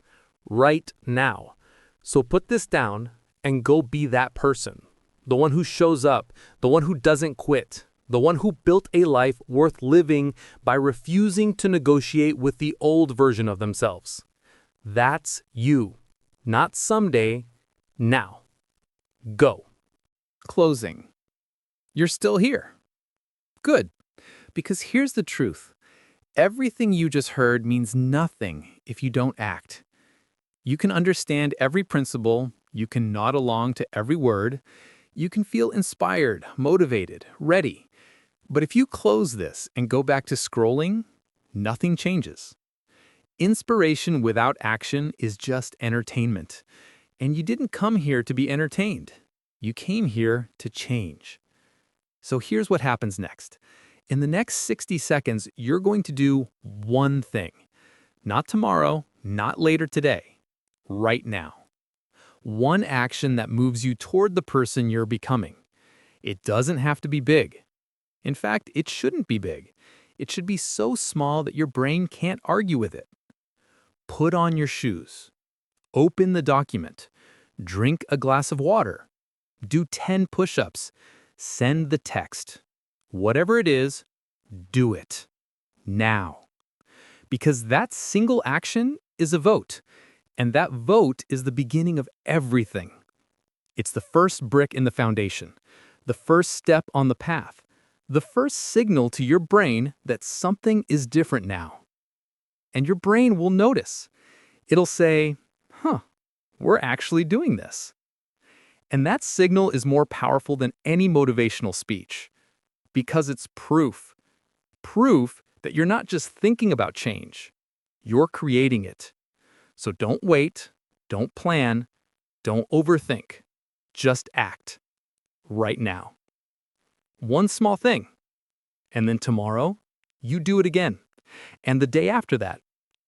right now. So put this down and go be that person. The one who shows up, the one who doesn't quit, the one who built a life worth living by refusing to negotiate with the old version of themselves. That's you. Not someday, now. Go. Closing. You're still here. Good. Because here's the truth. Everything you just heard means nothing if you don't act. You can understand every principle, you can nod along to every word, you can feel inspired, motivated, ready. But if you close this and go back to scrolling, nothing changes. Inspiration without action is just entertainment. And you didn't come here to be entertained. You came here to change. So here's what happens next. In the next 60 seconds, you're going to do one thing. Not tomorrow, not later today. Right now. One action that moves you toward the person you're becoming. It doesn't have to be big. In fact, it shouldn't be big. It should be so small that your brain can't argue with it. Put on your shoes. Open the document. Drink a glass of water. Do 10 push-ups. Send the text. Whatever it is, do it. Now. Because that single action is a vote. And that vote is the beginning of everything. It's the first brick in the foundation, the first step on the path, the first signal to your brain that something is different now. And your brain will notice. It'll say, we're actually doing this. And that signal is more powerful than any motivational speech because it's proof. Proof that you're not just thinking about change, you're creating it. So don't wait, don't plan, don't overthink. Just act. right now. One small thing. And then tomorrow, you do it again. And the day after that.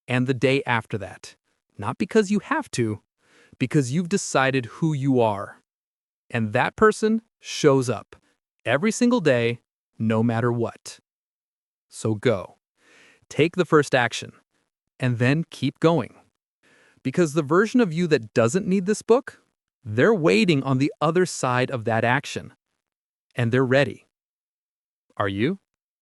And the day after that. Not because you have to, because you've decided who you are. And that person shows up every single day, no matter what. So go. Take the first action. And then keep going. Because the version of you that doesn't need this book, they're waiting on the other side of that action. And they're ready. Are you?